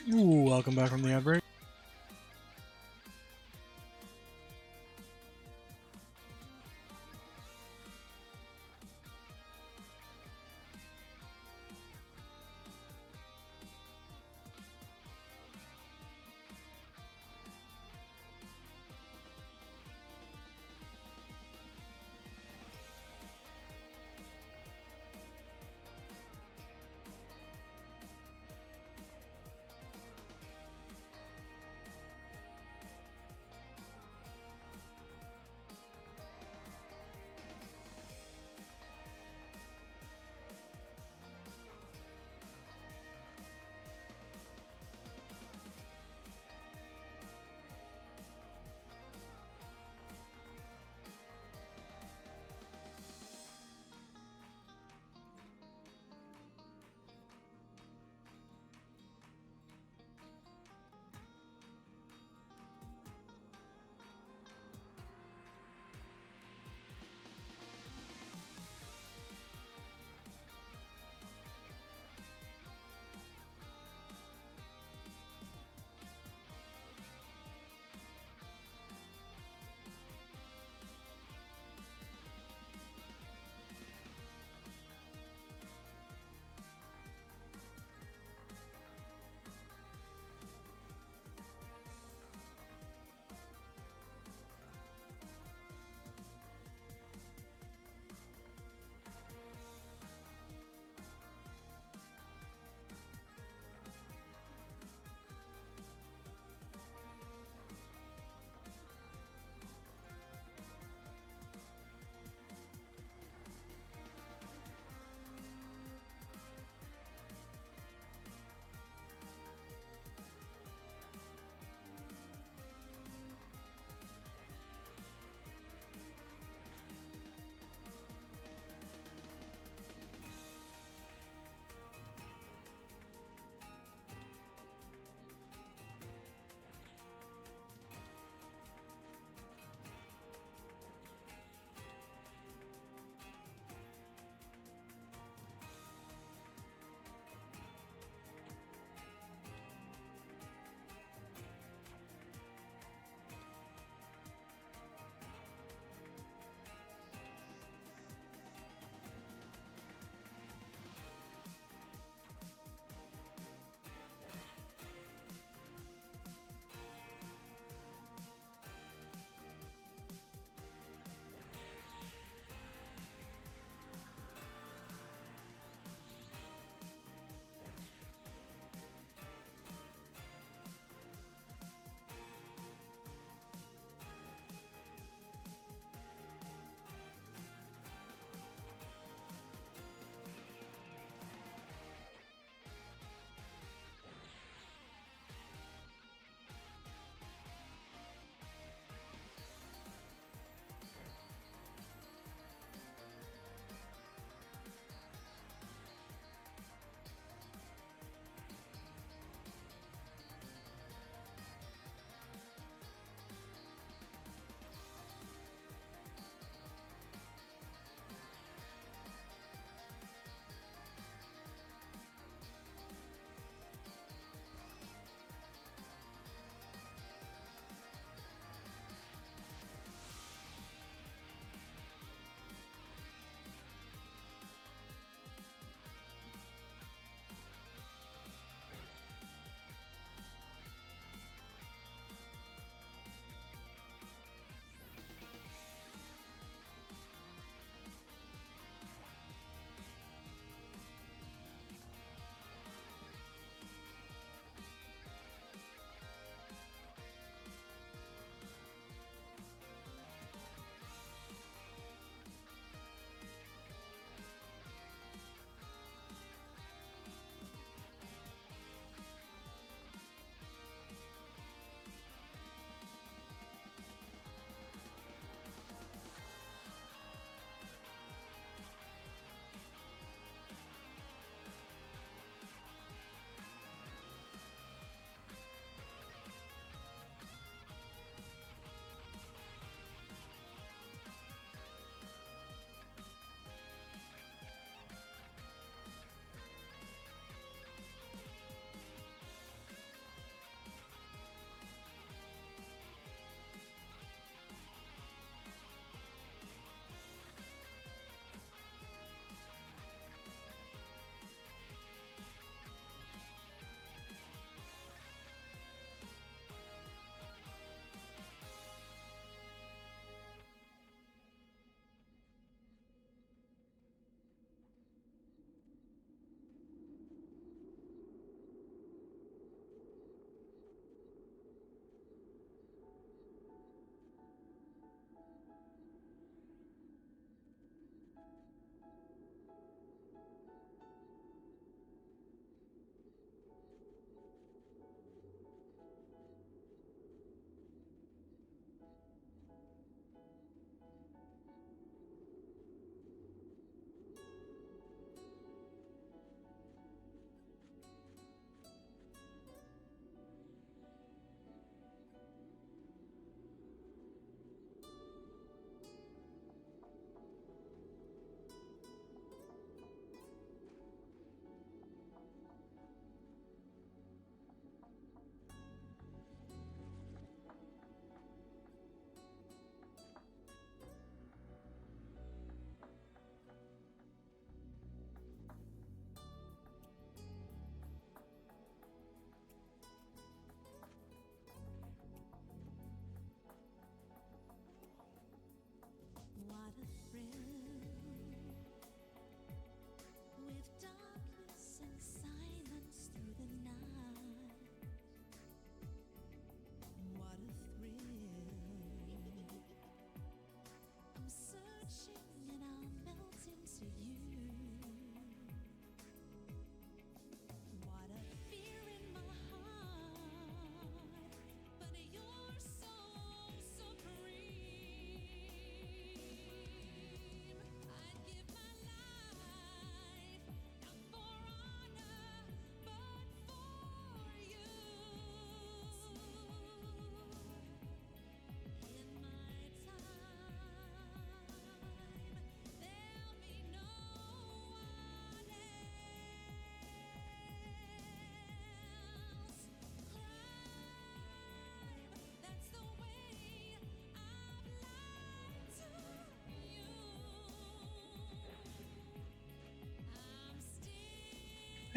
Welcome back from the ad break.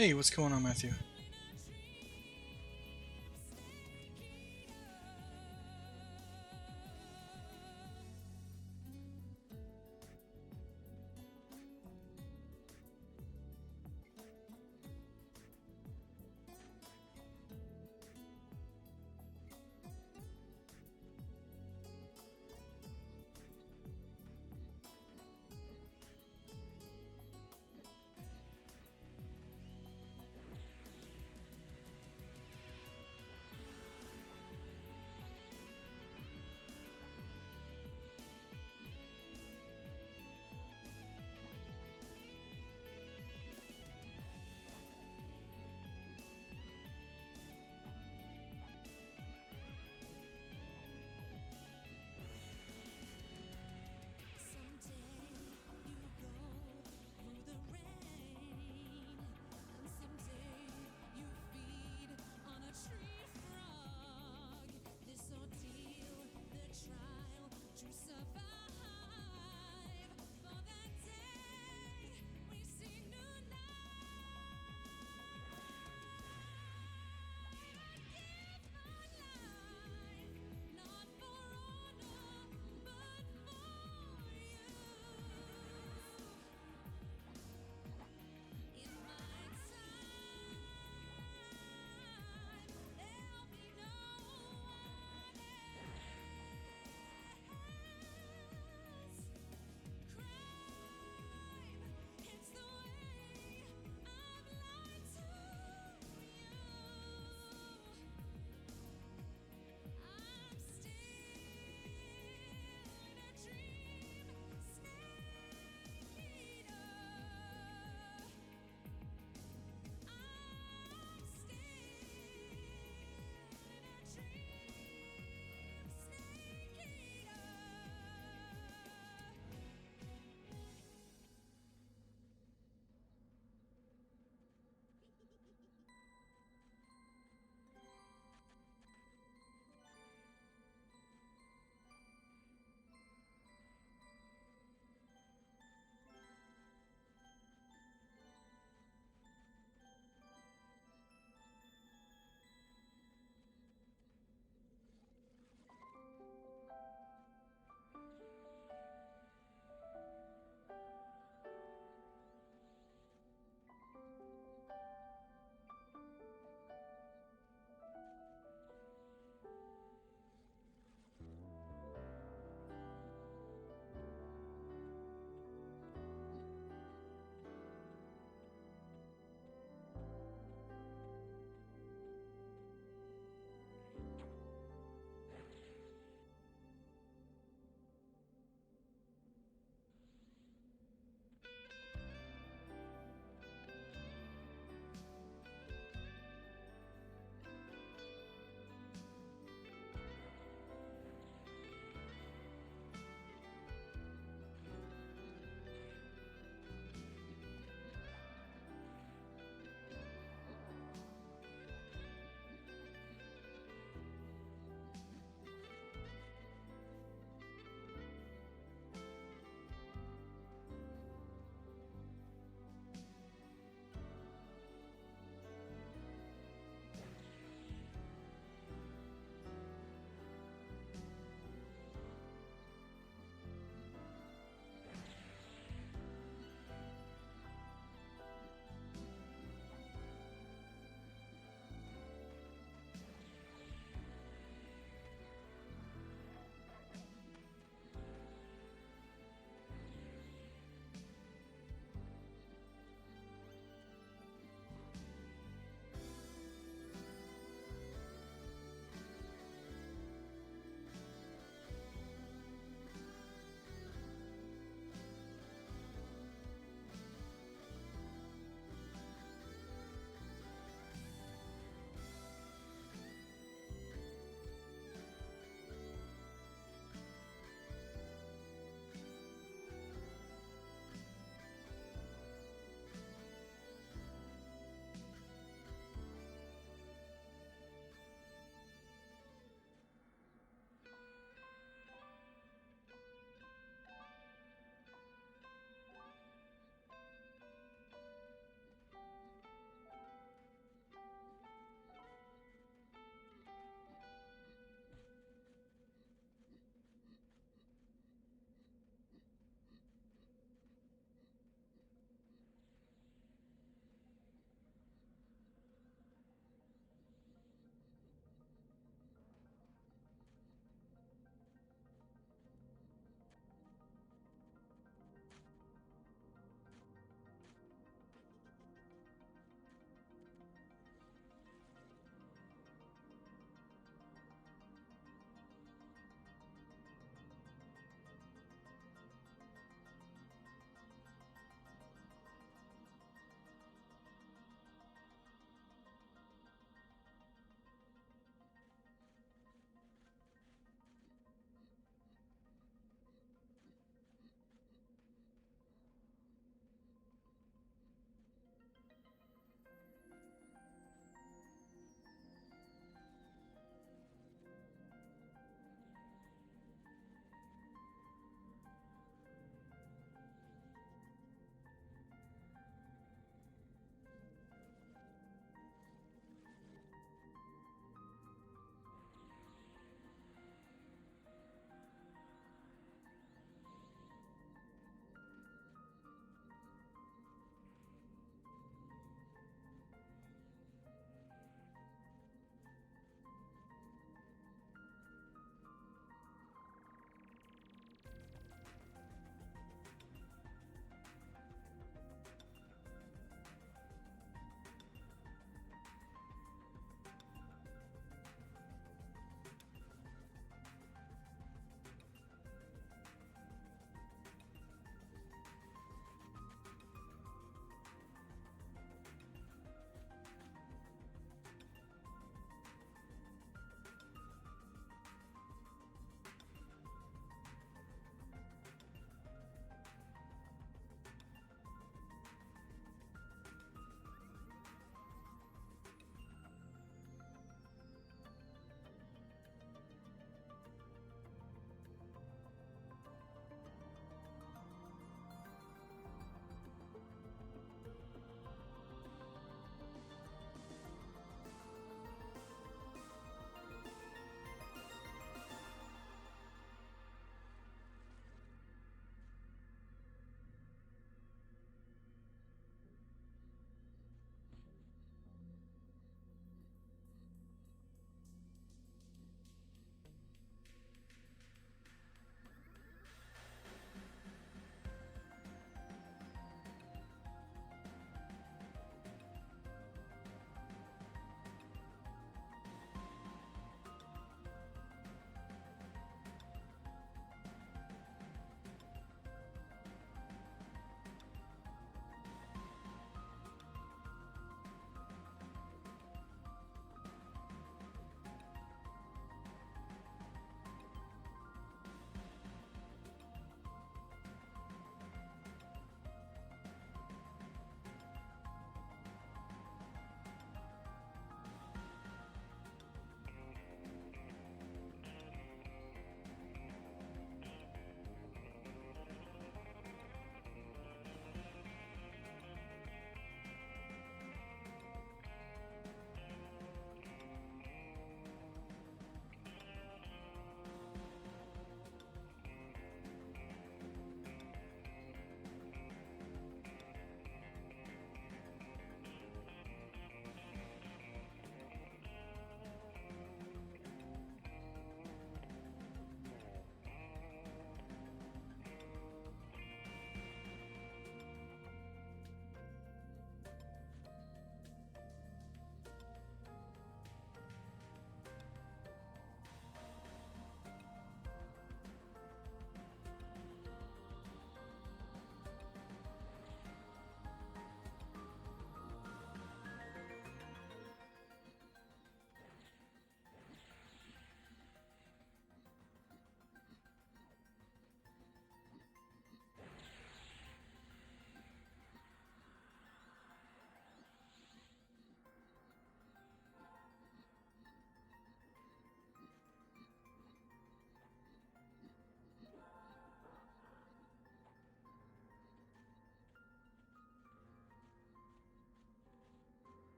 Hey, what's going on, Matthew?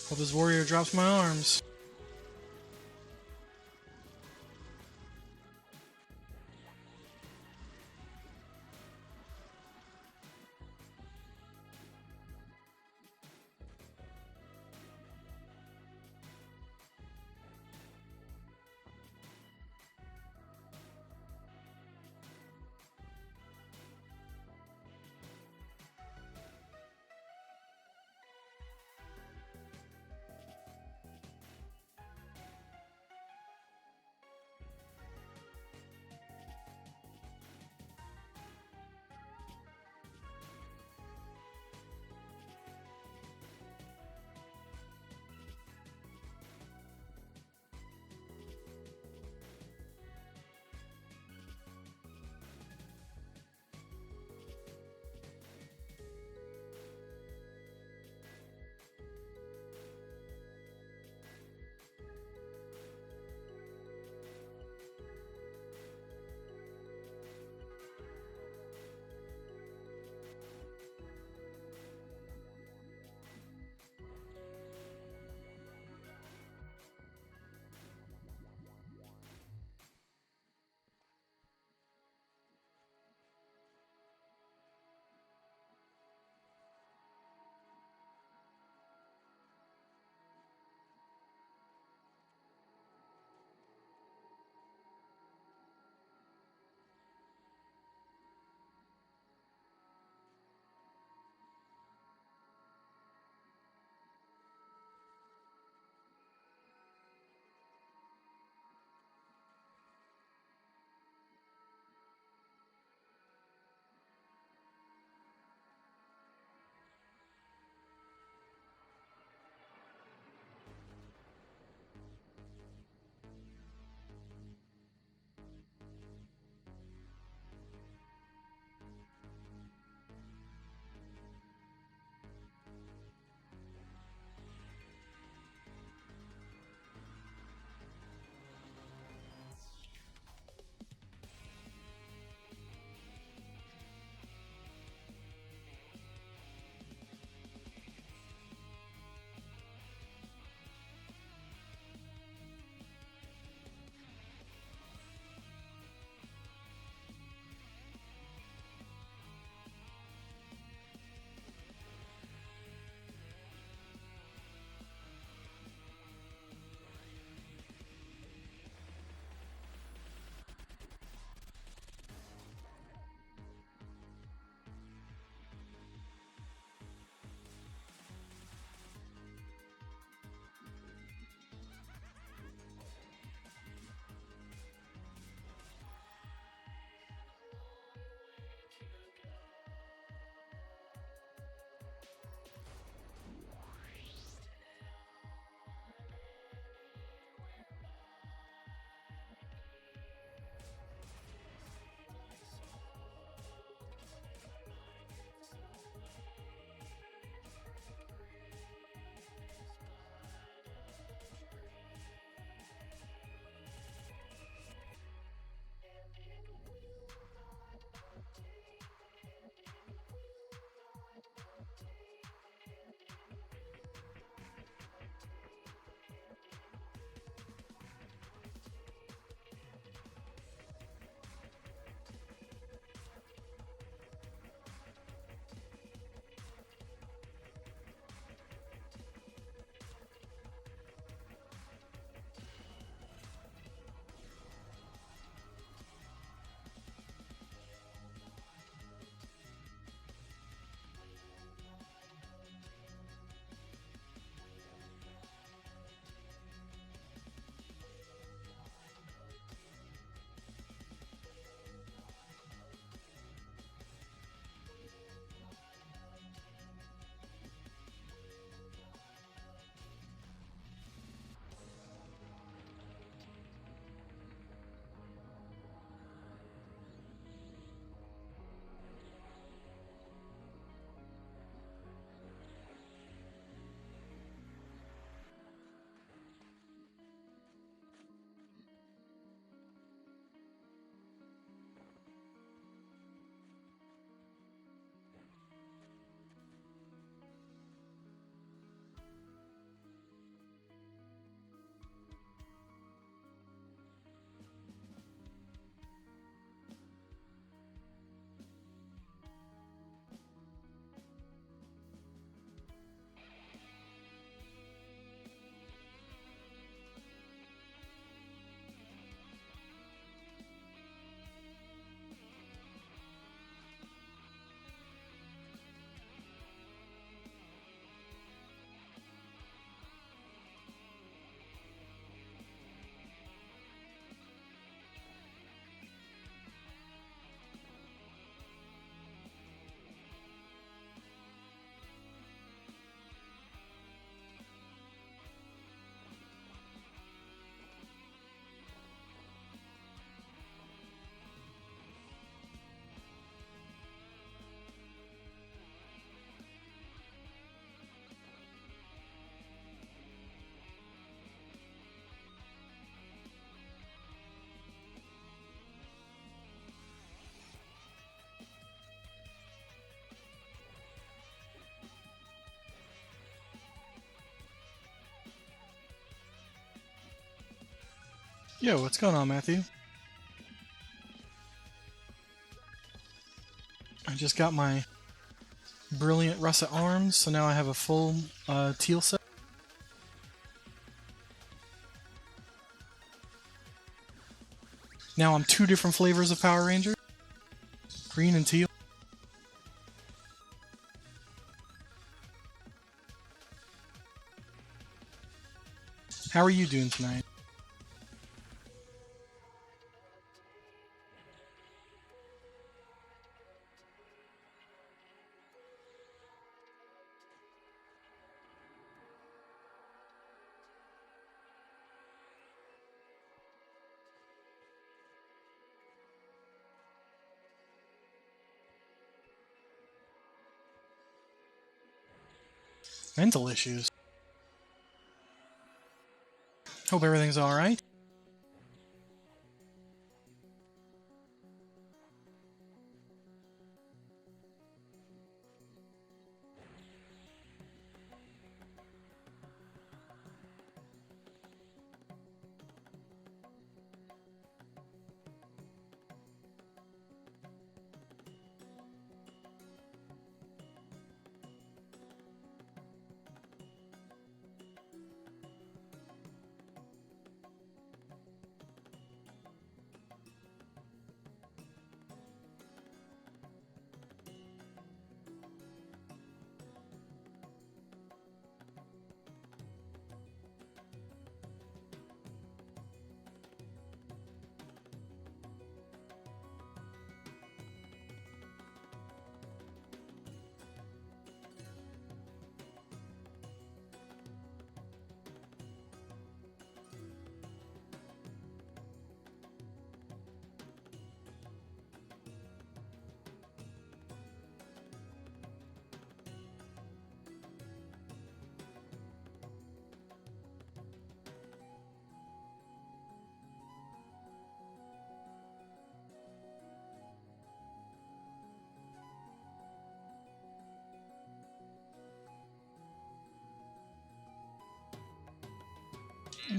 Hope this warrior drops my arms. Yo, what's going on, Matthew? I just got my brilliant russet arms, so now I have a full teal set. Now I'm two different flavors of Power Ranger. Green and teal. How are you doing tonight? Mental issues. Hope everything's alright.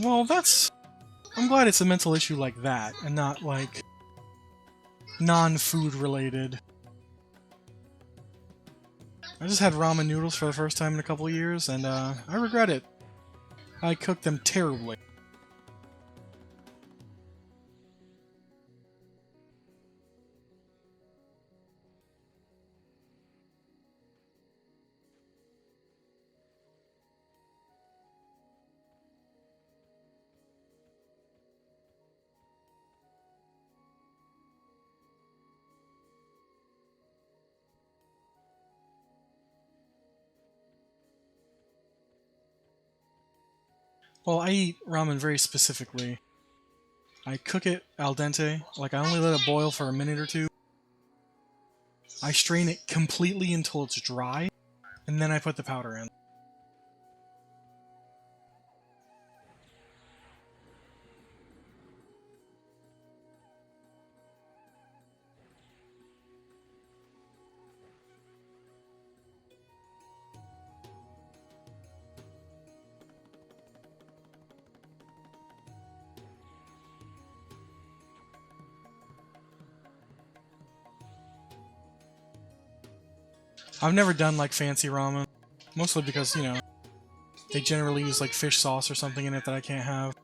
Well, I'm glad it's a mental issue like that, and not like non-food related. I just had ramen noodles for the first time in a couple of years, and I regret it. I cooked them terribly. Well, I eat ramen very specifically. I cook it al dente, like I only let it boil for a minute or two. I strain it completely until it's dry, and then I put the powder in. I've never done like fancy ramen, mostly because, they generally use like fish sauce or something in it that I can't have.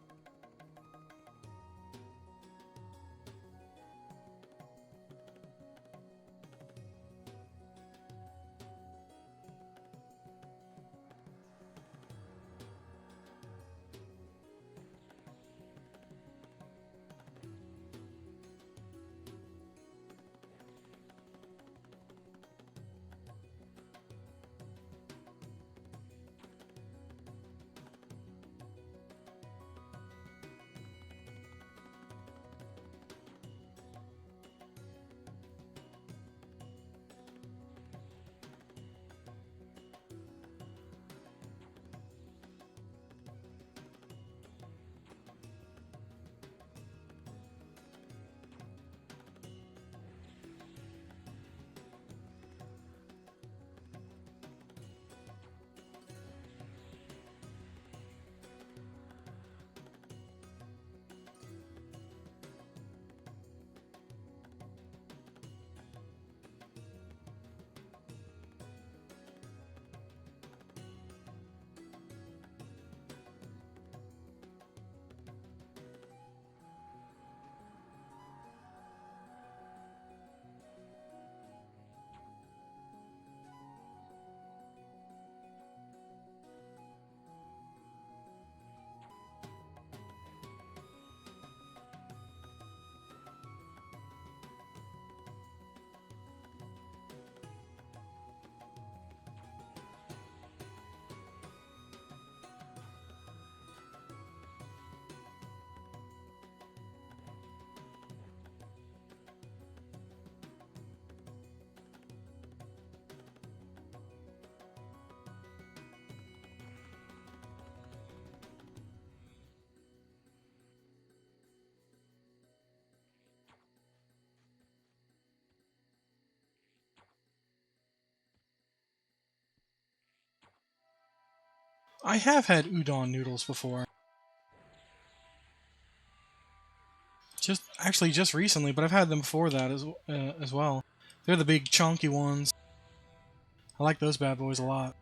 I have had udon noodles before. Just recently, but I've had them before that as well. They're the big chunky ones. I like those bad boys a lot.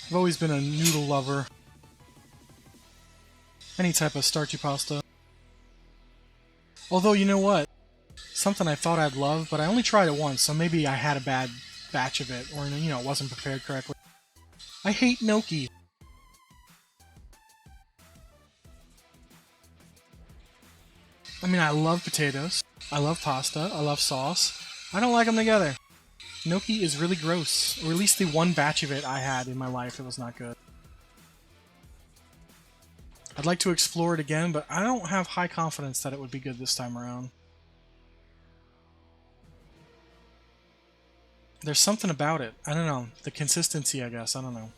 I've always been a noodle lover. Any type of starchy pasta. Although, you know what? Something I thought I'd love, but I only tried it once, so maybe I had a bad batch of it, or, you know, it wasn't prepared correctly. I hate gnocchi. I mean, I love potatoes, I love pasta, I love sauce. I don't like them together. Gnocchi is really gross, or at least the one batch of it I had in my life, it was not good. I'd like to explore it again, but I don't have high confidence that it would be good this time around. There's something about it. I don't know. The consistency, I guess. I don't know.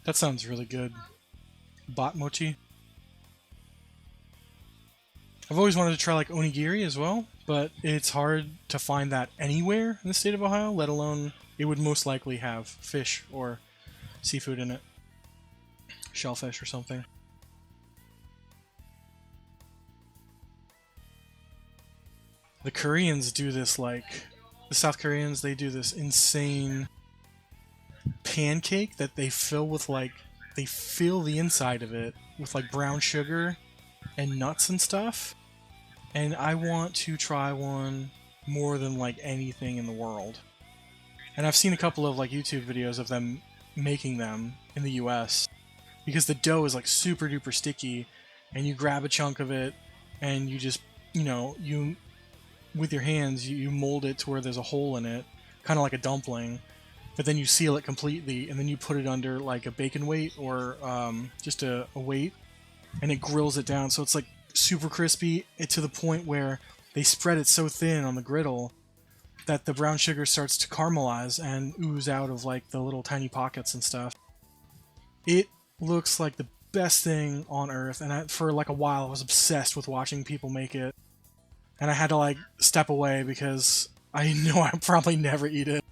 That sounds really good. Bot mochi. I've always wanted to try like onigiri as well, but it's hard to find that anywhere in the state of Ohio, let alone it would most likely have fish or seafood in it. Shellfish or something. The Koreans do this like the South Koreans, they do this insane pancake that they fill with like, they fill the inside of it with like brown sugar and nuts and stuff. And I want to try one more than like anything in the world. And I've seen a couple of like YouTube videos of them making them in the US because the dough is like super duper sticky, and you grab a chunk of it and you just, you with your hands you mold it to where there's a hole in it, kind of like a dumpling, but then you seal it completely and then you put it under like a bacon weight or just a weight, and it grills it down so it's like super crispy to the point where they spread it so thin on the griddle that the brown sugar starts to caramelize and ooze out of like the little tiny pockets and stuff. It looks like the best thing on earth, and for like a while I was obsessed with watching people make it, and I had to like step away because I know I'll probably never eat it.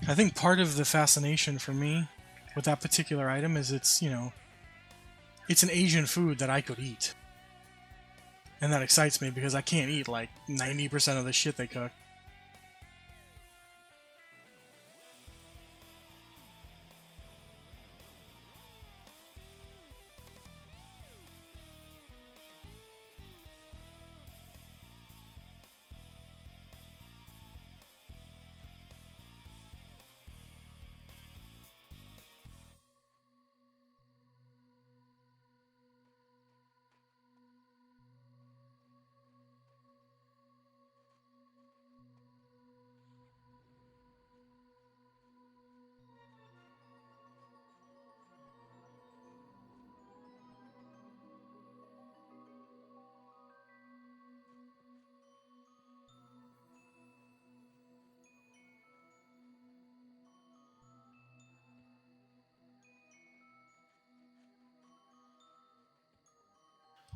I think part of the fascination for me with that particular item is it's an Asian food that I could eat. And that excites me because I can't eat like 90% of the shit they cook.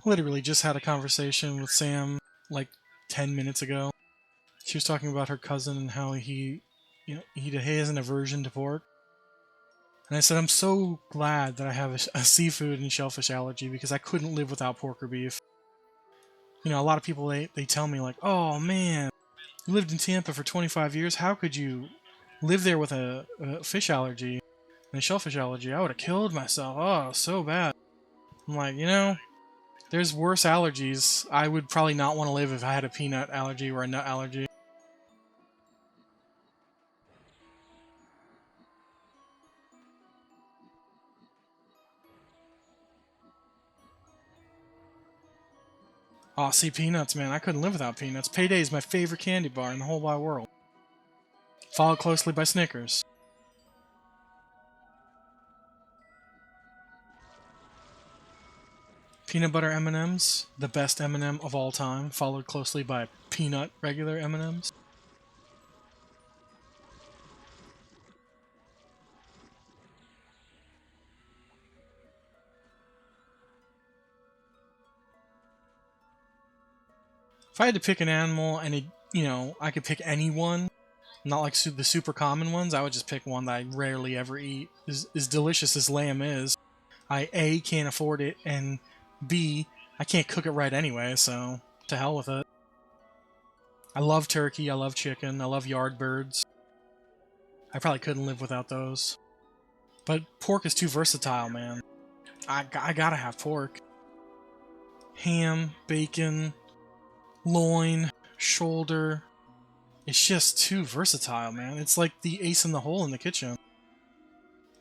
Literally just had a conversation with Sam like 10 minutes ago. She was talking about her cousin and how he has an aversion to pork. And I said, I'm so glad that I have a seafood and shellfish allergy because I couldn't live without pork or beef. You know, a lot of people, they tell me like, oh man, you lived in Tampa for 25 years. How could you live there with a fish allergy and a shellfish allergy? I would have killed myself. Oh, so bad. I'm like, you know, there's worse allergies. I would probably not want to live if I had a peanut allergy or a nut allergy. Oh, see, peanuts, man. I couldn't live without peanuts. Payday is my favorite candy bar in the whole wide world. Followed closely by Snickers. Peanut butter M&Ms, the best M&M of all time, followed closely by peanut regular M&Ms. If I had to pick an animal and I could pick any one, not like the super common ones, I would just pick one that I rarely ever eat. As delicious as lamb is, I A, can't afford it, and B, I can't cook it right anyway, so to hell with it. I love turkey, I love chicken, I love yard birds. I probably couldn't live without those. But pork is too versatile, man. I gotta have pork. Ham, bacon, loin, shoulder. It's just too versatile, man. It's like the ace in the hole in the kitchen.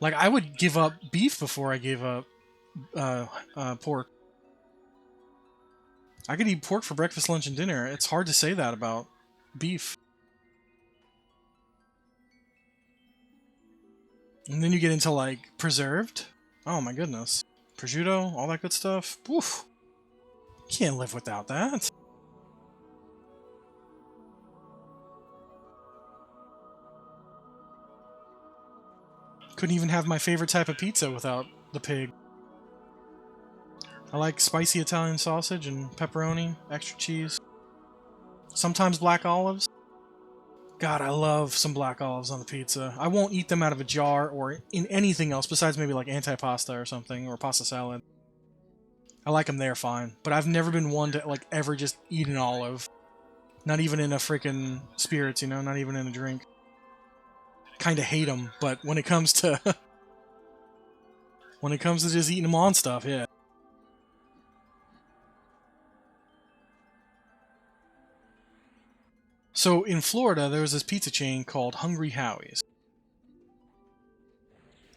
Like, I would give up beef before I gave up pork. I could eat pork for breakfast, lunch, and dinner. It's hard to say that about beef. And then you get into, like, preserved. Oh my goodness. Prosciutto, all that good stuff. Oof. Can't live without that. Couldn't even have my favorite type of pizza without the pig. I like spicy Italian sausage and pepperoni, extra cheese. Sometimes black olives. God, I love some black olives on the pizza. I won't eat them out of a jar or in anything else besides maybe like antipasta or something, or pasta salad. I like them there fine, but I've never been one to like ever just eat an olive. Not even in a freaking spirits, not even in a drink. Kinda hate them, but when it comes to when it comes to just eating them on stuff, yeah. So in Florida, there was this pizza chain called Hungry Howie's.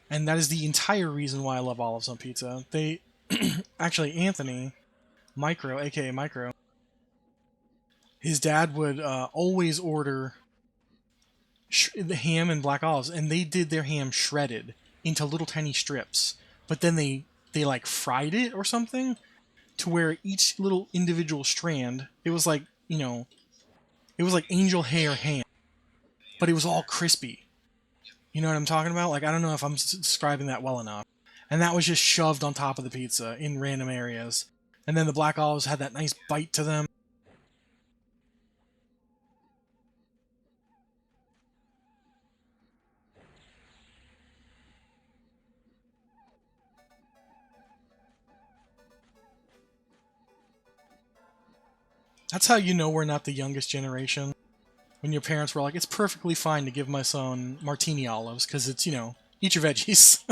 And that is the entire reason why I love olives on pizza. They, actually, Anthony, Micro, aka Micro, his dad would always order the ham and black olives, and they did their ham shredded into little tiny strips. But then they like fried it or something to where each little individual strand, it was like, it was like angel hair ham, but it was all crispy. You know what I'm talking about? Like, I don't know if I'm describing that well enough. And that was just shoved on top of the pizza in random areas. And then the black olives had that nice bite to them. That's how you know we're not the youngest generation. When your parents were like, it's perfectly fine to give my son martini olives, because it's, eat your veggies.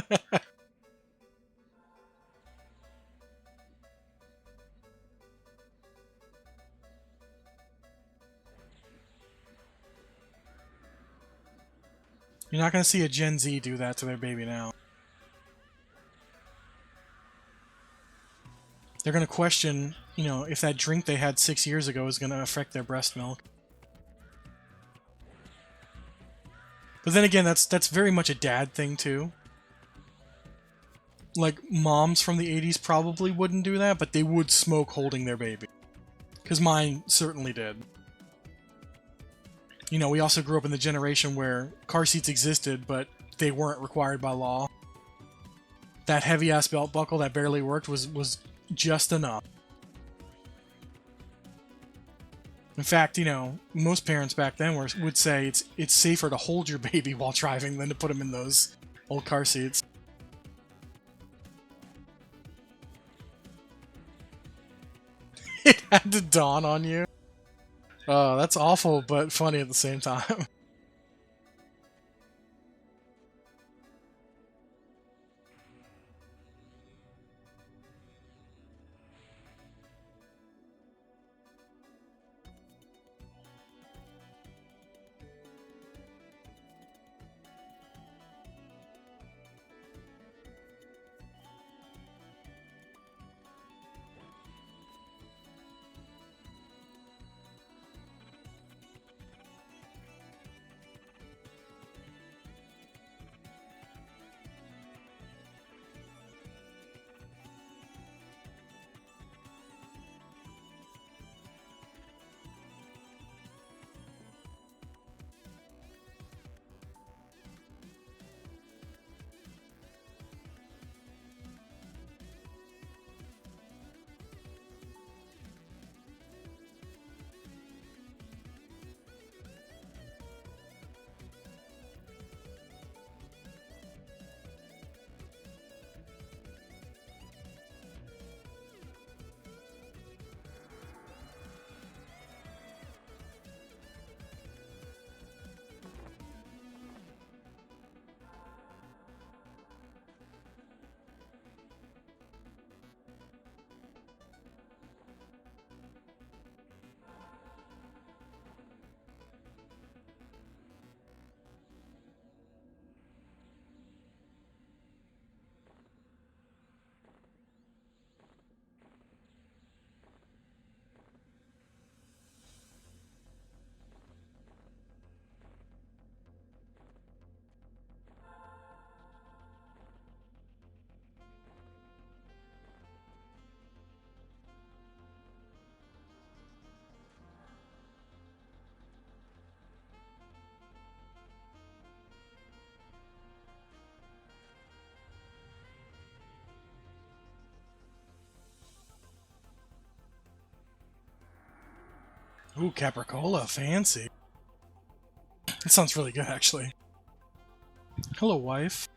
You're not going to see a Gen Z do that to their baby now. They're going to question, if that drink they had 6 years ago is going to affect their breast milk. But then again, that's very much a dad thing too. Like, moms from the 80s probably wouldn't do that, but they would smoke holding their baby. Because mine certainly did. We also grew up in the generation where car seats existed, but they weren't required by law. That heavy-ass belt buckle that barely worked was just enough. In fact, most parents back then would say it's safer to hold your baby while driving than to put them in those old car seats. It had to dawn on you. Oh, that's awful, but funny at the same time. Ooh, Capricola, fancy. That sounds really good, actually. Hello, wife.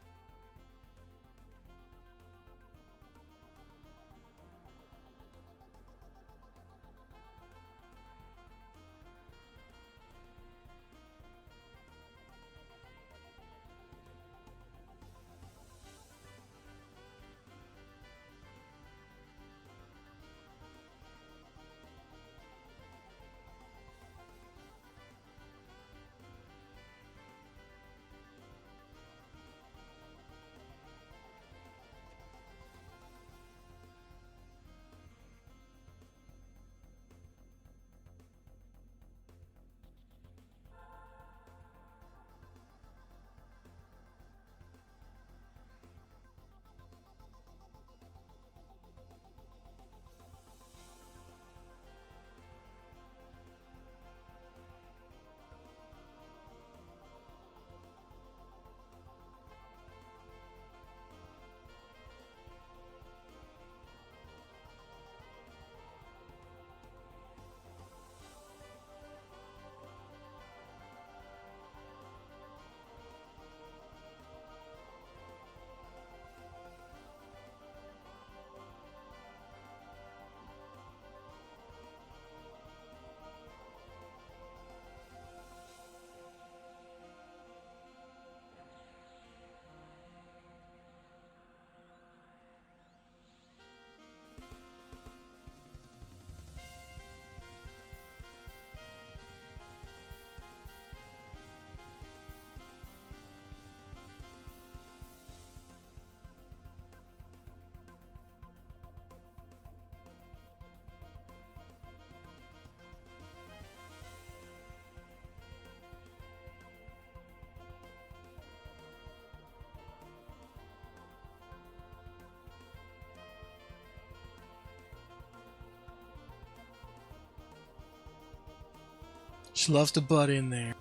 She loves to butt in there.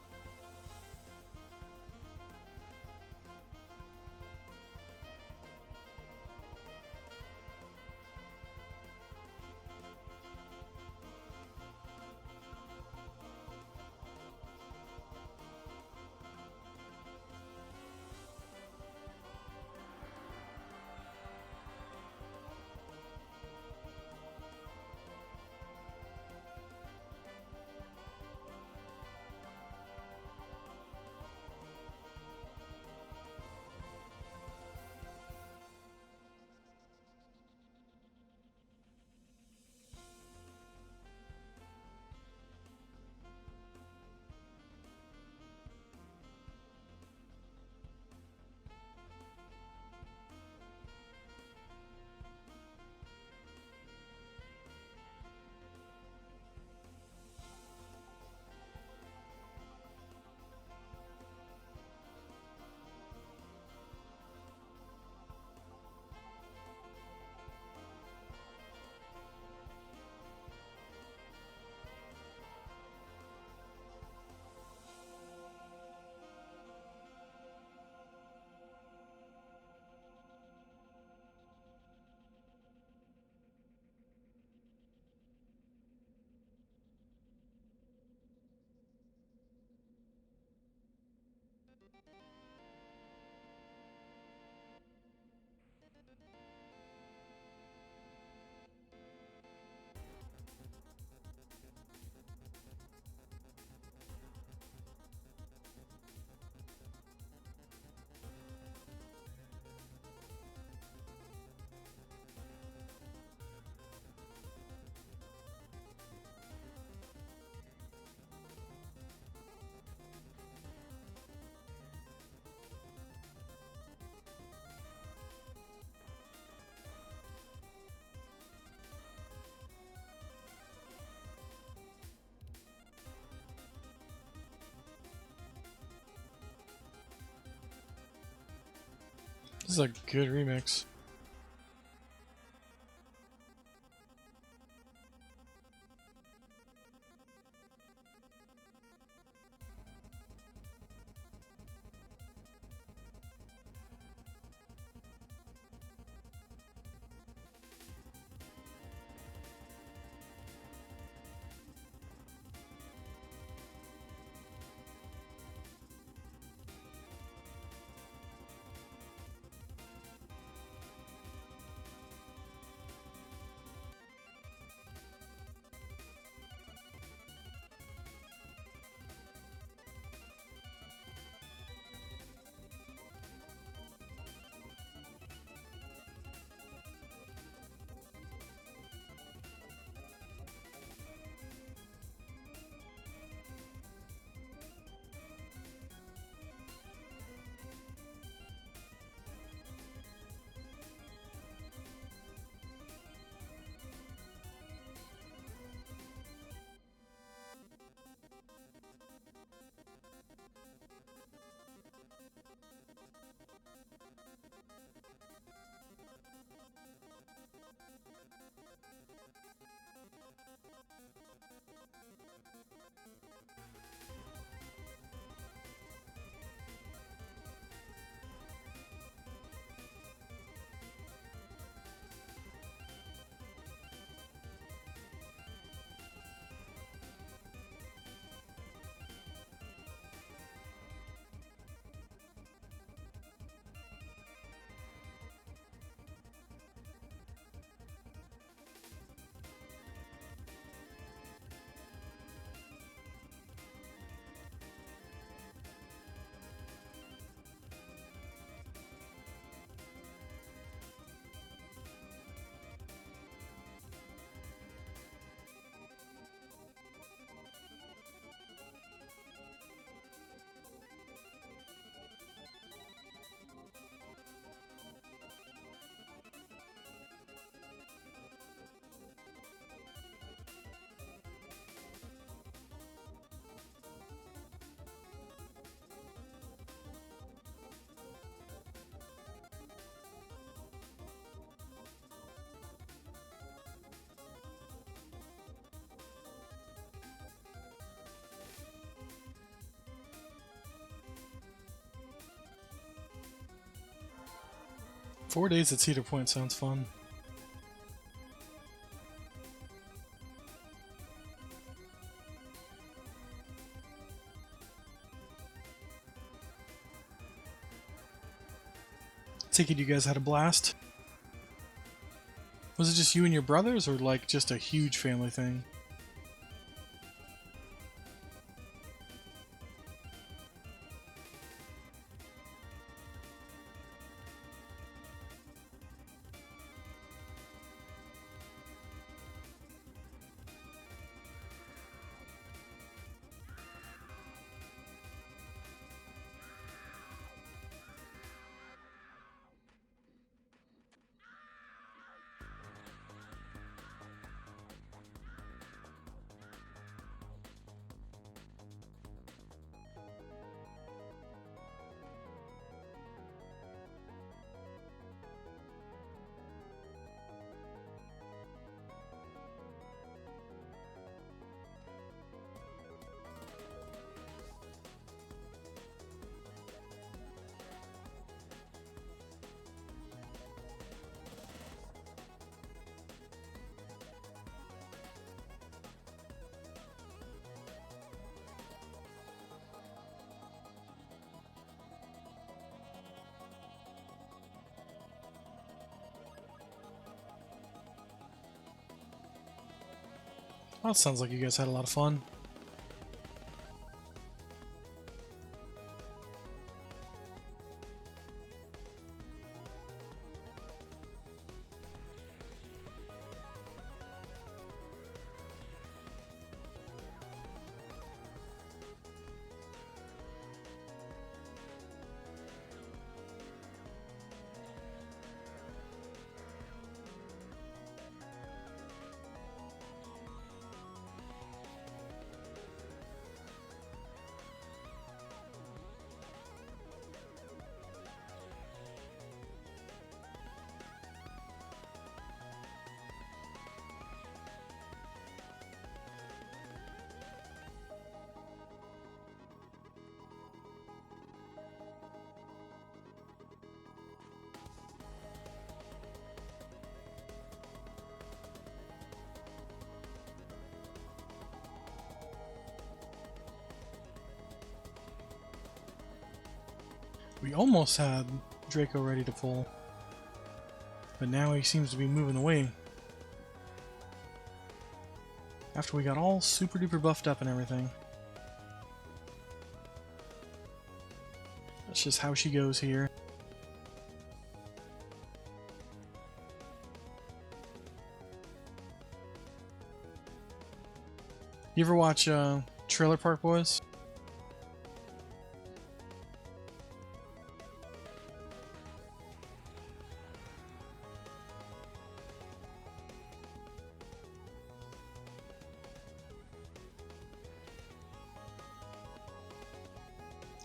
This is a good remix. Four days at Cedar Point sounds fun. Take it you guys had a blast? Was it just you and your brothers, or like just a huge family thing? Well, it sounds like you guys had a lot of fun. We almost had Draco ready to pull, but now he seems to be moving away. After we got all super duper buffed up and everything. That's just how she goes here. You ever watch Trailer Park Boys?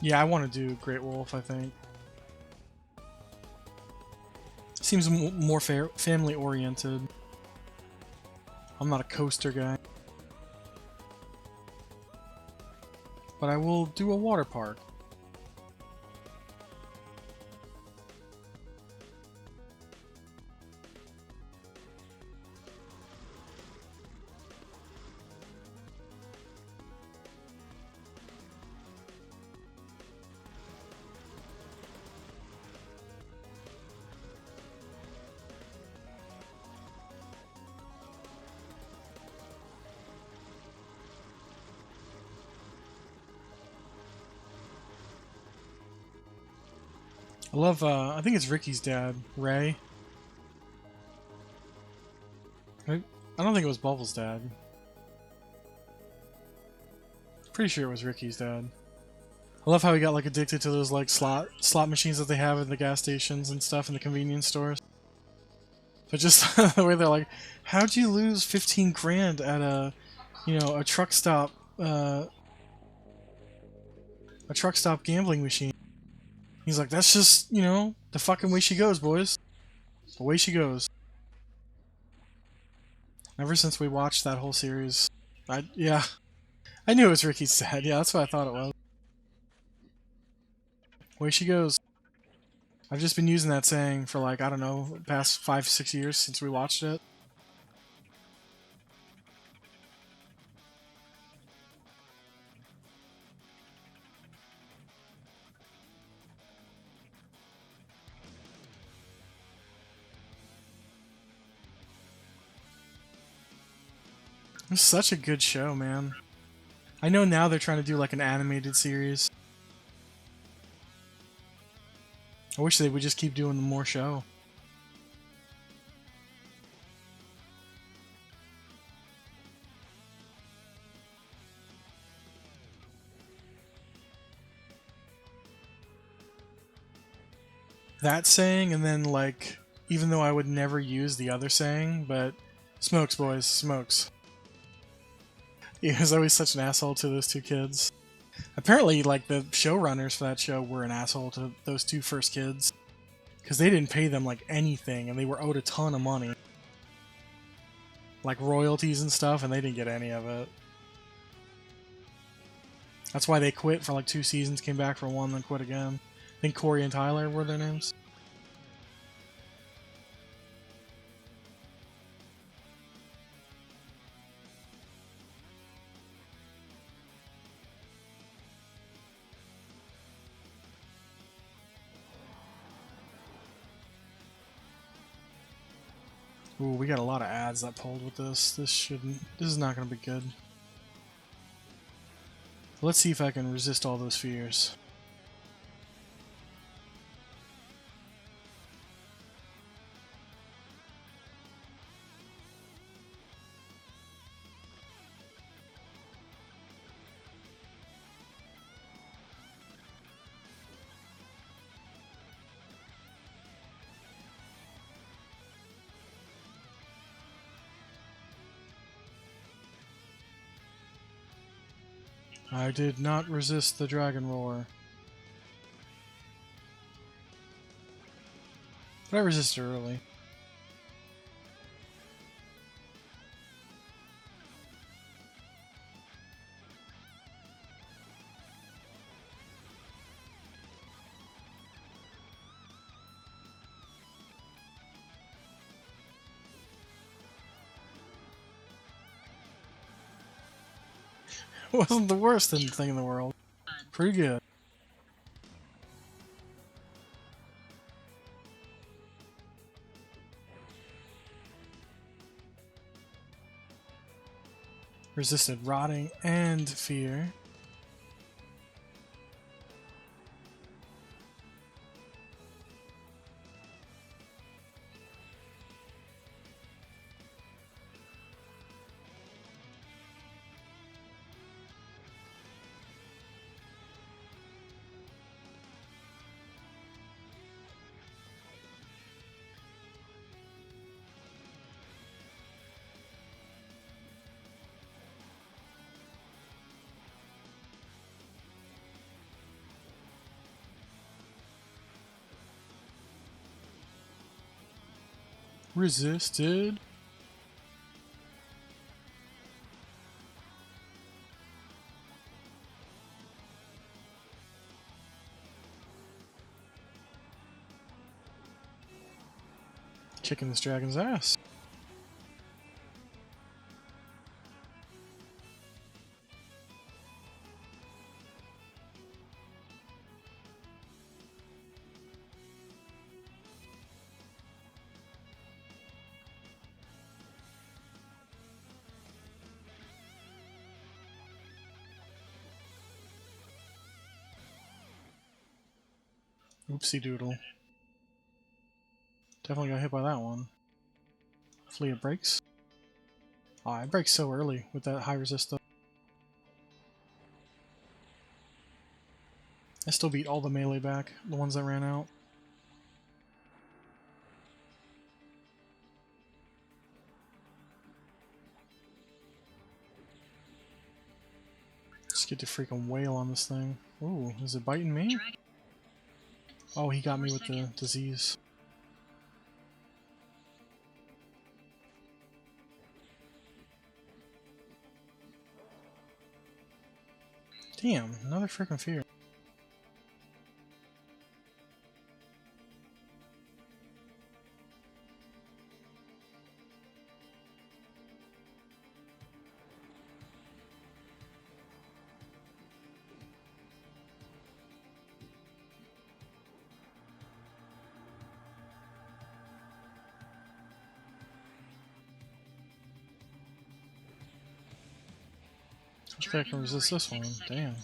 Yeah, I want to do Great Wolf, I think. Seems more family-oriented. I'm not a coaster guy. But I will do a water park. I love, I think it's Ricky's dad, Ray. I don't think it was Bubbles' dad. Pretty sure it was Ricky's dad. I love how he got like addicted to those like slot machines that they have in the gas stations and stuff in the convenience stores. But just the way they're like, how'd you lose 15 grand at a, you know, a truck stop gambling machine? He's like, that's just, you know, the fucking way she goes, boys. The way she goes. Ever since we watched that whole series, yeah, I knew it was Ricky's dad. Yeah, that's what I thought it was. Way she goes. I've just been using that saying for like, I don't know, the past 5-6 years since we watched it. It's such a good show, man. I know now they're trying to do like an animated series. I wish they would just keep doing more show. That saying, and then like, even though I would never use the other saying, but smokes, boys, smokes. He was always such an asshole to those two kids. Apparently, like, the showrunners for that show were an asshole to those two first kids. Because they didn't pay them, like, anything, and they were owed a ton of money. Like, royalties and stuff, and they didn't get any of it. That's why they quit for, like, 2 seasons, came back for 1, then quit again. I think Corey and Tyler were their names. Ooh, we got a lot of ads that pulled with this. This is not going to be good. Let's see if I can resist all those fears. I did not resist the dragon roar. But I resisted early. It wasn't the worst thing in the world. Pretty good. Resisted rotting and fear. Resisted. Kicking this dragon's ass. Oopsie doodle. Definitely got hit by that one. Hopefully it breaks. Oh, it breaks so early with that high resist though. I still beat all the melee back, the ones that ran out. Just get to freaking wail on this thing. Ooh, is it biting me? Oh, he got me with the disease. Damn, another freaking fear. Which guy can resist this one? Damn.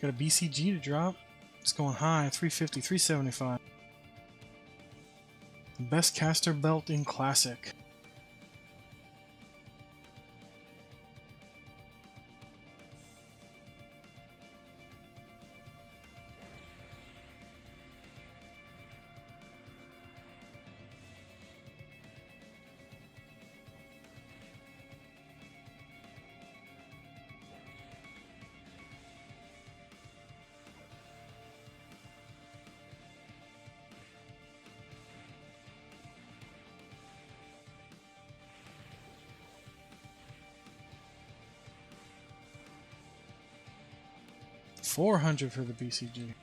Got a BCG to drop. It's going high, 350, 375. Best caster belt in Classic. $400 for the BCG.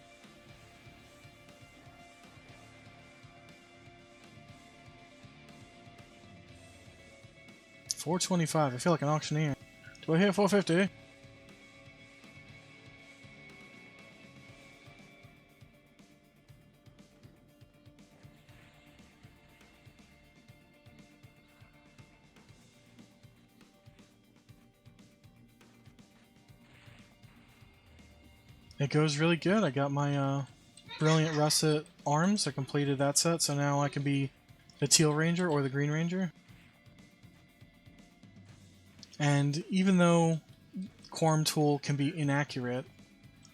$425. I feel like an auctioneer. Do I hit $450? It goes really good. I got my Brilliant Russet arms. I completed that set, so now I can be the Teal Ranger or the Green Ranger. And even though QUARM tool can be inaccurate,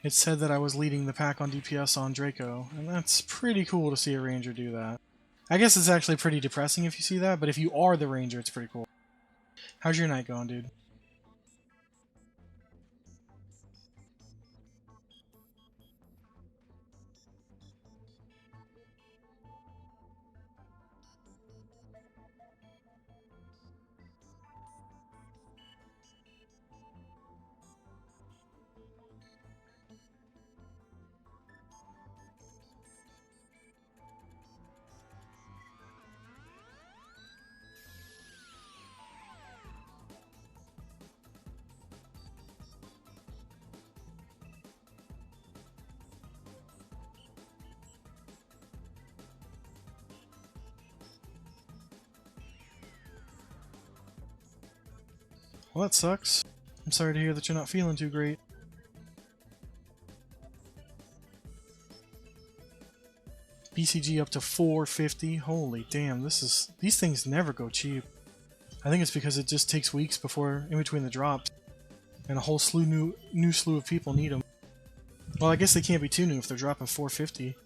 it said that I was leading the pack on DPS on Draco, and that's pretty cool to see a Ranger do that. I guess it's actually pretty depressing if you see that, but if you are the Ranger, it's pretty cool. How's your night going, dude? Well, that sucks. I'm sorry to hear that you're not feeling too great. BCG up to 450. Holy damn, these things never go cheap. I think it's because it just takes weeks before in between the drops, and a whole new slew of people need them. Well, I guess they can't be too new if they're dropping 450.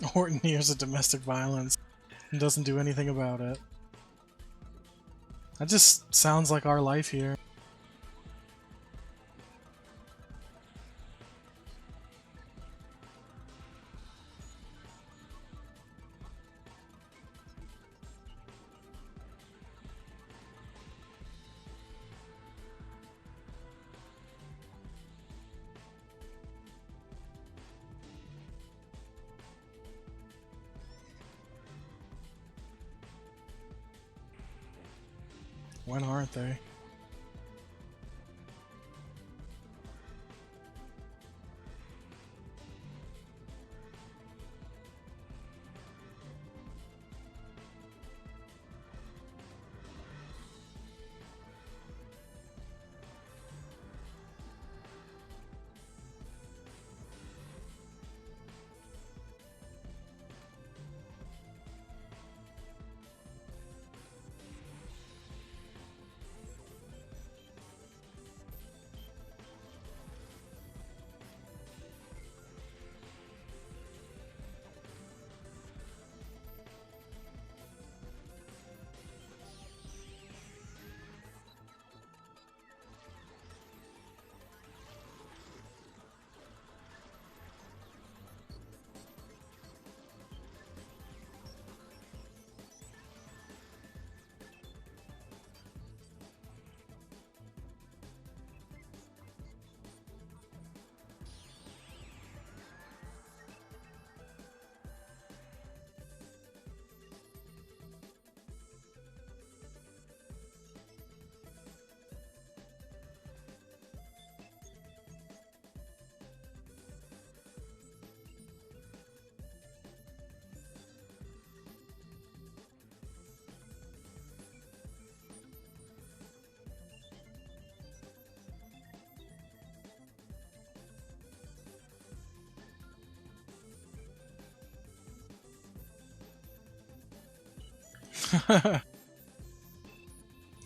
Horton hears of domestic violence and doesn't do anything about it. That just sounds like our life here. When aren't they?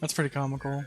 That's pretty comical.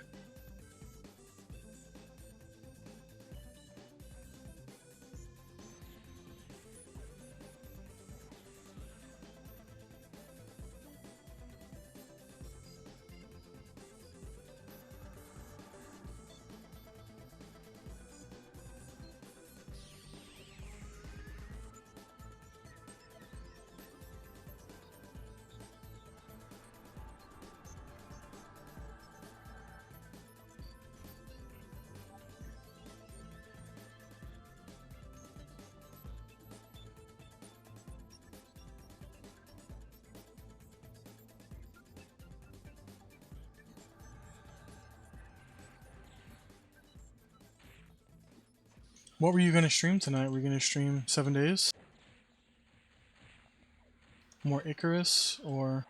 What were you going to stream tonight? Were you going to stream 7 days? More Icarus or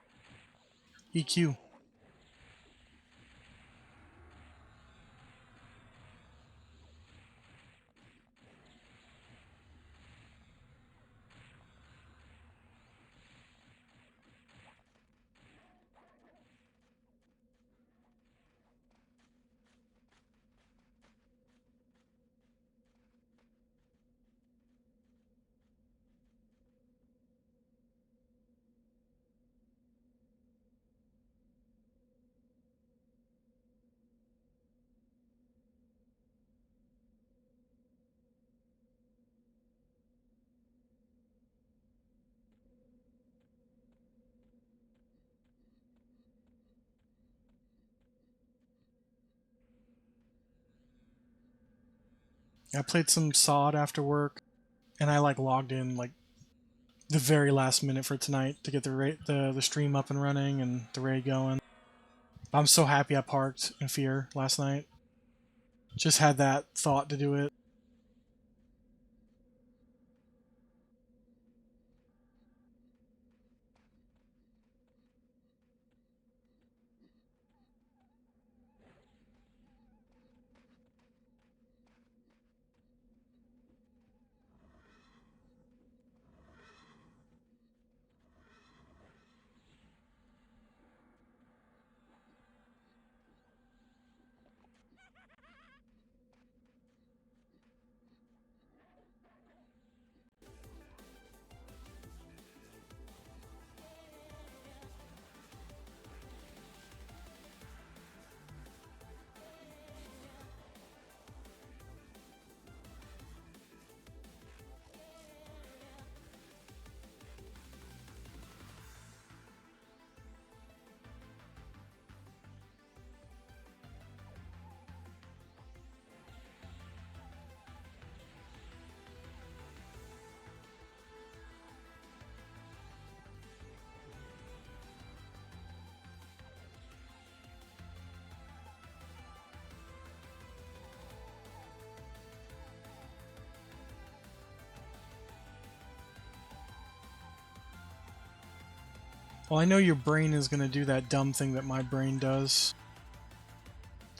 EQ? I played some SOD after work, and I like logged in like the very last minute for tonight to get the stream up and running and the raid going. I'm so happy I parked in Fear last night. Just had that thought to do it. Well, I know your brain is going to do that dumb thing that my brain does.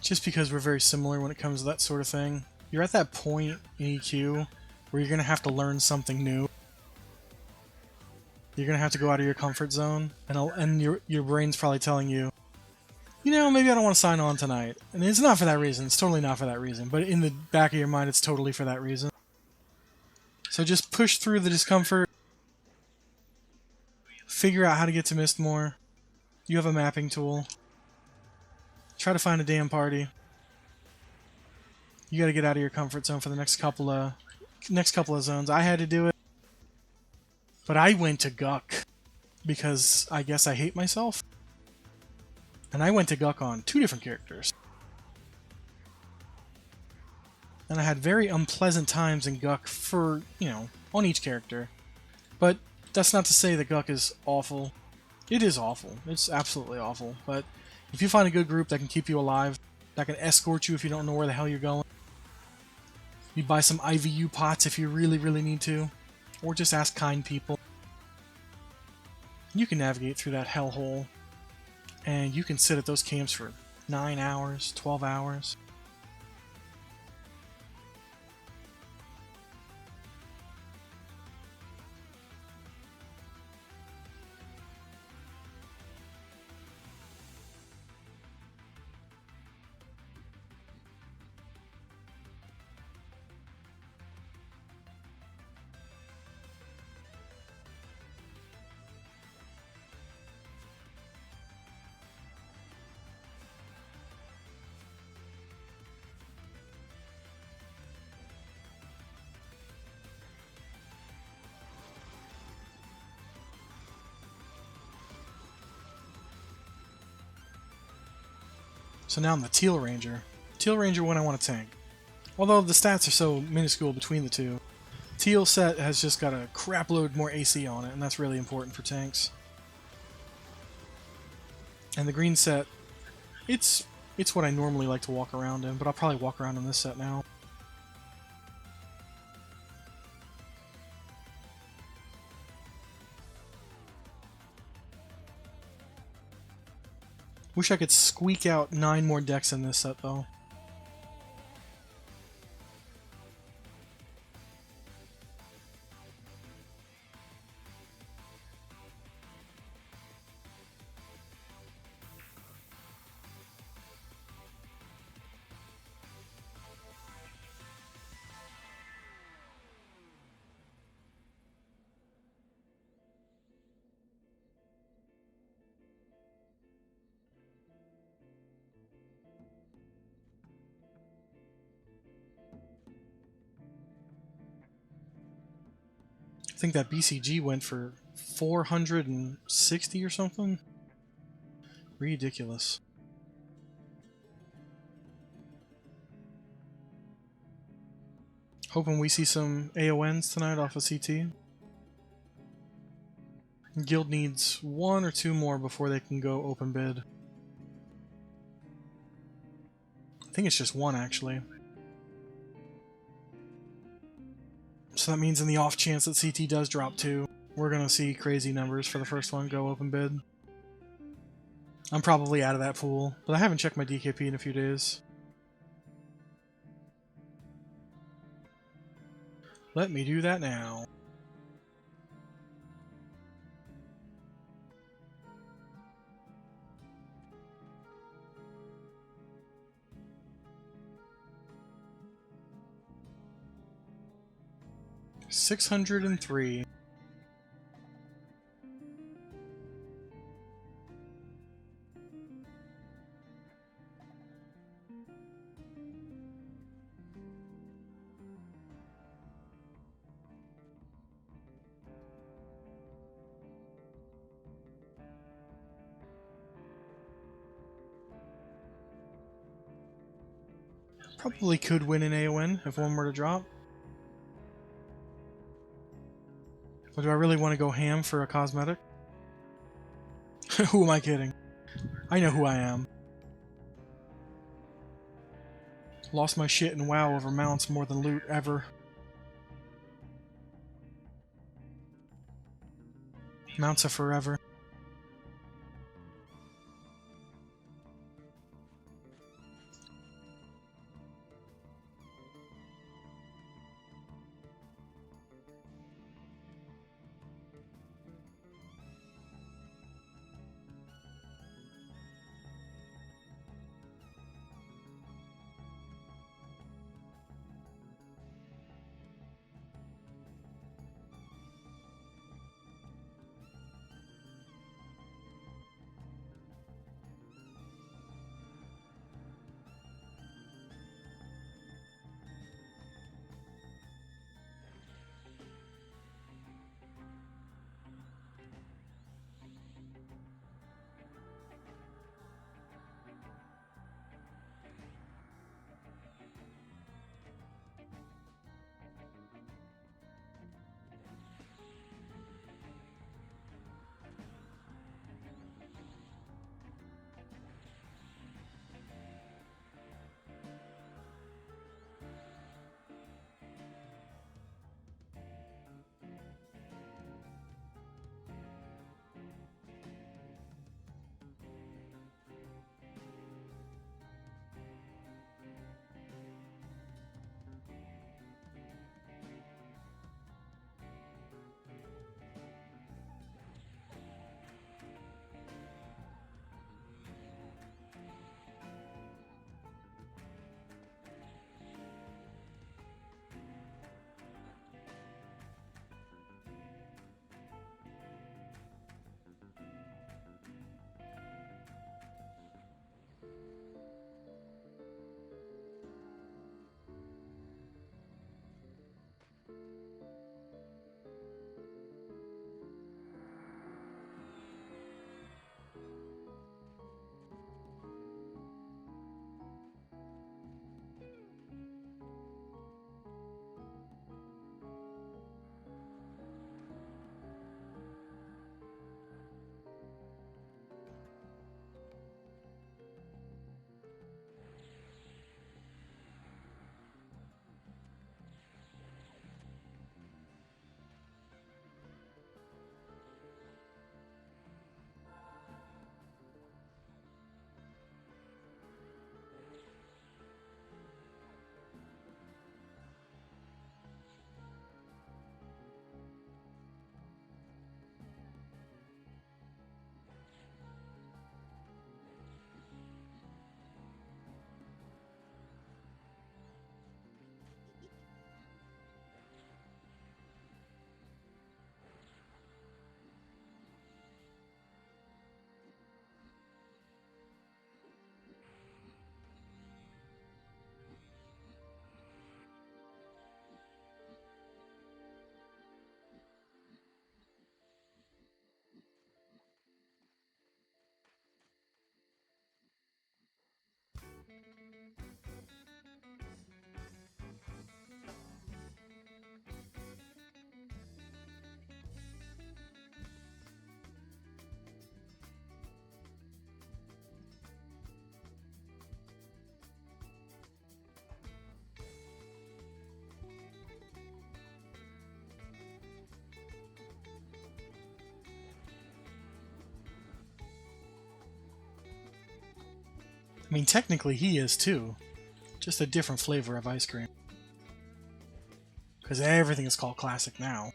Just because we're very similar when it comes to that sort of thing. You're at that point in EQ where you're going to have to learn something new. You're going to have to go out of your comfort zone, and your brain's probably telling you, you know, maybe I don't want to sign on tonight. And it's not for that reason. It's totally not for that reason. But in the back of your mind, it's totally for that reason. So just push through the discomfort. Figure out how to get to Mistmore. You have a mapping tool. Try to find a damn party. You got to get out of your comfort zone for the next couple of zones. I had to do it, but I went to Guck because I guess I hate myself. And I went to Guck on 2 different characters. And I had very unpleasant times in Guck for, you know, on each character. But that's not to say that Guck is awful. It is awful. It's absolutely awful. But if you find a good group that can keep you alive, that can escort you if you don't know where the hell you're going, you buy some IVU pots if you really, really need to, or just ask kind people. You can navigate through that hellhole, and you can sit at those camps for 9 hours, 12 hours. So now I'm the Teal Ranger. Teal Ranger when I want to tank. Although the stats are so minuscule between the two, Teal set has just got a crap load more AC on it, and that's really important for tanks. And the green set, it's what I normally like to walk around in, but I'll probably walk around in this set now. Wish I could squeak out 9 more decks in this set, though. I think that BCG went for 460 or something. Ridiculous. Hoping we see some AONs tonight off of CT. Guild needs 1 or 2 more before they can go open bid. I think it's just 1 actually. So that means in the off chance that CT does drop 2, we're gonna see crazy numbers for the first one go open bid. I'm probably out of that pool, but I haven't checked my DKP in a few days. Let me do that now. $603. Probably could win an AON if one were to drop. But do I really want to go ham for a cosmetic? Who am I kidding? I know who I am. Lost my shit in WoW over mounts more than loot ever. Mounts are forever. I mean, technically he is too. Just a different flavor of ice cream. Because everything is called classic now.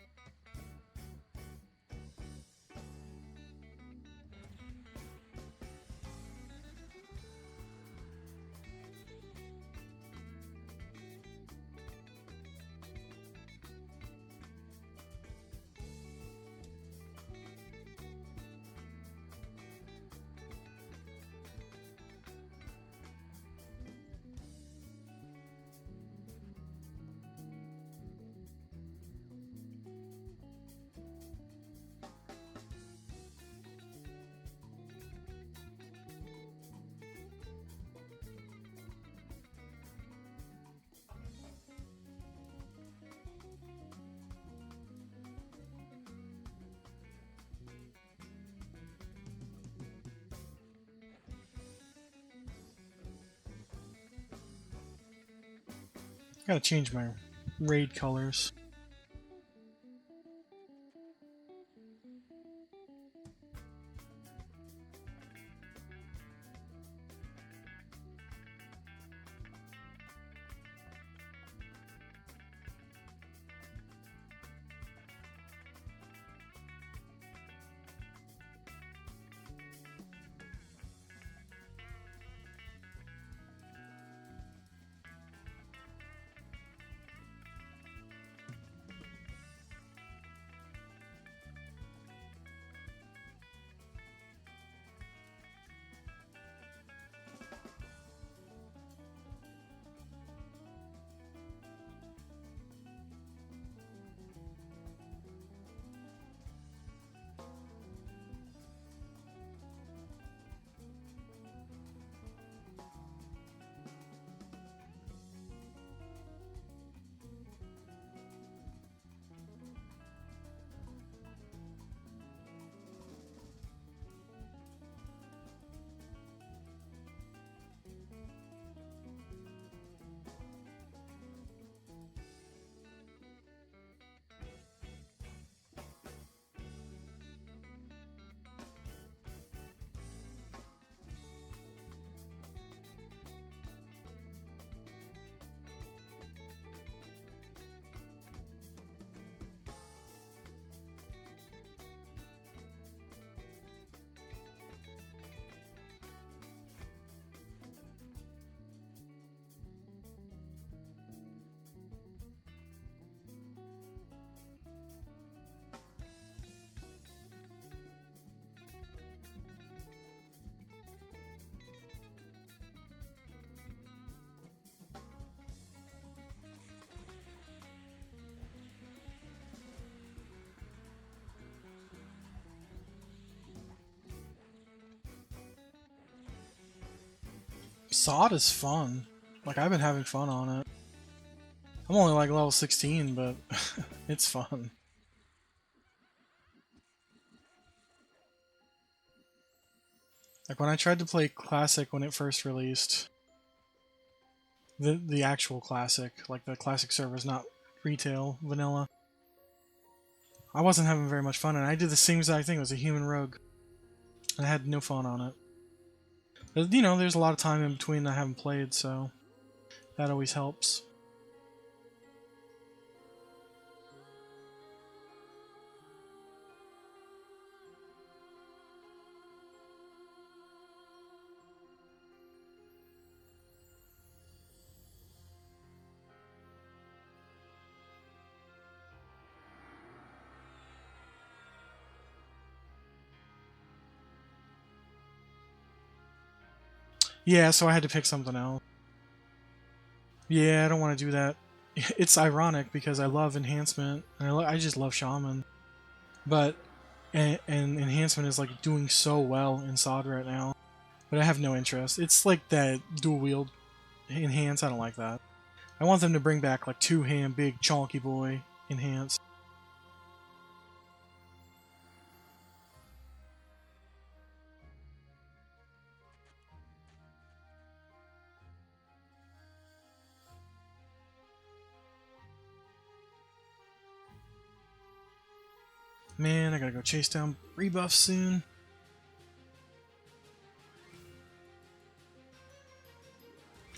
Gotta change my raid colors. Sod is fun. Like, I've been having fun on it. I'm only like level 16, but it's fun. Like, when I tried to play Classic when it first released, the actual Classic, like the Classic servers, not retail, vanilla, I wasn't having very much fun, and I did the same exact thing. It was a human rogue. And I had no fun on it. But, you know, there's a lot of time in between I haven't played, so that always helps. Yeah, so I had to pick something else. Yeah, I don't want to do that. It's ironic because I love enhancement, and I just love shaman. But and enhancement is like doing so well in SOD right now. But I have no interest. It's like that dual wield enhance. I don't like that. I want them to bring back like two-hand big chonky boy enhance. Man, I gotta go chase down rebuffs soon.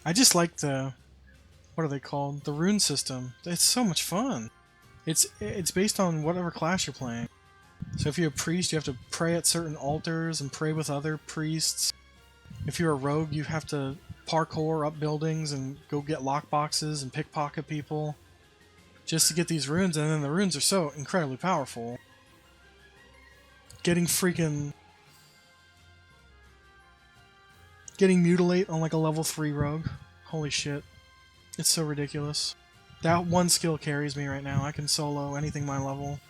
I just like the, what are they called? The rune system. It's so much fun. It's based on whatever class you're playing. So if you're a priest, you have to pray at certain altars and pray with other priests. If you're a rogue, you have to parkour up buildings and go get lockboxes and pickpocket people just to get these runes, and then the runes are so incredibly powerful. Getting mutilate on like a level 3 rogue. Holy shit. It's so ridiculous. That one skill carries me right now. I can solo anything my level.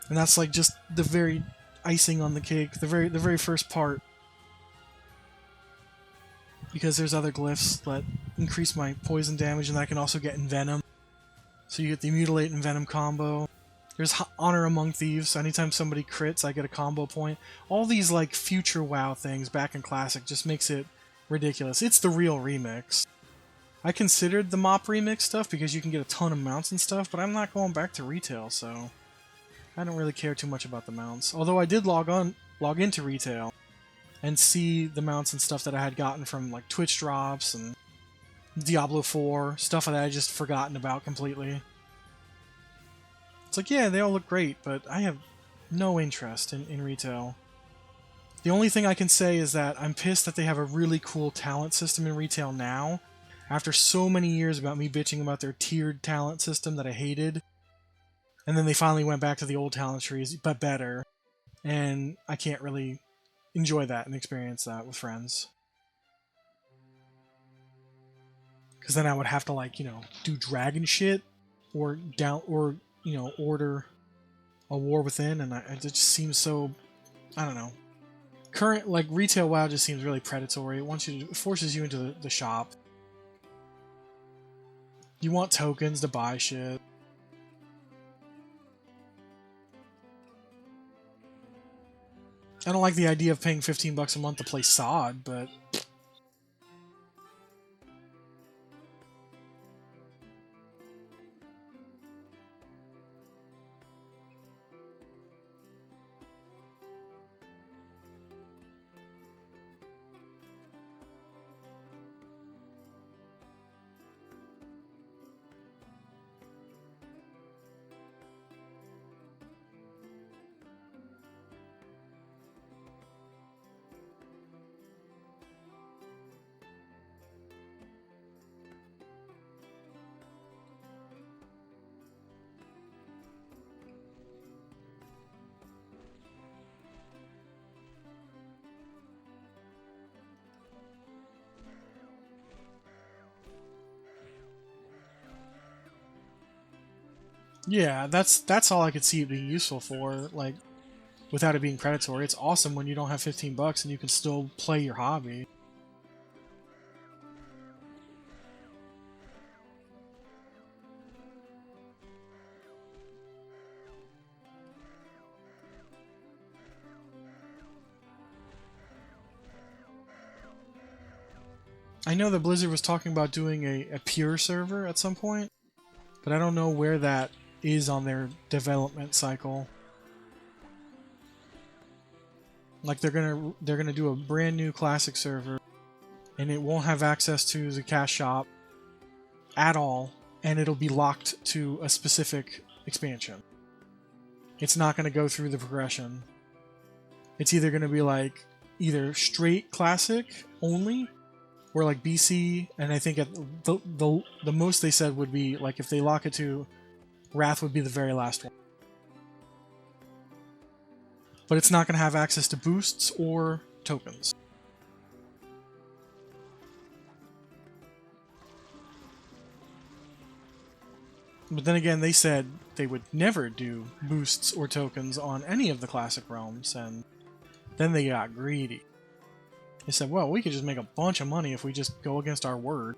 And that's like just the very icing on the cake, the very first part. Because there's other glyphs that increase my poison damage, and I can also get Envenom. So you get the Mutilate and Venom combo. There's Honor Among Thieves, so anytime somebody crits, I get a combo point. All these like future WoW things back in Classic just makes it ridiculous. It's the real remix. I considered the MOP remix stuff because you can get a ton of mounts and stuff, but I'm not going back to retail, so I don't really care too much about the mounts. Although I did log into retail and see the mounts and stuff that I had gotten from like Twitch drops and Diablo 4, stuff that I just forgotten about completely. It's like, yeah, they all look great, but I have no interest in retail. The only thing I can say is that I'm pissed that they have a really cool talent system in retail now, after so many years about me bitching about their tiered talent system that I hated. And then they finally went back to the old talent trees, but better. And I can't really enjoy that and experience that with friends. Because then I would have to, like, do dragon shit or order a war within, and it just seems so, I don't know. Current, like, retail WoW just seems really predatory. It forces you into the shop. You want tokens to buy shit. I don't like the idea of paying $15 a month to play SOD, but yeah, that's all I could see it being useful for, like, without it being predatory. It's awesome when you don't have $15 and you can still play your hobby. I know that Blizzard was talking about doing a pure server at some point, but I don't know where that is on their development cycle. Like, they're gonna do a brand new classic server, and it won't have access to the cash shop at all, and it'll be locked to a specific expansion. It's not gonna go through the progression. It's either gonna be like either straight classic only, or like BC, and I think at the most they said would be like if they lock it to Wrath would be the very last one. But it's not going to have access to boosts or tokens. But then again, they said they would never do boosts or tokens on any of the classic realms, and then they got greedy. They said, well, we could just make a bunch of money if we just go against our word.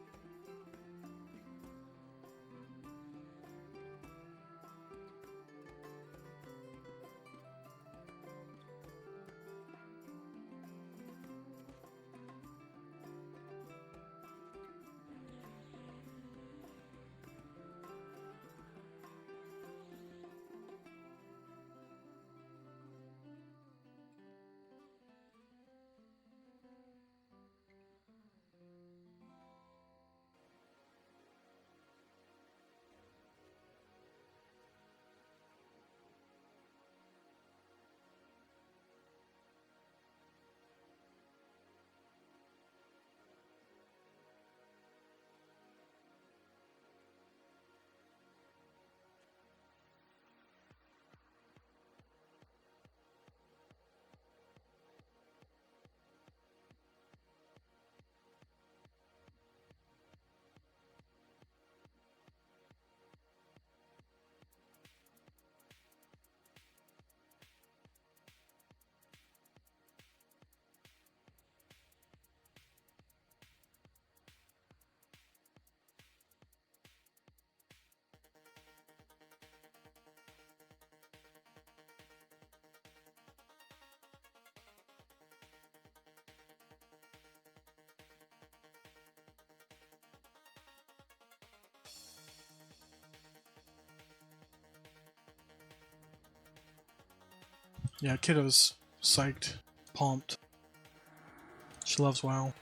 Yeah, kiddo's psyched, pumped. She loves WoW.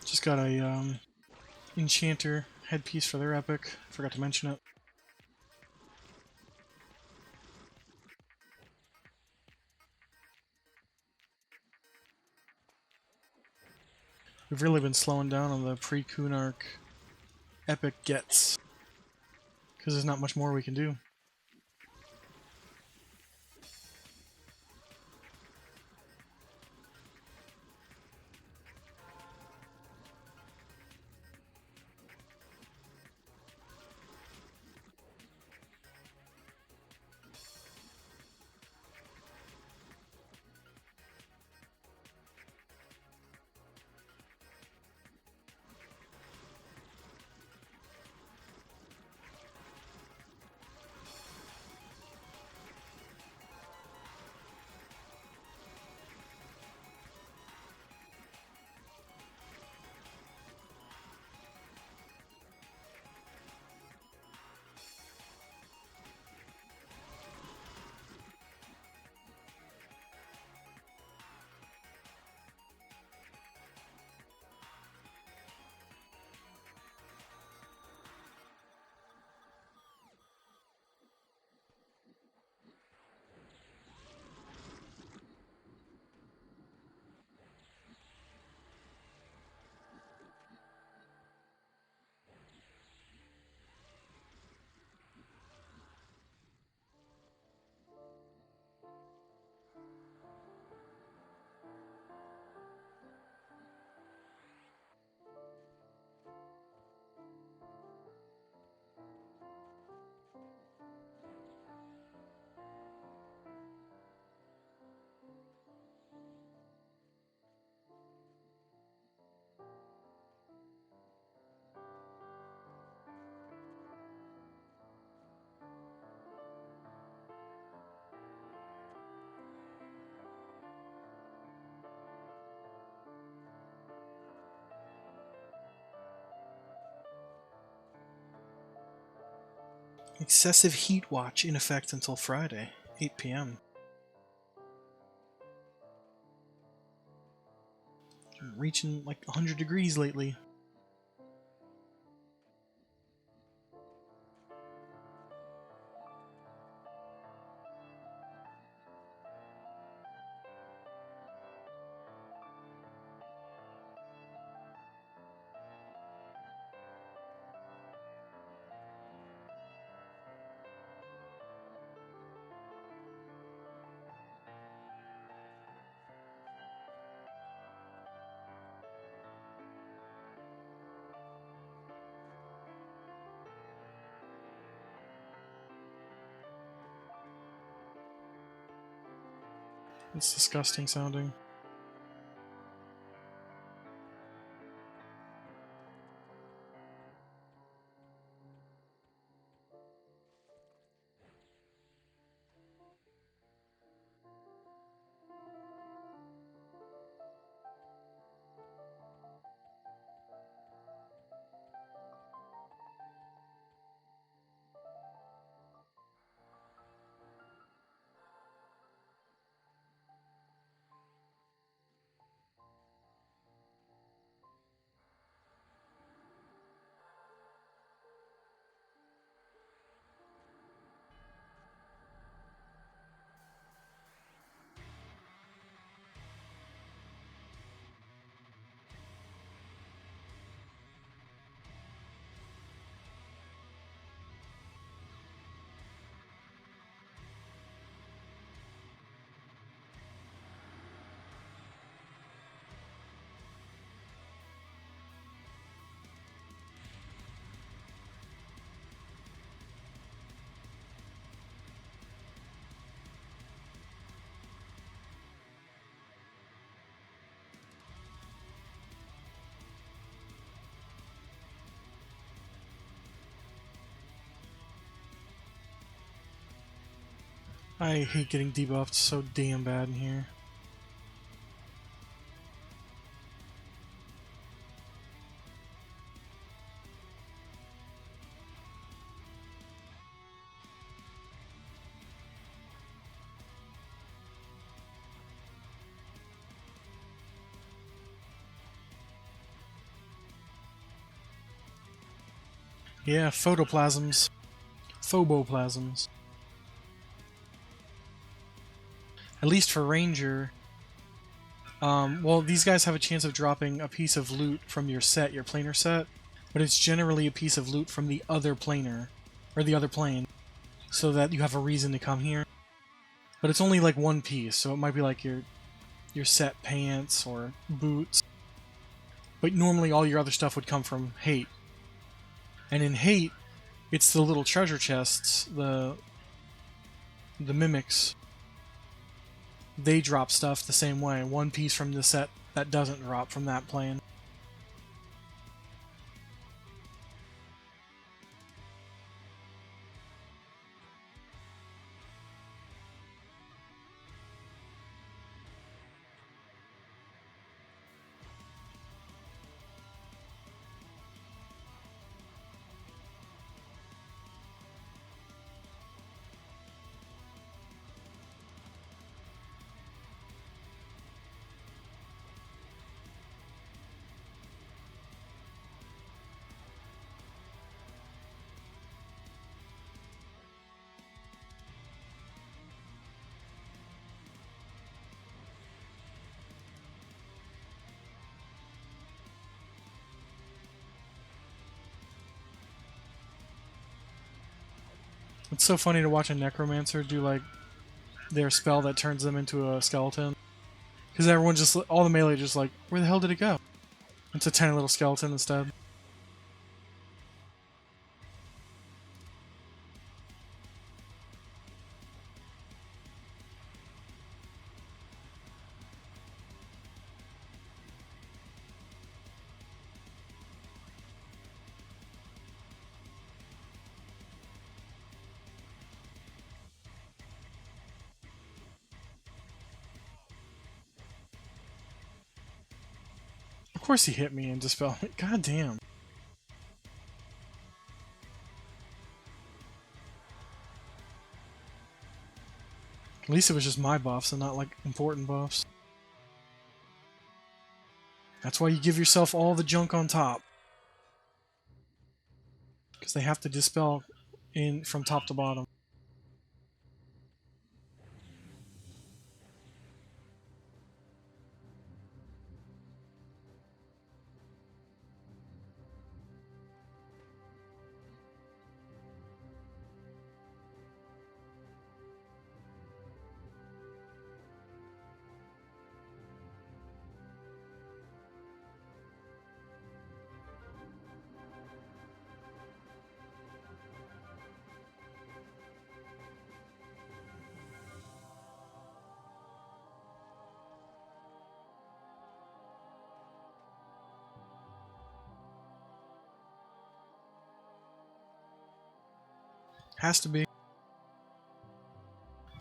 Just got a enchanter headpiece for their epic. Forgot to mention it. We've really been slowing down on the pre-Kunark epic gets, because there's not much more we can do. Excessive heat watch in effect until Friday, 8 p.m. I'm reaching like 100 degrees lately. It's disgusting sounding. I hate getting debuffed so damn bad in here. Yeah, photoplasms. Phoboplasms. At least for Ranger. Well, these guys have a chance of dropping a piece of loot from your set, your planar set, but it's generally a piece of loot from the other planar, or the other plane, so that you have a reason to come here. But it's only like one piece, so it might be like your set pants or boots. But normally all your other stuff would come from Hate. And in Hate, it's the little treasure chests, the mimics. They drop stuff the same way. One piece from the set that doesn't drop from that plane. It's so funny to watch a necromancer do like their spell that turns them into a skeleton. Because everyone just, all the melee just like, where the hell did it go? It's a tiny little skeleton instead. Of course he hit me and dispelled me. God damn. At least it was just my buffs and not like important buffs. That's why you give yourself all the junk on top. Because they have to dispel in from top to bottom. Has to be.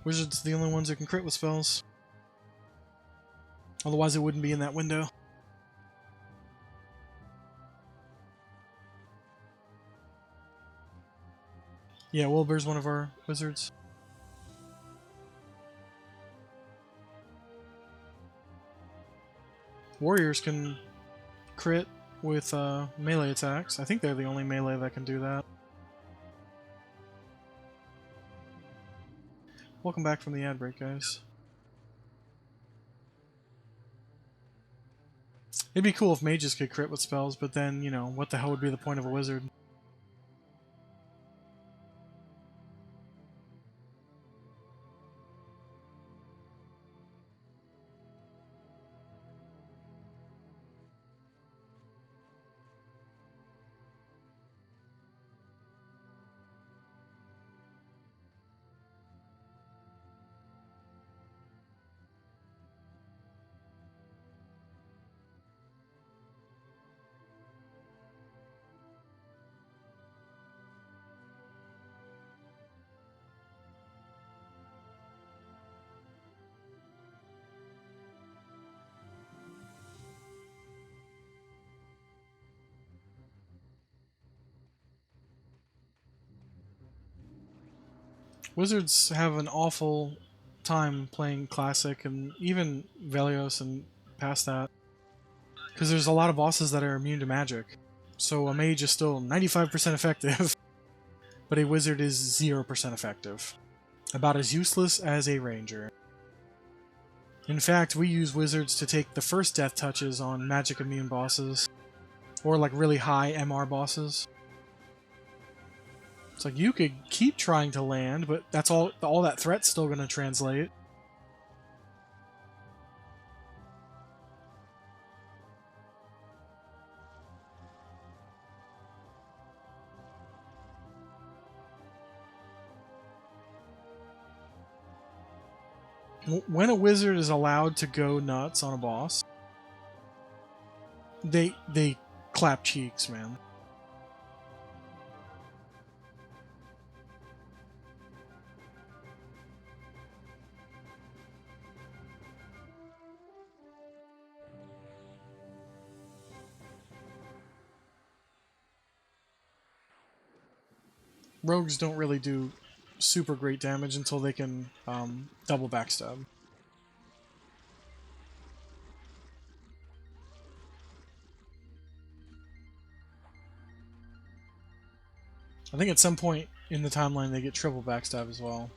Wizards are the only ones that can crit with spells. Otherwise it wouldn't be in that window. Yeah, Wilbur's one of our wizards. Warriors can crit with melee attacks. I think they're the only melee that can do that. Welcome back from the ad break, guys. It'd be cool if mages could crit with spells, but then, you know, what the hell would be the point of a wizard? Wizards have an awful time playing Classic and even Velios and past that. Because there's a lot of bosses that are immune to magic. So a mage is still 95% effective, but a wizard is 0% effective. About as useless as a ranger. In fact, we use wizards to take the first death touches on magic immune bosses. Or like really high MR bosses. It's like you could keep trying to land, but that's all that threat's still going to translate. When a wizard is allowed to go nuts on a boss, they clap cheeks, man. Rogues don't really do super great damage until they can double backstab. I think at some point in the timeline they get triple backstab as well.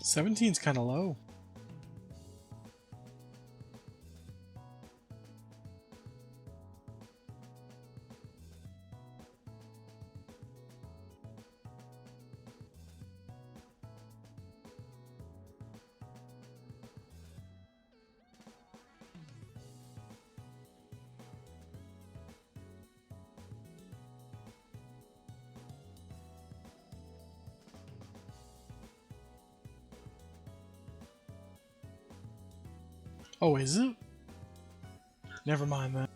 17's kind of low. Oh, is it? Never mind that.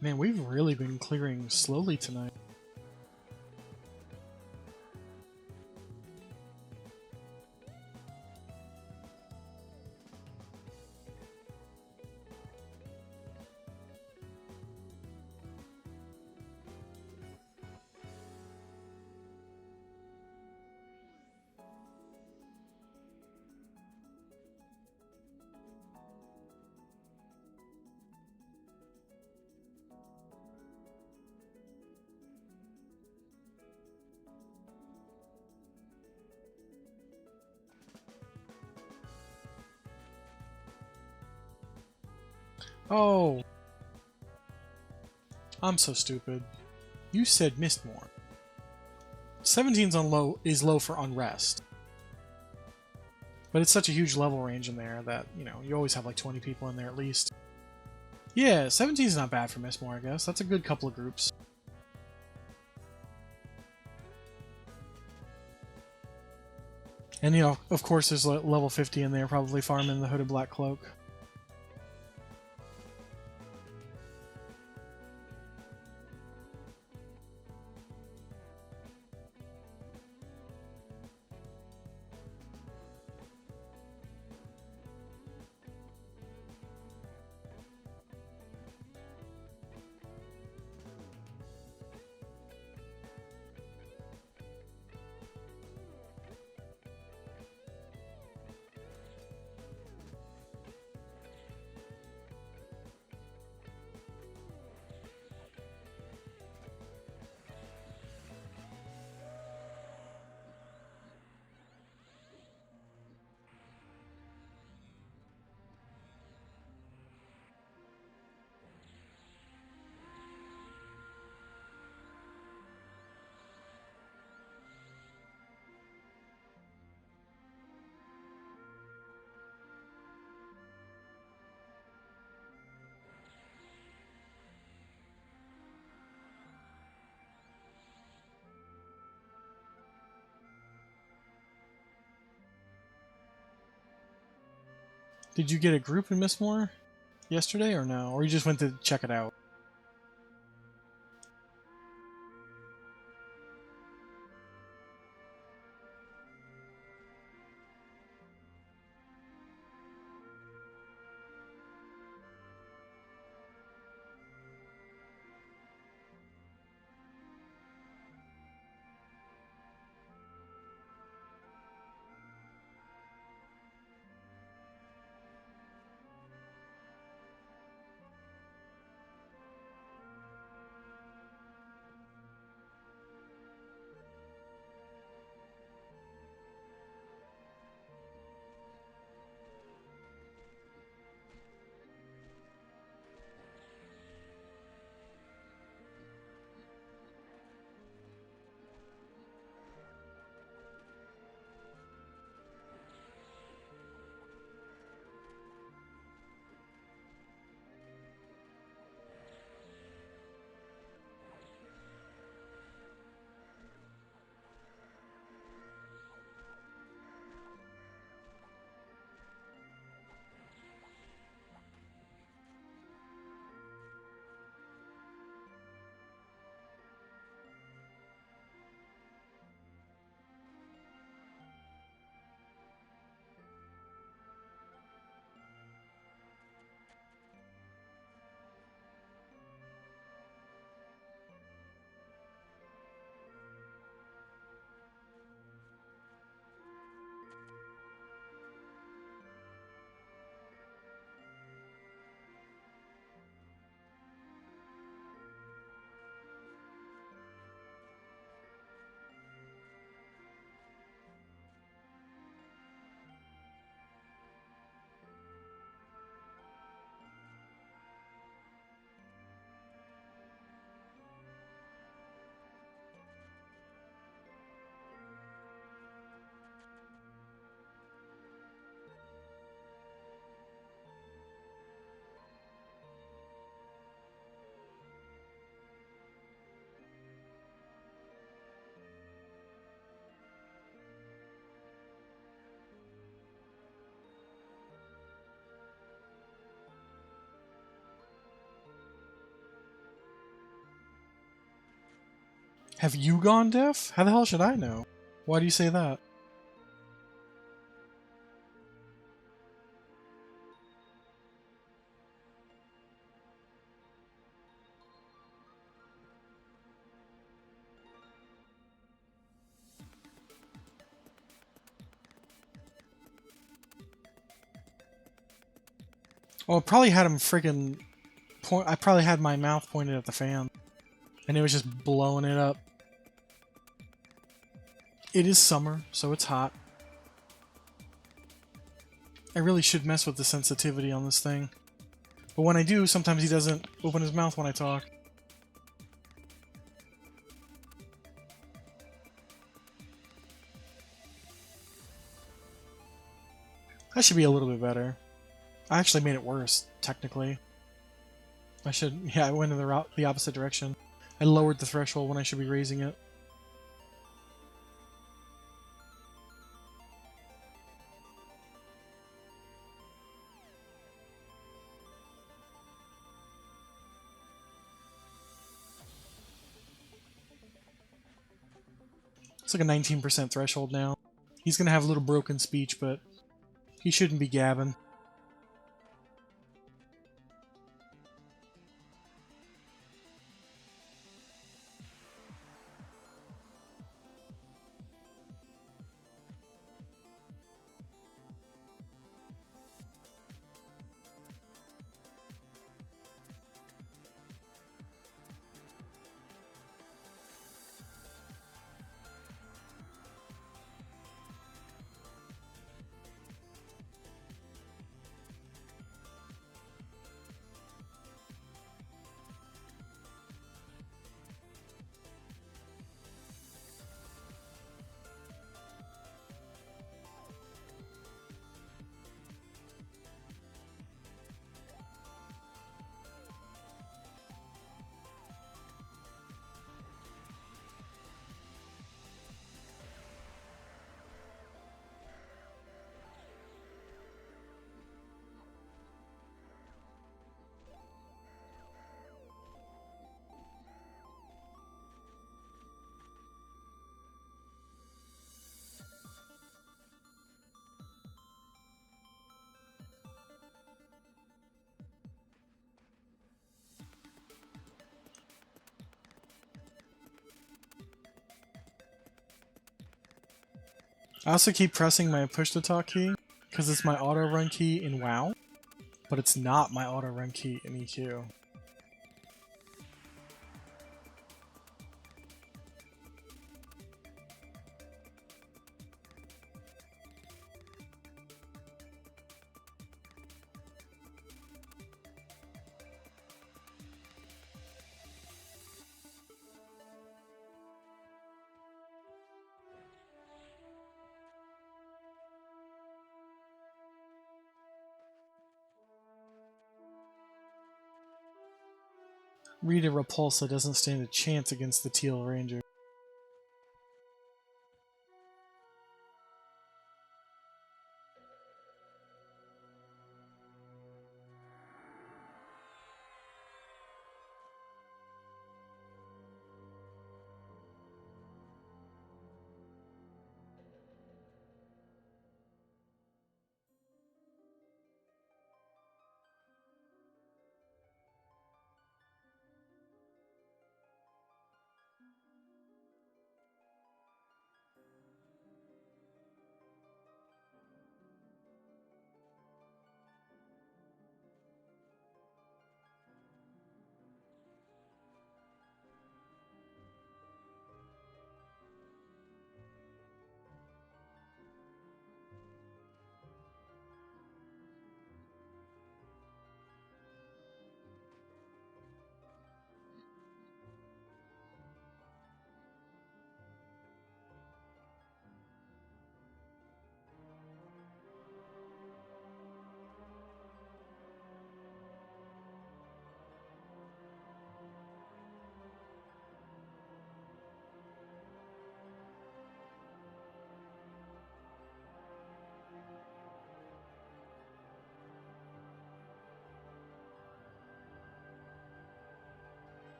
Man, we've really been clearing slowly tonight. Oh, I'm so stupid. You said Mistmore. 17's on low is low for Unrest. But it's such a huge level range in there that, you know, you always have like 20 people in there at least. Yeah, 17's not bad for Mistmore, I guess. That's a good couple of groups. And, you know, of course there's level 50 in there, probably farming the Hooded Black Cloak. Did you get a group in Mistmore yesterday or no? Or you just went to check it out? Have you gone deaf? How the hell should I know? Why do you say that? Well, it probably had him friggin' point. I probably had my mouth pointed at the fan, and it was just blowing it up. It is summer, so it's hot. I really should mess with the sensitivity on this thing. But when I do, sometimes he doesn't open his mouth when I talk. That should be a little bit better. I actually made it worse, technically. I should... Yeah, I went in the opposite direction. I lowered the threshold when I should be raising it. It's like a 19% threshold now. He's gonna have a little broken speech, but he shouldn't be gabbing. I also keep pressing my push-to-talk key, because it's my auto-run key in WoW, but it's not my auto-run key in EQ. Rita Repulsa doesn't stand a chance against the Teal Ranger.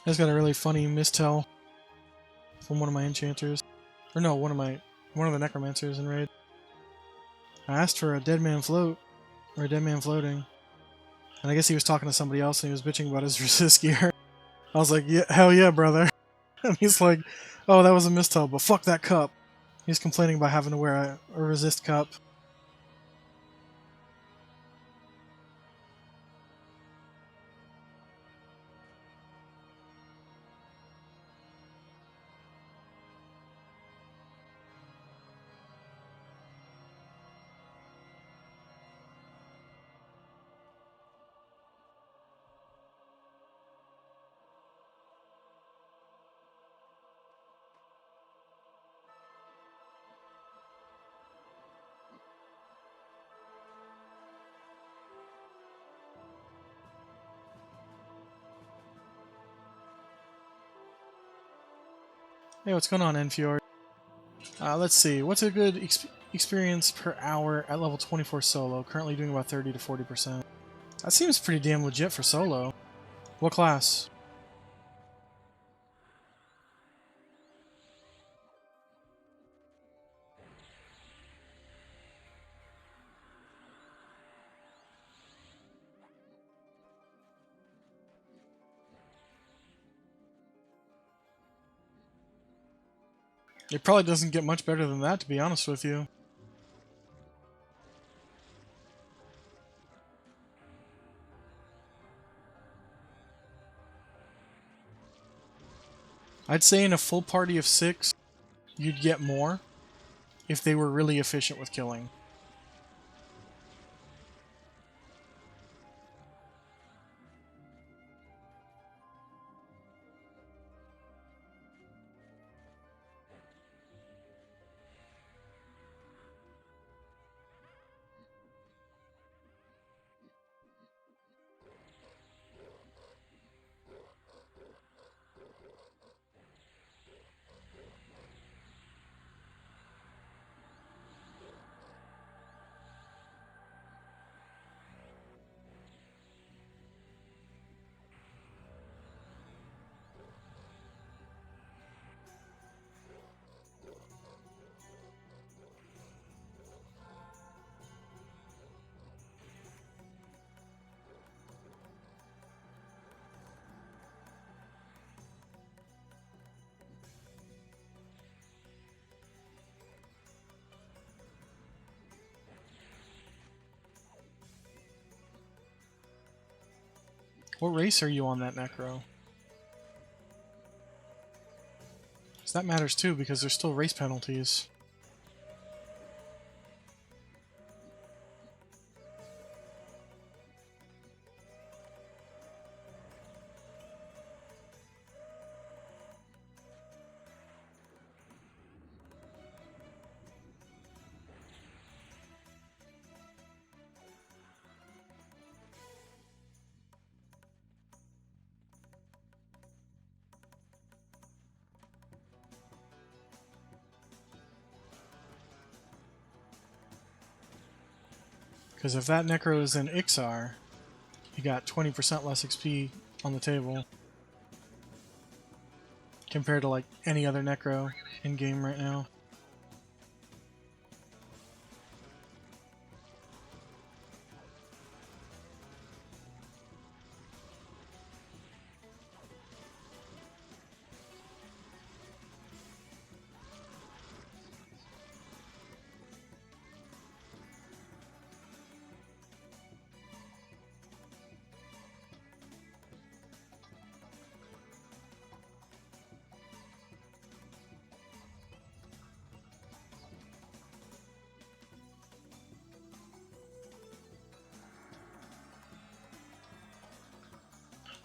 I just got a really funny mistel from one of my enchanters. Or no, one of the necromancers in raid. I asked for a dead man float, or a dead man floating. And I guess he was talking to somebody else and he was bitching about his resist gear. I was like, yeah, hell yeah, brother. And he's like, oh, that was a mistel, but fuck that cup. He's complaining about having to wear a resist cup. Hey, what's going on, Enfjord? Let's see. What's a good experience per hour at level 24 solo? Currently doing about 30 to 40%. That seems pretty damn legit for solo. What class? It probably doesn't get much better than that, to be honest with you. I'd say in a full party of 6, you'd get more if they were really efficient with killing. What race are you on that Necro? So that matters too, because there's still race penalties. Because if that Necro is in Ixar, you got 20% less XP on the table compared to like any other Necro in game right now.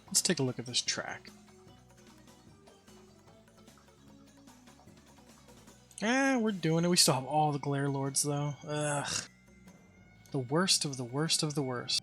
Let's take a look at this track. We're doing it. We still have all the Glare Lords, though. Ugh. The worst of the worst of the worst.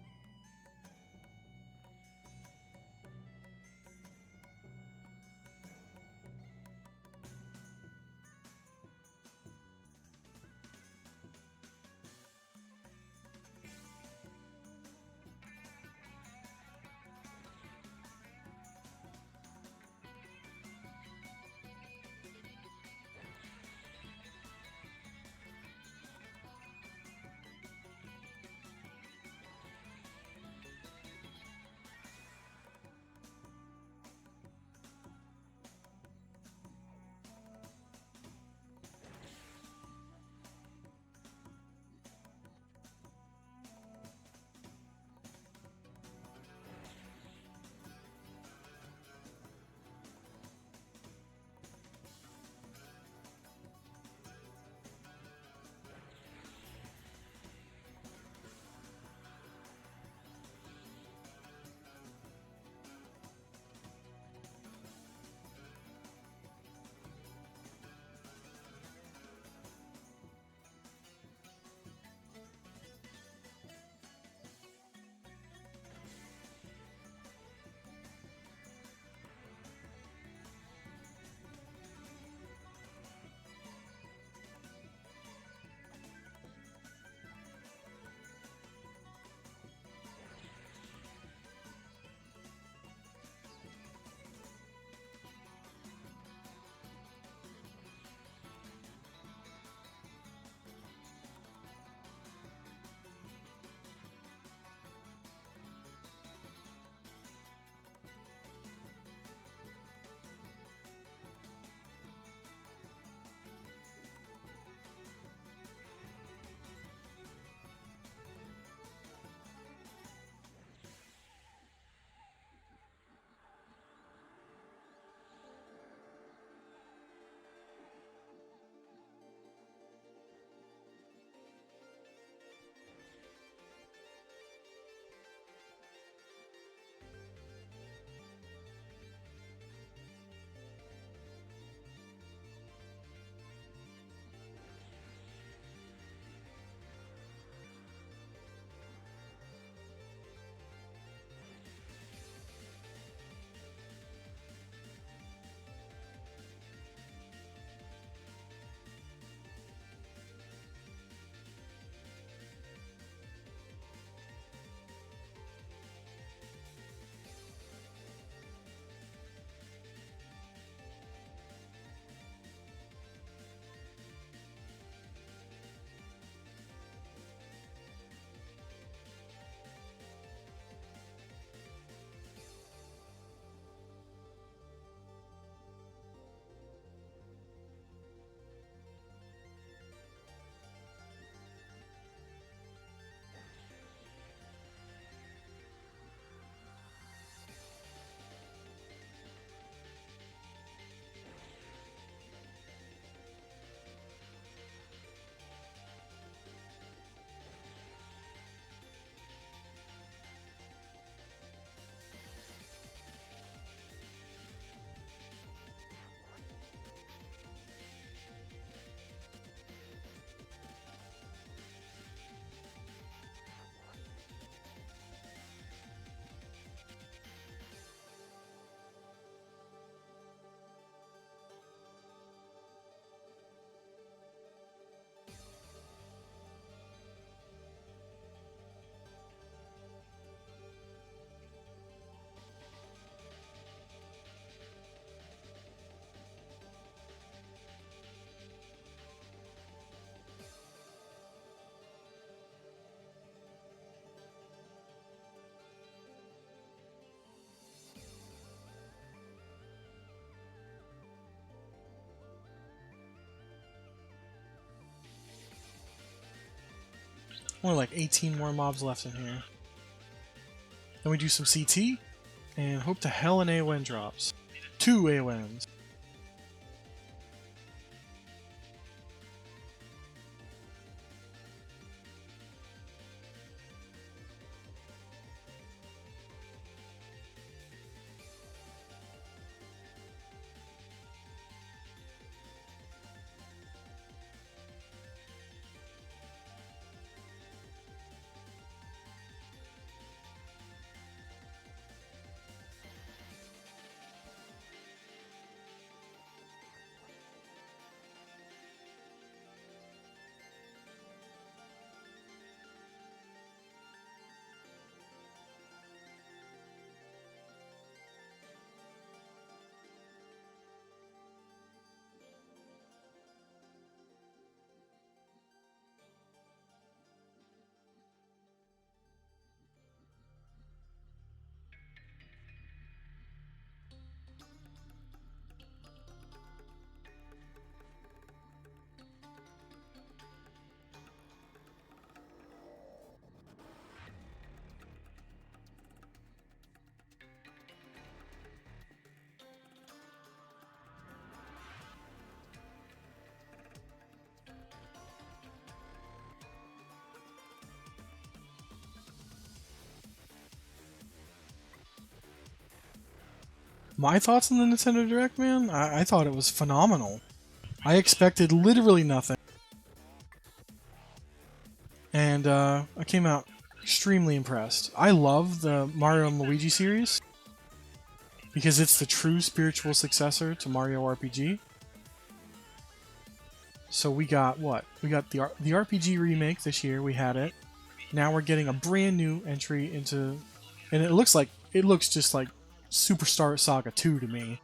Only like 18 more mobs left in here. Then we do some CT, and hope to hell an AON drops. 2 AONs. My thoughts on the Nintendo Direct, man? I thought it was phenomenal. I expected literally nothing. And I came out extremely impressed. I love the Mario and Luigi series because it's the true spiritual successor to Mario RPG. So we got what? We got the RPG remake this year. We had it. Now we're getting a brand new entry into, and it looks just like Superstar Saga 2 to me.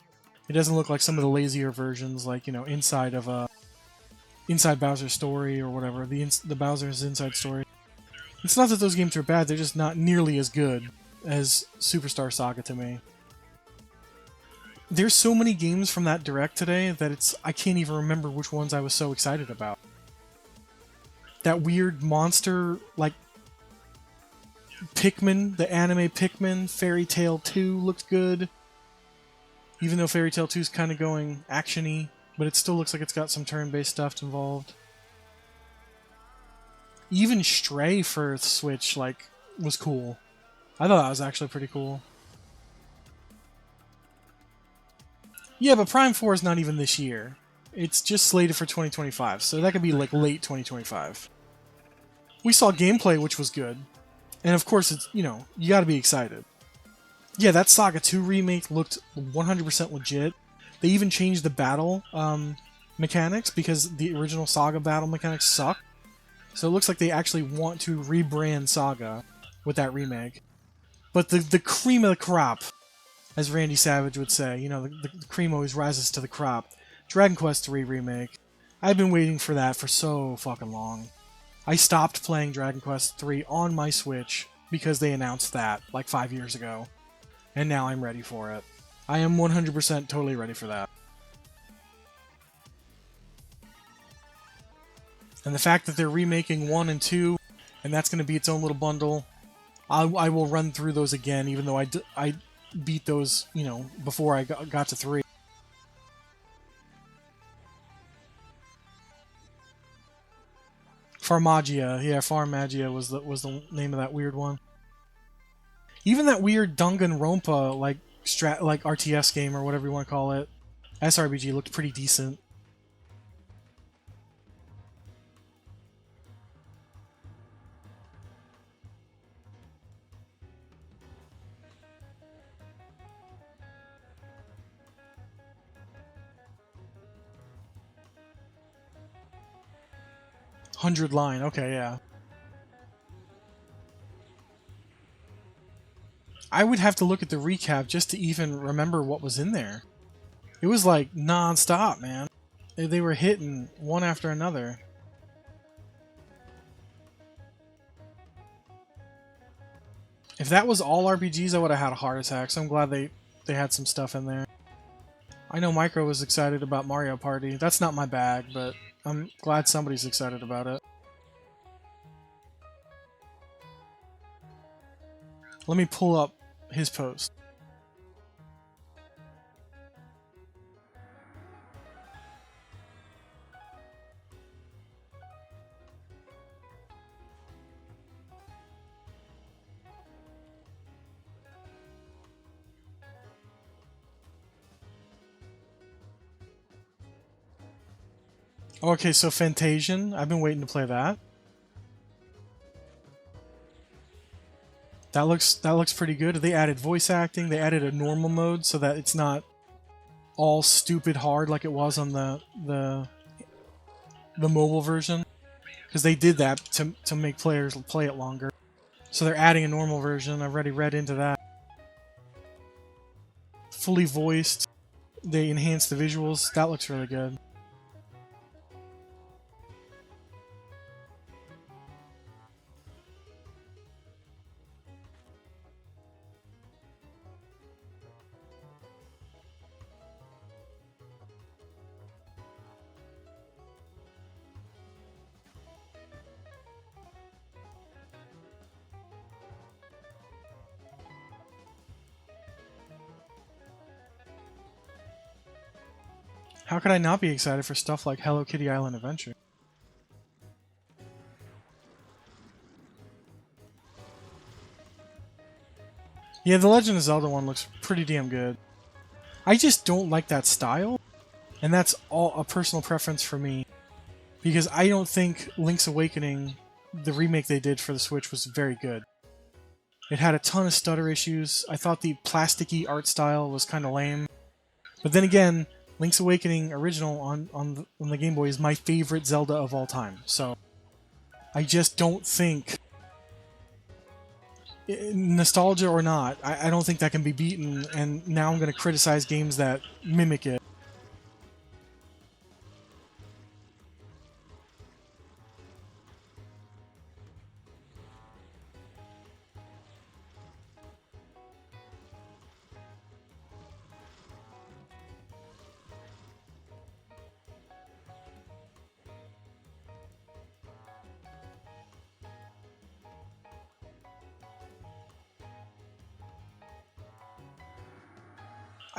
It doesn't look like some of the lazier versions, like, you know, inside Bowser's Story or whatever, the Bowser's Inside Story. It's not that those games are bad; they're just not nearly as good as Superstar Saga to me. There's so many games from that Direct today that I can't even remember which ones I was so excited about. That weird monster, like, Pikmin, the anime Pikmin, Fairy Tail 2 looked good. Even though Fairy Tail 2 is kind of going action-y, but it still looks like it's got some turn-based stuff involved. Even Stray for Switch, like, was cool. I thought that was actually pretty cool. Yeah, but Prime 4 is not even this year. It's just slated for 2025, so that could be like late 2025. We saw gameplay, which was good. And of course, it's, you know, you gotta be excited. Yeah, that Saga 2 remake looked 100% legit. They even changed the battle mechanics because the original Saga battle mechanics suck. So it looks like they actually want to rebrand Saga with that remake. But the cream of the crop, as Randy Savage would say, you know, the cream always rises to the crop. Dragon Quest III Remake. I've been waiting for that for so fucking long. I stopped playing Dragon Quest III on my Switch because they announced that like 5 years ago. And now I'm ready for it. I am 100% totally ready for that. And the fact that they're remaking 1 and 2, and that's going to be its own little bundle, I will run through those again, even though I beat those, you know, before I got to 3. Farmagia, yeah, Farmagia was the name of that weird one. Even that weird Danganronpa like RTS game or whatever you want to call it, SRBG looked pretty decent. Hundred line, okay, yeah. I would have to look at the recap just to even remember what was in there. It was like non-stop, man. They were hitting one after another. If that was all RPGs, I would have had a heart attack, so I'm glad they had some stuff in there. I know Micro was excited about Mario Party. That's not my bag, but I'm glad somebody's excited about it. Let me pull up his post. Okay, so Fantasian. I've been waiting to play that. That looks pretty good. They added voice acting. They added a normal mode so that it's not all stupid hard like it was on the mobile version. Because they did that to make players play it longer. So they're adding a normal version. I've already read into that. Fully voiced. They enhanced the visuals. That looks really good. How could I not be excited for stuff like Hello Kitty Island Adventure? Yeah, the Legend of Zelda one looks pretty damn good. I just don't like that style, and that's all a personal preference for me. Because I don't think Link's Awakening, the remake they did for the Switch, was very good. It had a ton of stutter issues. I thought the plasticky art style was kind of lame. But then again, Link's Awakening original on the Game Boy is my favorite Zelda of all time. So I just don't think, nostalgia or not, I don't think that can be beaten, and now I'm going to criticize games that mimic it.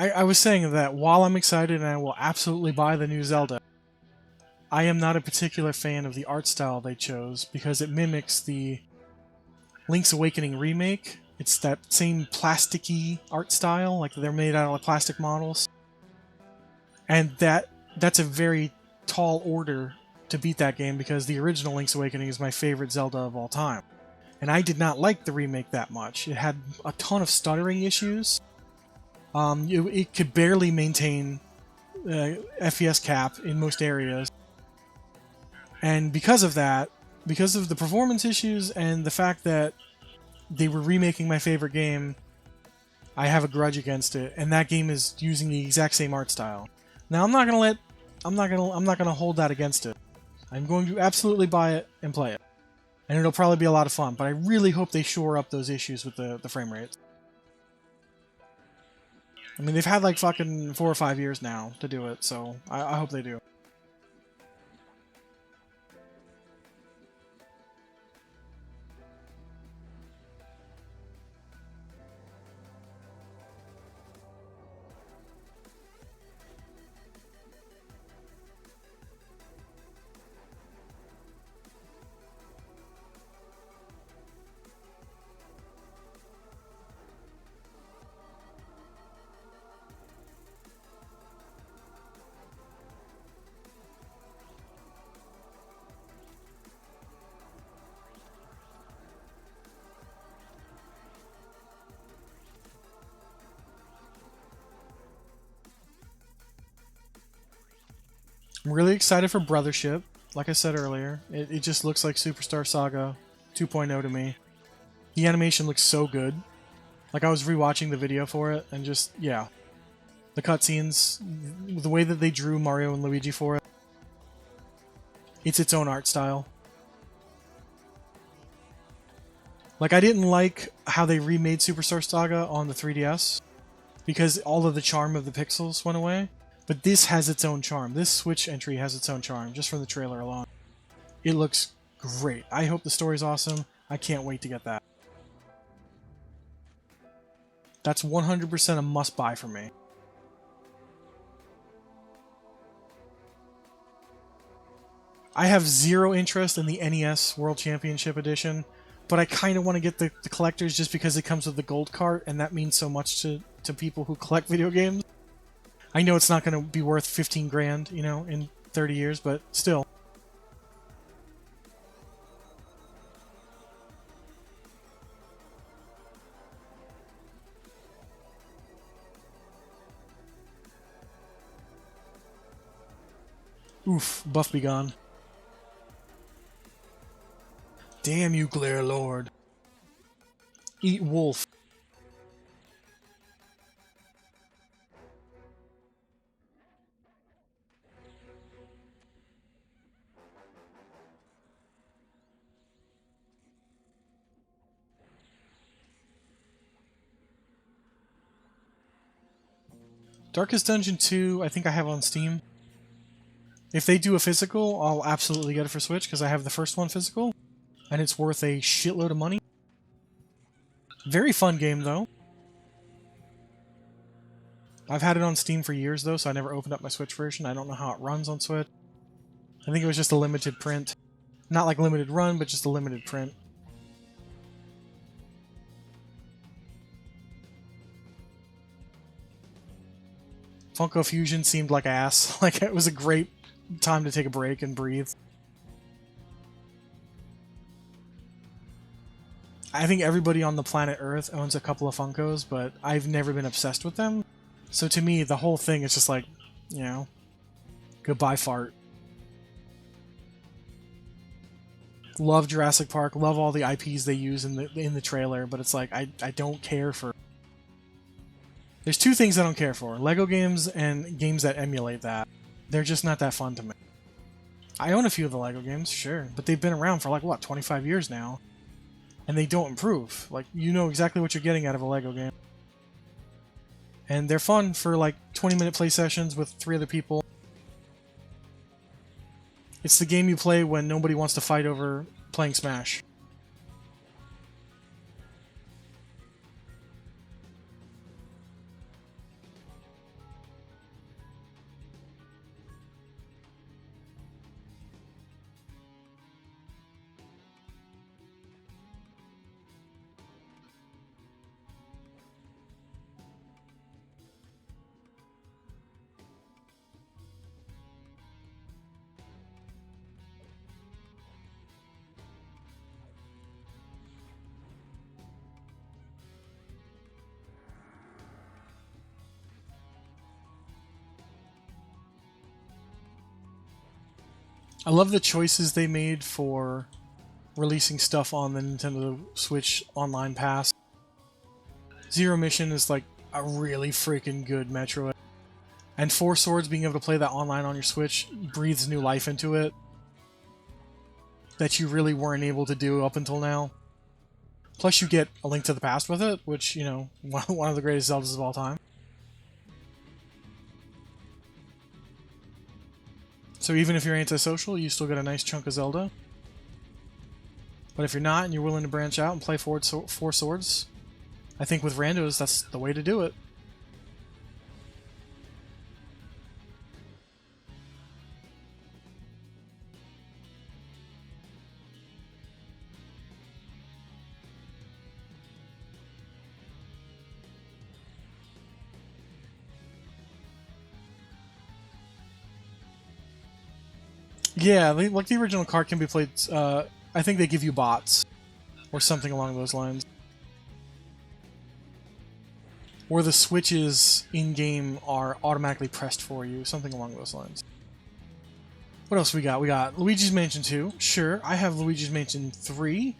I was saying that while I'm excited and I will absolutely buy the new Zelda, I am not a particular fan of the art style they chose because it mimics the Link's Awakening remake. It's that same plasticky art style, like they're made out of plastic models. And that's a very tall order to beat that game because the original Link's Awakening is my favorite Zelda of all time. And I did not like the remake that much. It had a ton of stuttering issues. It could barely maintain FPS cap in most areas. And because of that, because of the performance issues and the fact that they were remaking my favorite game, I have a grudge against it. And that game is using the exact same art style. Now I'm not gonna hold that against it. I'm going to absolutely buy it and play it. And it'll probably be a lot of fun, but I really hope they shore up those issues with the frame rates. I mean, they've had like fucking 4 or 5 years now to do it, so I hope they do. I'm really excited for Brothership. Like I said earlier, it just looks like Superstar Saga 2.0 to me. The animation looks so good. Like, I was rewatching the video for it, and just, yeah. The cutscenes, the way that they drew Mario and Luigi for it, it's its own art style. Like, I didn't like how they remade Superstar Saga on the 3DS, because all of the charm of the pixels went away. But this has its own charm. This Switch entry has its own charm, just from the trailer alone. It looks great. I hope the story's awesome. I can't wait to get that. That's 100% a must-buy for me. I have zero interest in the NES World Championship Edition, but I kind of want to get the collectors just because it comes with the gold cart, and that means so much to people who collect video games. I know it's not going to be worth 15 grand, you know, in 30 years, but still. Oof, buff be gone. Damn you, Glare Lord. Eat wolf. Darkest Dungeon 2, I think I have on Steam. If they do a physical, I'll absolutely get it for Switch, because I have the first one physical, and it's worth a shitload of money. Very fun game, though. I've had it on Steam for years, though, so I never opened up my Switch version. I don't know how it runs on Switch. I think it was just a limited print. Not like limited run, but just a limited print. Funko Fusion seemed like ass. Like, it was a great time to take a break and breathe. I think everybody on the planet Earth owns a couple of Funkos, but I've never been obsessed with them. So to me, the whole thing is just like, you know, goodbye fart. Love Jurassic Park, love all the IPs they use in the trailer, but it's like I don't care for. There's two things I don't care for: Lego games and games that emulate that. They're just not that fun to me. I own a few of the Lego games, sure, but they've been around for like what, 25 years now, and they don't improve. Like, you know exactly what you're getting out of a Lego game. And they're fun for like 20-minute play sessions with 3 other people. It's the game you play when nobody wants to fight over playing Smash. I love the choices they made for releasing stuff on the Nintendo Switch Online Pass. Zero Mission is like a really freaking good Metroid. And Four Swords, being able to play that online on your Switch, breathes new life into it that you really weren't able to do up until now. Plus you get A Link to the Past with it, which, you know, one of the greatest Zeldas of all time. So even if you're antisocial, you still get a nice chunk of Zelda. But if you're not and you're willing to branch out and play Four Swords, I think with randos, that's the way to do it. Yeah, like the original card can be played. I think they give you bots or something along those lines. Or the switches in-game are automatically pressed for you, something along those lines. What else we got? We got Luigi's Mansion 2. Sure, I have Luigi's Mansion 3.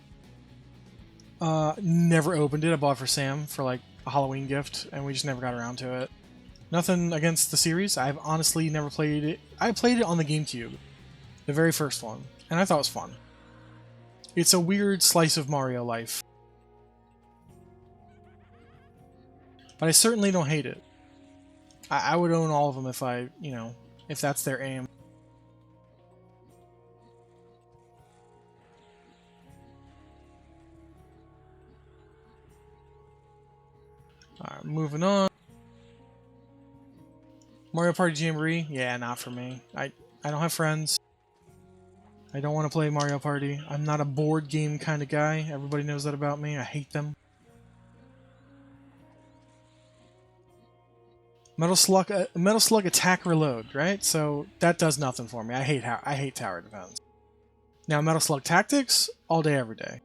Never opened it. I bought it for Sam for like a Halloween gift, and we just never got around to it. Nothing against the series. I've honestly never played it. I played it on the GameCube, the very first one, and I thought it was fun. It's a weird slice of Mario life. But I certainly don't hate it. I would own all of them if I, you know, if that's their aim. Alright, moving on. Mario Party Jamboree? Yeah, not for me. I don't have friends. I don't want to play Mario Party. I'm not a board game kind of guy. Everybody knows that about me. I hate them. Metal Slug attack reload, right? So that does nothing for me. I hate tower defense. Now Metal Slug Tactics, all day, every day.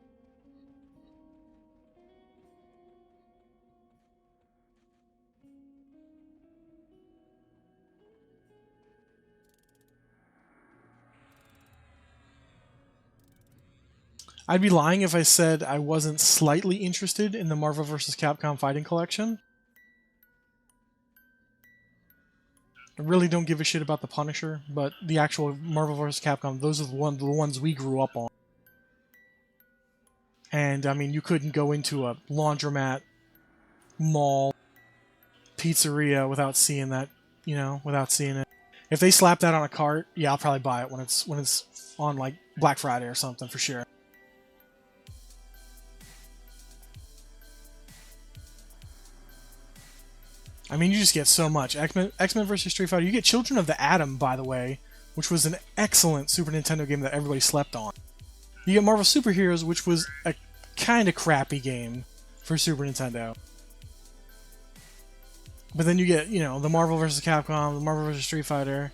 I'd be lying if I said I wasn't slightly interested in the Marvel vs. Capcom Fighting Collection. I really don't give a shit about the Punisher, but the actual Marvel vs. Capcom, those are the ones we grew up on. And, I mean, you couldn't go into a laundromat, mall, pizzeria without seeing that, without seeing it. If they slap that on a cart, yeah, I'll probably buy it when it's on, like, Black Friday or something, for sure. I mean, you just get so much. X-Men vs. Street Fighter. You get Children of the Atom, by the way, which was an excellent Super Nintendo game that everybody slept on. You get Marvel Superheroes, which was a kind of crappy game for Super Nintendo. But then you get, the Marvel vs. Capcom, the Marvel vs. Street Fighter,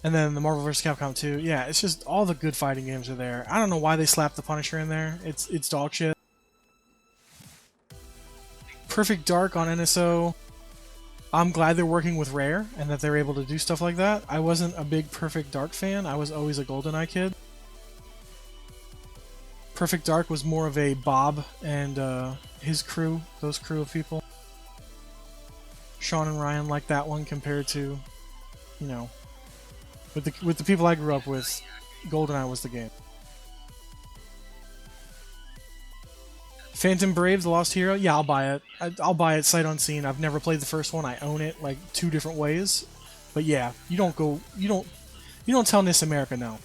and then the Marvel vs. Capcom 2. Yeah, it's just all the good fighting games are there. I don't know why they slapped the Punisher in there. It's dog shit. Perfect Dark on NSO. I'm glad they're working with Rare and that they're able to do stuff like that. I wasn't a big Perfect Dark fan. I was always a GoldenEye kid. Perfect Dark was more of a Bob and his crew, those crew of people. Sean and Ryan liked that one compared to, with the people I grew up with, GoldenEye was the game. Phantom Brave, The Lost Hero. Yeah, I'll buy it. I'll buy it sight unseen. I've never played the first one. I own it like 2 different ways. But yeah, you don't tell NIS America no.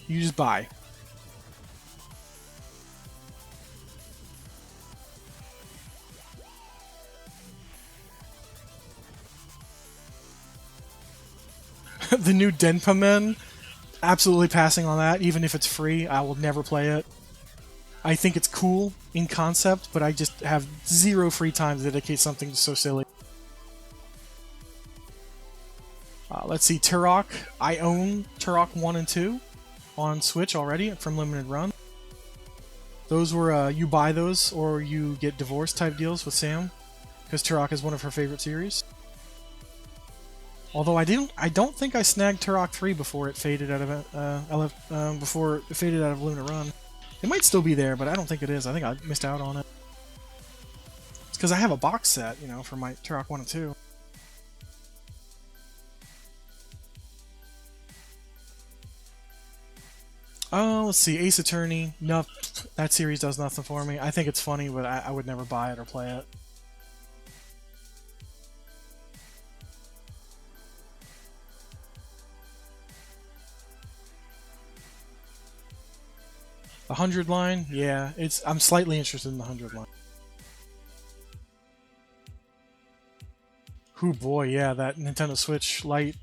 You just buy. The new Denpa Men. Absolutely passing on that. Even if it's free, I will never play it. I think it's cool in concept, but I just have zero free time to dedicate something so silly. Let's see, Turok. I own Turok 1 and 2 on Switch already from Limited Run. Those were, you buy those or you get divorce type deals with Sam, because Turok is one of her favorite series. Although I don't think I snagged Turok 3 before it faded out of before it faded out of Limited Run. It might still be there, but I don't think it is. I think I missed out on it. It's because I have a box set, for my Turok 1 and 2. Oh, let's see. Ace Attorney. No, that series does nothing for me. I think it's funny, but I would never buy it or play it. The 100 line? Yeah, I'm slightly interested in the 100 line. Ooh, boy, yeah, that Nintendo Switch Lite.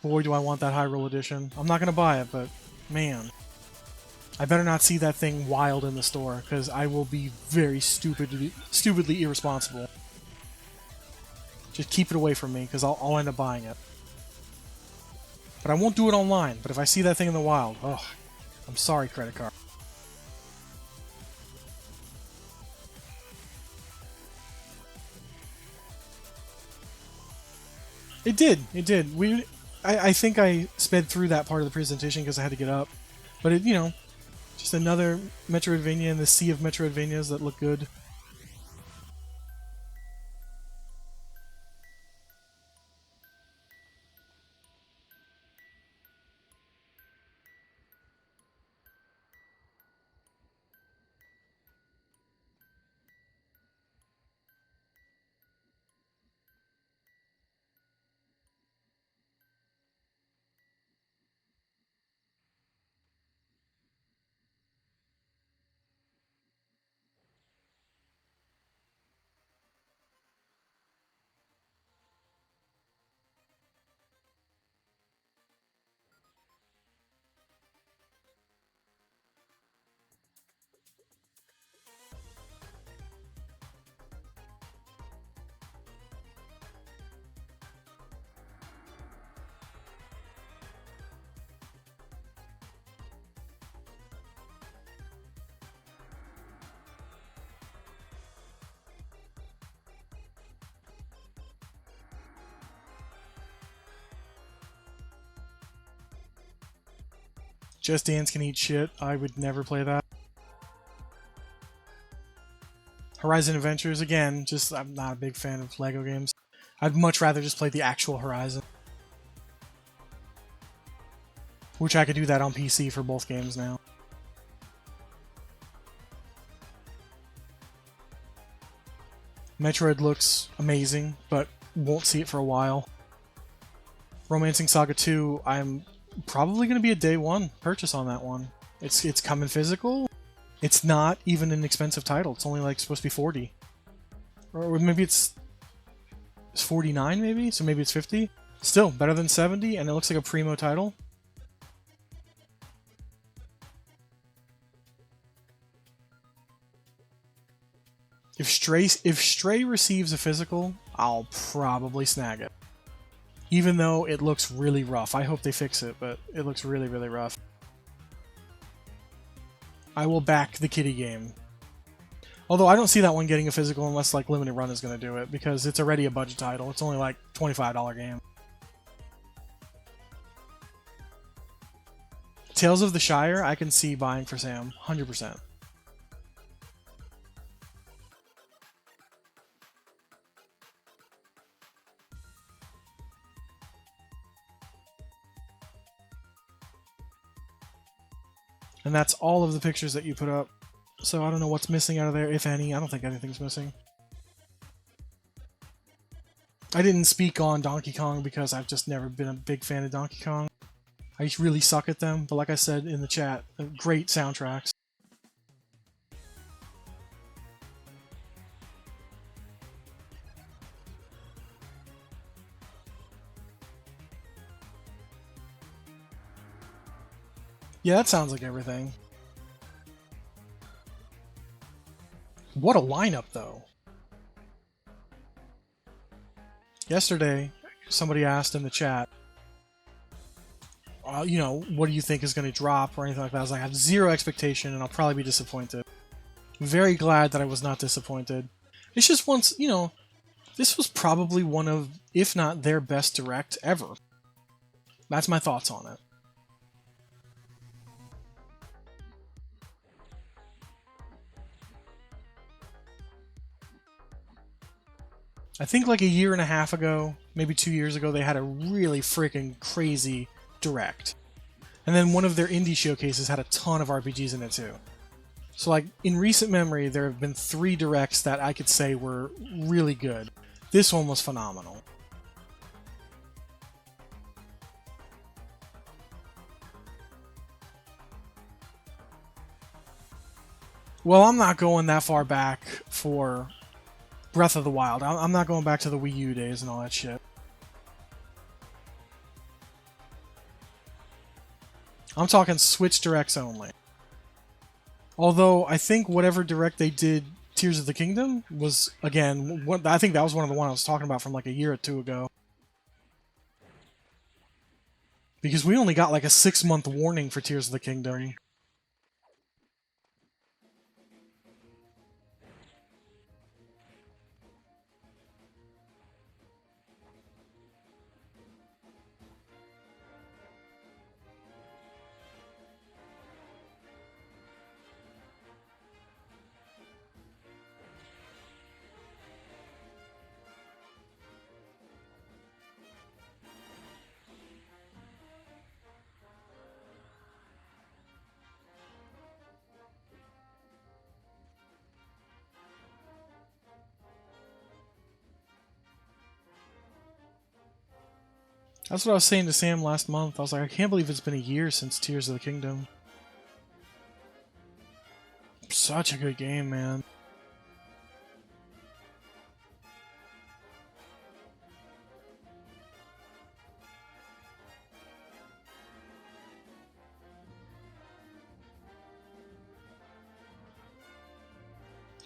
Boy, do I want that Hyrule Edition. I'm not going to buy it, but man. I better not see that thing wild in the store, because I will be very stupidly irresponsible. Just keep it away from me, because I'll end up buying it. But I won't do it online, but if I see that thing in the wild, oh, I'm sorry, credit card. It did. I think I sped through that part of the presentation because I had to get up. But just another Metroidvania in the sea of Metroidvanias that look good. Just Dance can eat shit. I would never play that. Horizon Adventures, again, just I'm not a big fan of LEGO games. I'd much rather just play the actual Horizon. Which I could do that on PC for both games now. Metroid looks amazing, but won't see it for a while. Romancing Saga 2, I'm probably going to be a day one purchase on that one. It's coming physical. It's not even an expensive title. It's only like supposed to be 40. Or maybe it's 49 maybe? So maybe it's 50? Still, better than 70, and it looks like a primo title. If Stray receives a physical, I'll probably snag it. Even though it looks really rough. I hope they fix it, but it looks really, really rough. I will back the kitty game. Although I don't see that one getting a physical unless like Limited Run is going to do it, because it's already a budget title. It's only like $25 game. Tales of the Shire, I can see buying for Sam, 100%. And that's all of the pictures that you put up. So I don't know what's missing out of there, if any. I don't think anything's missing. I didn't speak on Donkey Kong because I've just never been a big fan of Donkey Kong. I really suck at them, but like I said in the chat, great soundtracks. Yeah, that sounds like everything. What a lineup, though. Yesterday, somebody asked in the chat, you know, what do you think is going to drop or anything like that. I was like, I have zero expectation and I'll probably be disappointed. Very glad that I was not disappointed. It's just once, you know, this was probably one of, if not their best direct ever. That's my thoughts on it. I think like a year and a half ago, maybe 2 years ago, they had a really freaking crazy direct. And then one of their indie showcases had a ton of RPGs in it too. So like, in recent memory, there have been 3 directs that I could say were really good. This one was phenomenal. Well, I'm not going that far back for Breath of the Wild. I'm not going back to the Wii U days and all that shit. I'm talking Switch Directs only. Although, I think whatever direct they did, Tears of the Kingdom, was, again, I think that was one of the ones I was talking about from like a year or 2 ago. Because we only got like a 6-month warning for Tears of the Kingdom. That's what I was saying to Sam last month. I was like, I can't believe it's been a year since Tears of the Kingdom. Such a good game, man.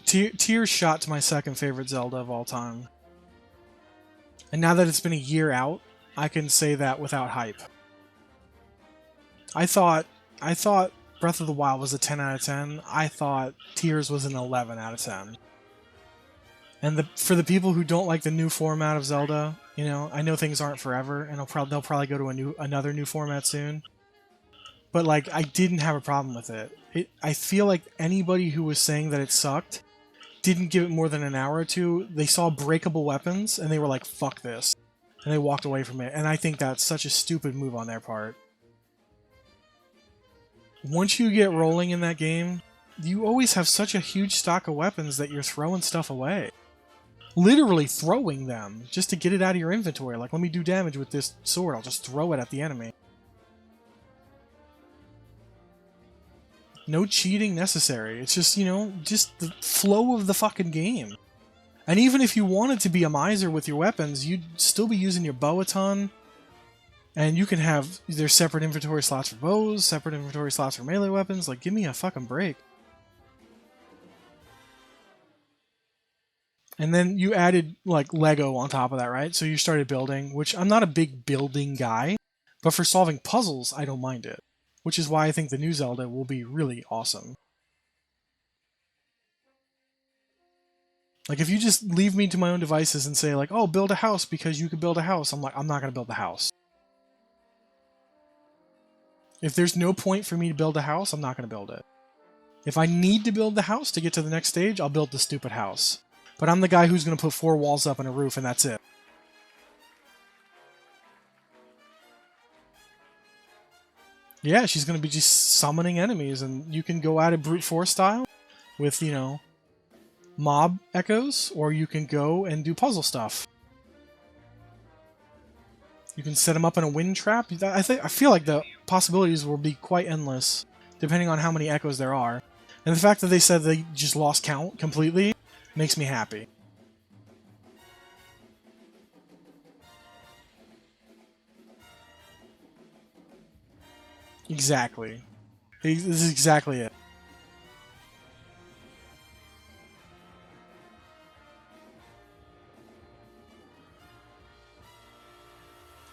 Tears shot to my second favorite Zelda of all time. And now that it's been a year out, I can say that without hype. I thought Breath of the Wild was a 10 out of 10. I thought Tears was an 11 out of 10. And for the people who don't like the new format of Zelda, you know, I know things aren't forever, and they'll probably go to another new format soon. but like I didn't have a problem with it. I feel like anybody who was saying that it sucked didn't give it more than an hour or two. They saw breakable weapons and they were like, fuck this. And they walked away from it. And I think that's such a stupid move on their part. Once you get rolling in that game, you always have such a huge stock of weapons that you're throwing stuff away. Literally throwing them just to get it out of your inventory. Like, let me do damage with this sword. I'll just throw it at the enemy. No cheating necessary. It's just, you know, just the flow of the fucking game. And even if you wanted to be a miser with your weapons, you'd still be using your bow a ton. And you can have either separate inventory slots for bows, separate inventory slots for melee weapons. Like, give me a fucking break. And then you added, like, Lego on top of that, right? So you started building, which I'm not a big building guy, but for solving puzzles, I don't mind it. Which is why I think the new Zelda will be really awesome. Like, if you just leave me to my own devices and say, like, oh, build a house because you could build a house, I'm like, I'm not going to build the house. If there's no point for me to build a house, I'm not going to build it. If I need to build the house to get to the next stage, I'll build the stupid house. But I'm the guy who's going to put 4 walls up and a roof, and that's it. Yeah, she's going to be just summoning enemies, and you can go at it brute force style with, you know, mob echoes, or you can go and do puzzle stuff. You can set them up in a wind trap. I feel like the possibilities will be quite endless, depending on how many echoes there are. And the fact that they said they just lost count completely makes me happy. Exactly. This is exactly it.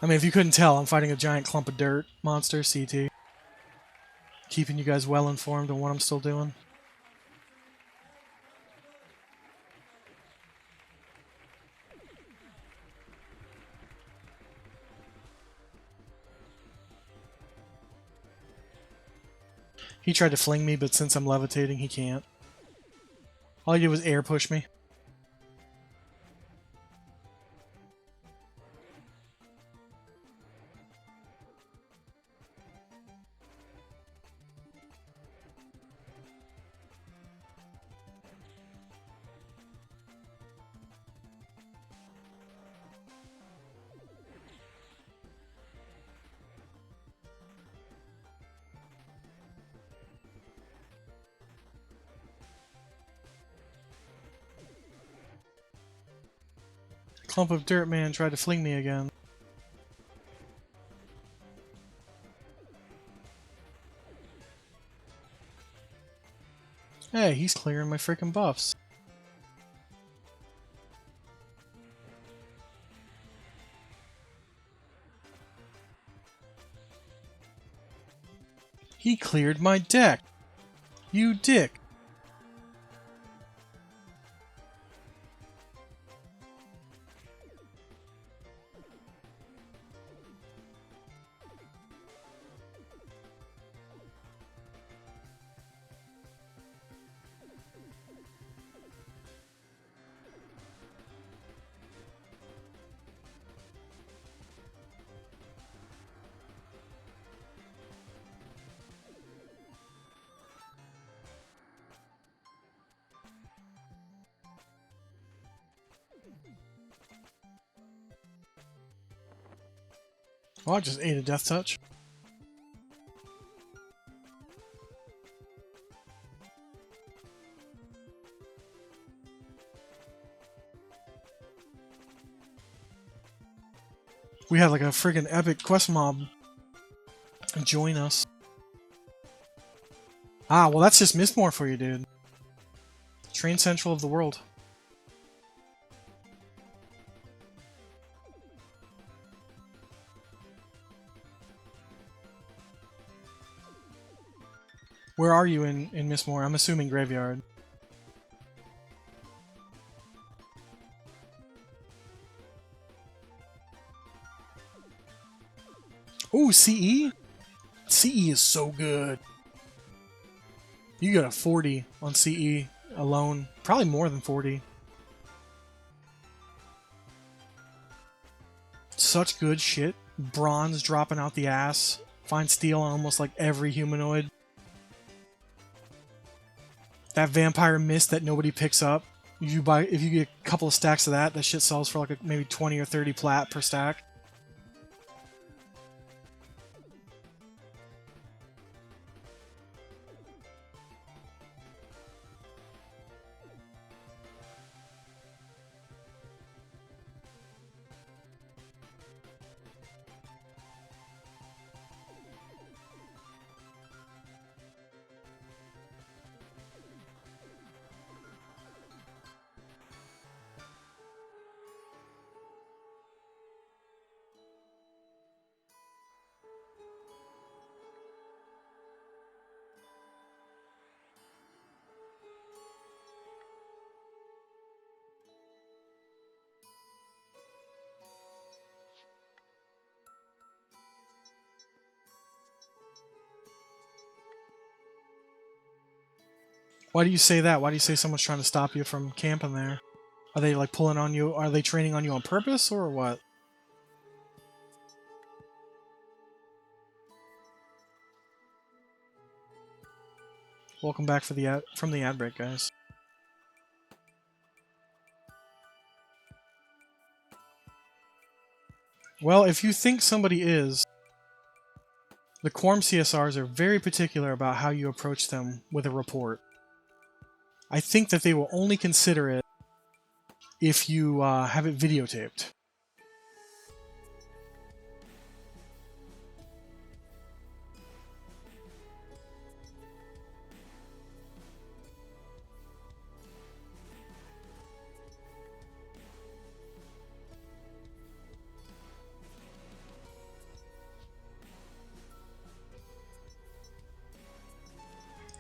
I mean, if you couldn't tell, I'm fighting a giant clump of dirt monster, CT. Keeping you guys well informed on what I'm still doing. He tried to fling me, but since I'm levitating, he can't. All he did was air push me. Clump of dirt man tried to fling me again. Hey, he's clearing my freaking buffs. He cleared my deck. You dick. Oh, I just ate a death touch. We had like a friggin' epic quest mob join us. Ah, well that's just Mistmore for you, dude. Train Central of the world. Where are you in Mistmore? I'm assuming Graveyard. Ooh, CE? CE is so good. You get a 40 on CE alone. Probably more than 40. Such good shit. Bronze dropping out the ass. Find steel on almost like every humanoid. That vampire mist that nobody picks up. If you get a couple of stacks of that, that shit sells for like maybe 20 or 30 plat per stack. Why do you say that? Why do you say someone's trying to stop you from camping there? Are they like pulling on you? Are they training on you on purpose or what? Welcome back from the ad break, guys. Well, if you think somebody is, the QUARM CSRs are very particular about how you approach them with a report. I think that they will only consider it if you have it videotaped.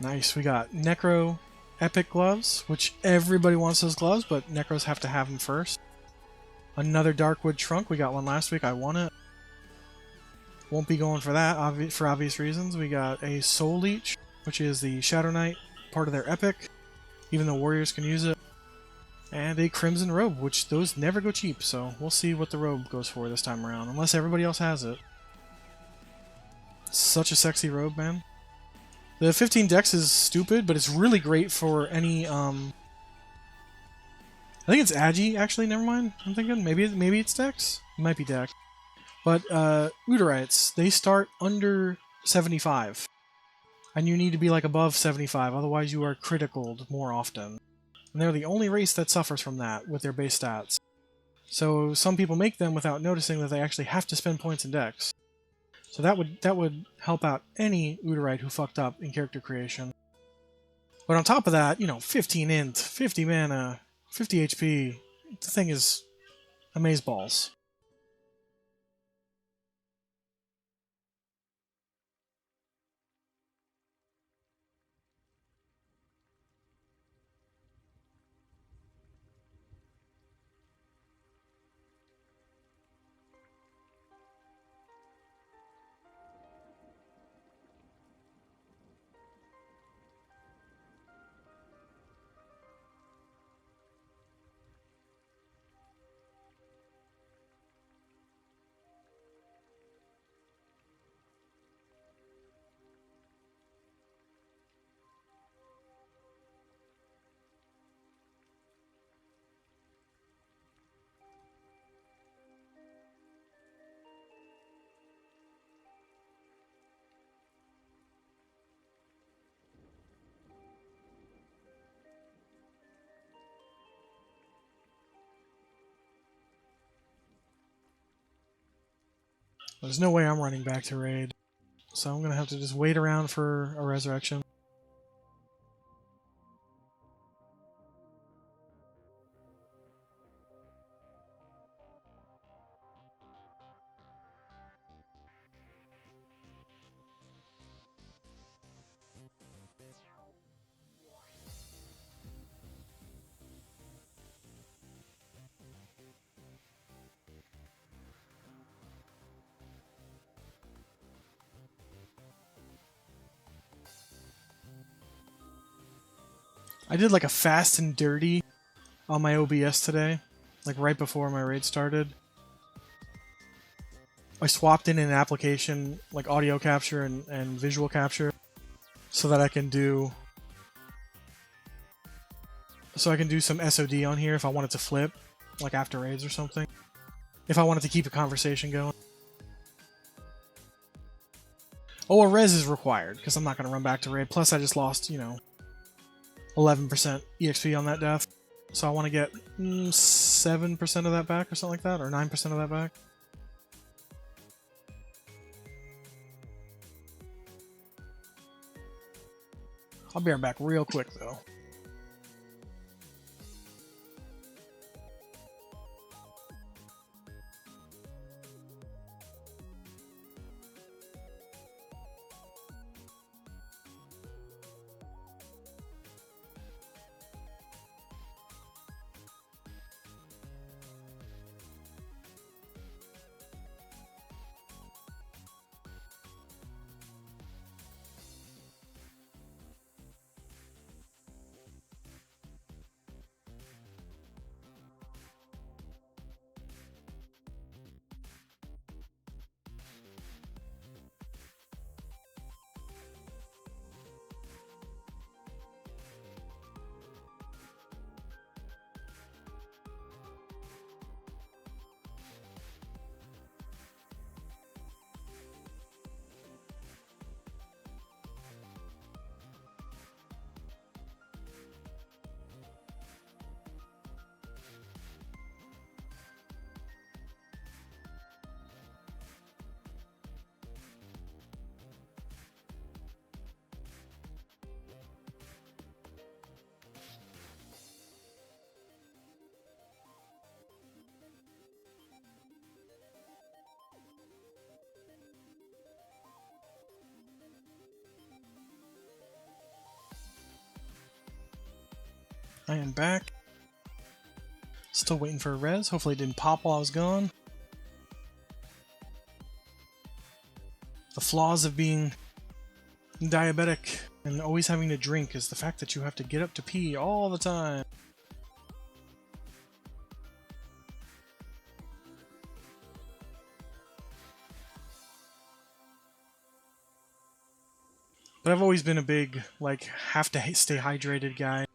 Nice, we got Necro Epic Gloves, which everybody wants those gloves, but Necros have to have them first. Another Darkwood Trunk, we got one last week, I won it. Won't be going for that, for obvious reasons. We got a Soul Leech, which is the Shadow Knight part of their Epic, even though Warriors can use it. And a Crimson Robe, which those never go cheap, so we'll see what the robe goes for this time around, unless everybody else has it. Such a sexy robe, man. The 15 Dex is stupid, but it's really great for any, I think it's Agi, actually, never mind. I'm thinking, maybe it's Dex? It might be Dex. But, Udarites, they start under 75. And you need to be, like, above 75, otherwise you are criticaled more often. And they're the only race that suffers from that, with their base stats. So, some people make them without noticing that they actually have to spend points in Dex. So that would help out any Udorite who fucked up in character creation. But on top of that, you know, 15 int, 50 mana, 50 HP, the thing is amazeballs. There's no way I'm running back to raid. So I'm going to have to just wait around for a resurrection. I did like a fast and dirty on my OBS today, like right before my raid started. I swapped in an application like audio capture and visual capture so that I can do some SOD on here if I wanted to flip, like after raids or something. If I wanted to keep a conversation going. Oh, a res is required, because I'm not going to run back to raid. Plus, I just lost, 11% EXP on that death. So I want to get 7% of that back or something like that, or 9% of that back. I'll be right back real quick, though. I am back. Still waiting for a res. Hopefully it didn't pop while I was gone. The flaws of being diabetic and always having to drink is the fact that you have to get up to pee all the time. But I've always been a big, like, have to stay hydrated guy.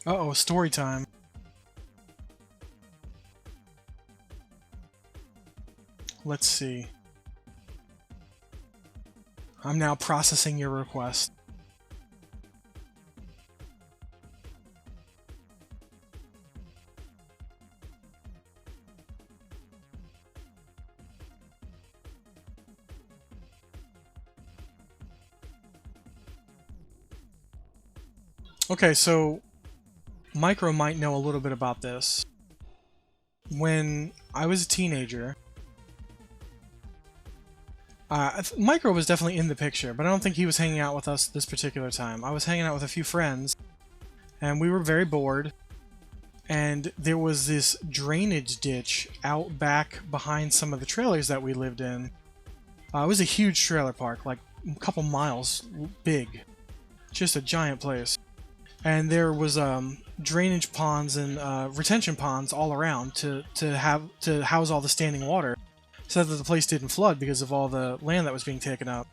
Uh-oh, story time. Let's see. I'm now processing your request. Okay, so Micro might know a little bit about this. When I was a teenager, Micro was definitely in the picture, but I don't think he was hanging out with us this particular time. I was hanging out with a few friends, and we were very bored, and there was this drainage ditch out back behind some of the trailers that we lived in. It was a huge trailer park, like a couple miles big. Just a giant place. And there was drainage ponds and retention ponds all around to house all the standing water, so that the place didn't flood because of all the land that was being taken up.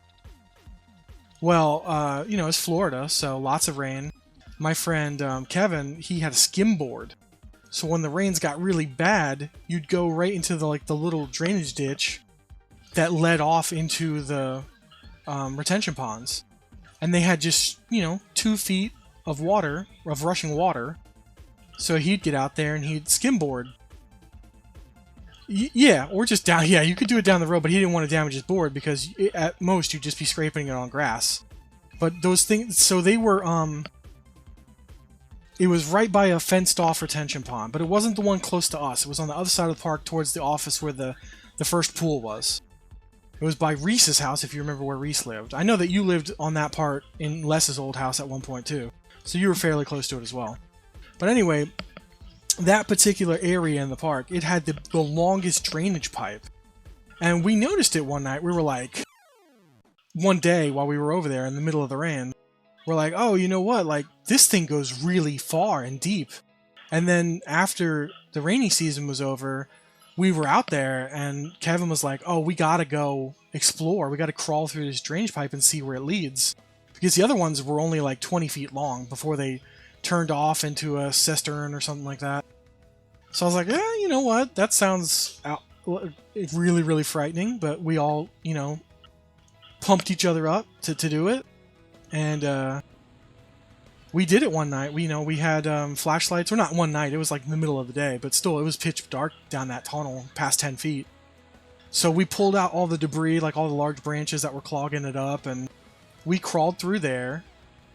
Well, it's Florida, so lots of rain. My friend Kevin, he had a skimboard, so when the rains got really bad, you'd go right into the little drainage ditch that led off into the retention ponds, and they had just 2 feet of water, of rushing water, so he'd get out there and he'd skimboard. Yeah, or just down. Yeah, you could do it down the road, but he didn't want to damage his board because at most you'd just be scraping it on grass. But those things, so they were, it was right by a fenced-off retention pond, but it wasn't the one close to us. It was on the other side of the park towards the office where the first pool was. It was by Reese's house, if you remember where Reese lived. I know that you lived on that part in Les's old house at one point, too. So you were fairly close to it as well. But anyway, that particular area in the park, it had the longest drainage pipe. And we noticed it one night. We were like, one day while we were over there in the middle of the rain, we're like, oh, you know what? Like, this thing goes really far and deep. And then after the rainy season was over, we were out there and Kevin was like, oh, we gotta go explore. We gotta crawl through this drainage pipe and see where it leads. Because the other ones were only like 20 feet long before they turned off into a cistern or something like that. So I was like, yeah, you know what? That sounds really, really frightening. But we all, you know, pumped each other up to do it. And we did it one night. We had flashlights. Or not one night. It was like in the middle of the day. But still, it was pitch dark down that tunnel past 10 feet. So we pulled out all the debris, like all the large branches that were clogging it up. And we crawled through there.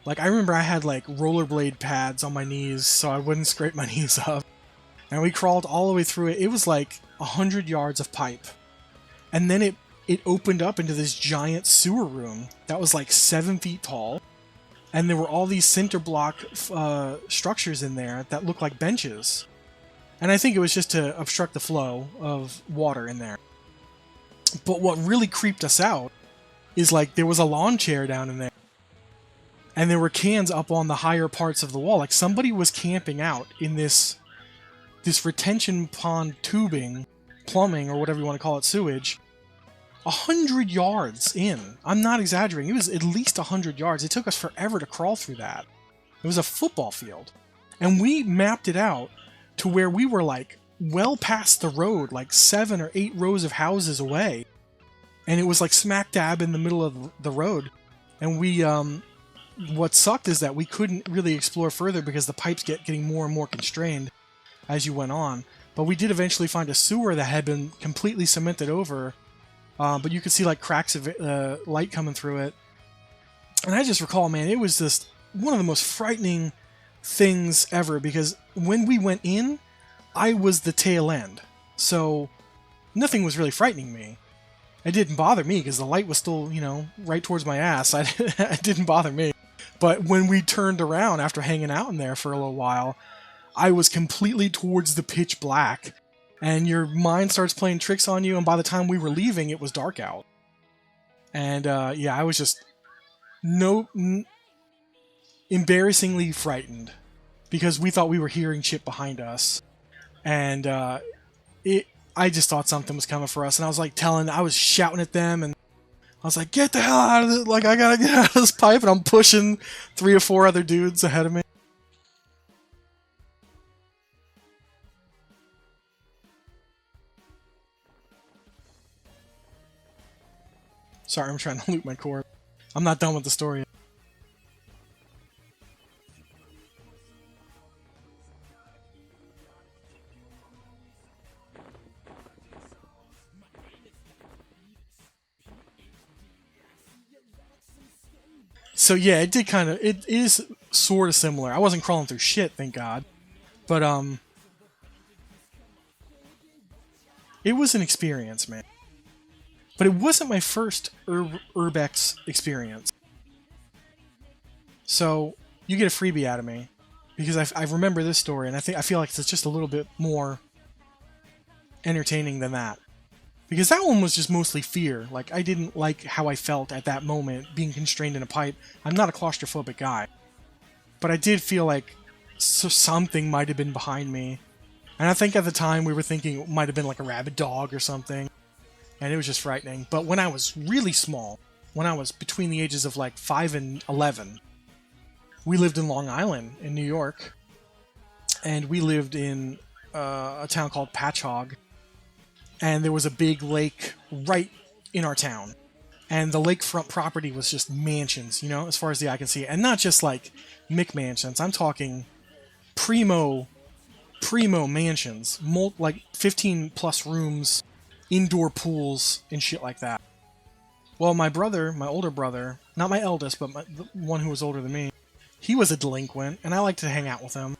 Like, I remember I had like rollerblade pads on my knees so I wouldn't scrape my knees up. And we crawled all the way through it. It was like 100 yards of pipe. And then it opened up into this giant sewer room that was like 7 feet tall. And there were all these cinder block structures in there that looked like benches. And I think it was just to obstruct the flow of water in there. But what really creeped us out is like there was a lawn chair down in there. And there were cans up on the higher parts of the wall. Like somebody was camping out in this retention pond tubing, plumbing, or whatever you want to call it, sewage, 100 yards in. I'm not exaggerating. It was at least 100 yards. It took us forever to crawl through that. It was a football field. And we mapped it out to where we were like well past the road, like 7 or 8 rows of houses away. And it was like smack dab in the middle of the road. And we, what sucked is that we couldn't really explore further because the pipes getting more and more constrained as you went on. But we did eventually find a sewer that had been completely cemented over, but you could see like cracks of light coming through it. And I just recall, man, it was just one of the most frightening things ever because when we went in, I was the tail end. So nothing was really frightening me. It didn't bother me because the light was still, you know, right towards my ass. It didn't bother me. But when we turned around after hanging out in there for a little while, I was completely towards the pitch black. And your mind starts playing tricks on you, and by the time we were leaving, it was dark out. And yeah, I was just embarrassingly frightened because we thought we were hearing shit behind us. And I just thought something was coming for us, and I was like I was shouting at them, and I was like, get the hell out of it, like I gotta get out of this pipe, and I'm pushing 3 or 4 other dudes ahead of me. Sorry, I'm trying to loot my core. I'm not done with the story yet. So yeah, it is sort of similar. I wasn't crawling through shit, thank God. But it was an experience, man. But it wasn't my first Urbex experience. So you get a freebie out of me because I remember this story, and I feel like it's just a little bit more entertaining than that. Because that one was just mostly fear. Like, I didn't like how I felt at that moment, being constrained in a pipe. I'm not a claustrophobic guy. But I did feel like something might have been behind me. And I think at the time we were thinking it might have been like a rabid dog or something. And it was just frightening. But when I was really small, when I was between the ages of like 5 and 11, we lived in Long Island in New York. And we lived in a town called Patchogue. And there was a big lake right in our town. And the lakefront property was just mansions, you know, as far as the eye can see. And not just like McMansions. I'm talking primo mansions. Like 15 plus rooms, indoor pools, and shit like that. Well, my older brother, not my eldest, but the one who was older than me, he was a delinquent, and I liked to hang out with him.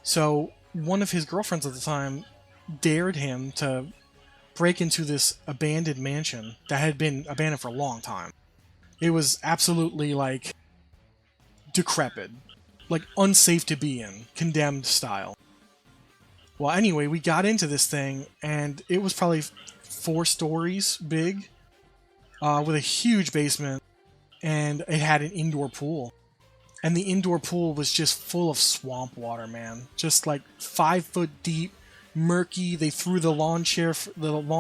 So one of his girlfriends at the time dared him to break into this abandoned mansion that had been abandoned for a long time. It was absolutely, like, decrepit. Like, unsafe to be in. Condemned style. Well, anyway, we got into this thing, and it was probably 4 stories big, with a huge basement, and it had an indoor pool. And the indoor pool was just full of swamp water, man. Just like 5 foot deep, murky. They threw the lawn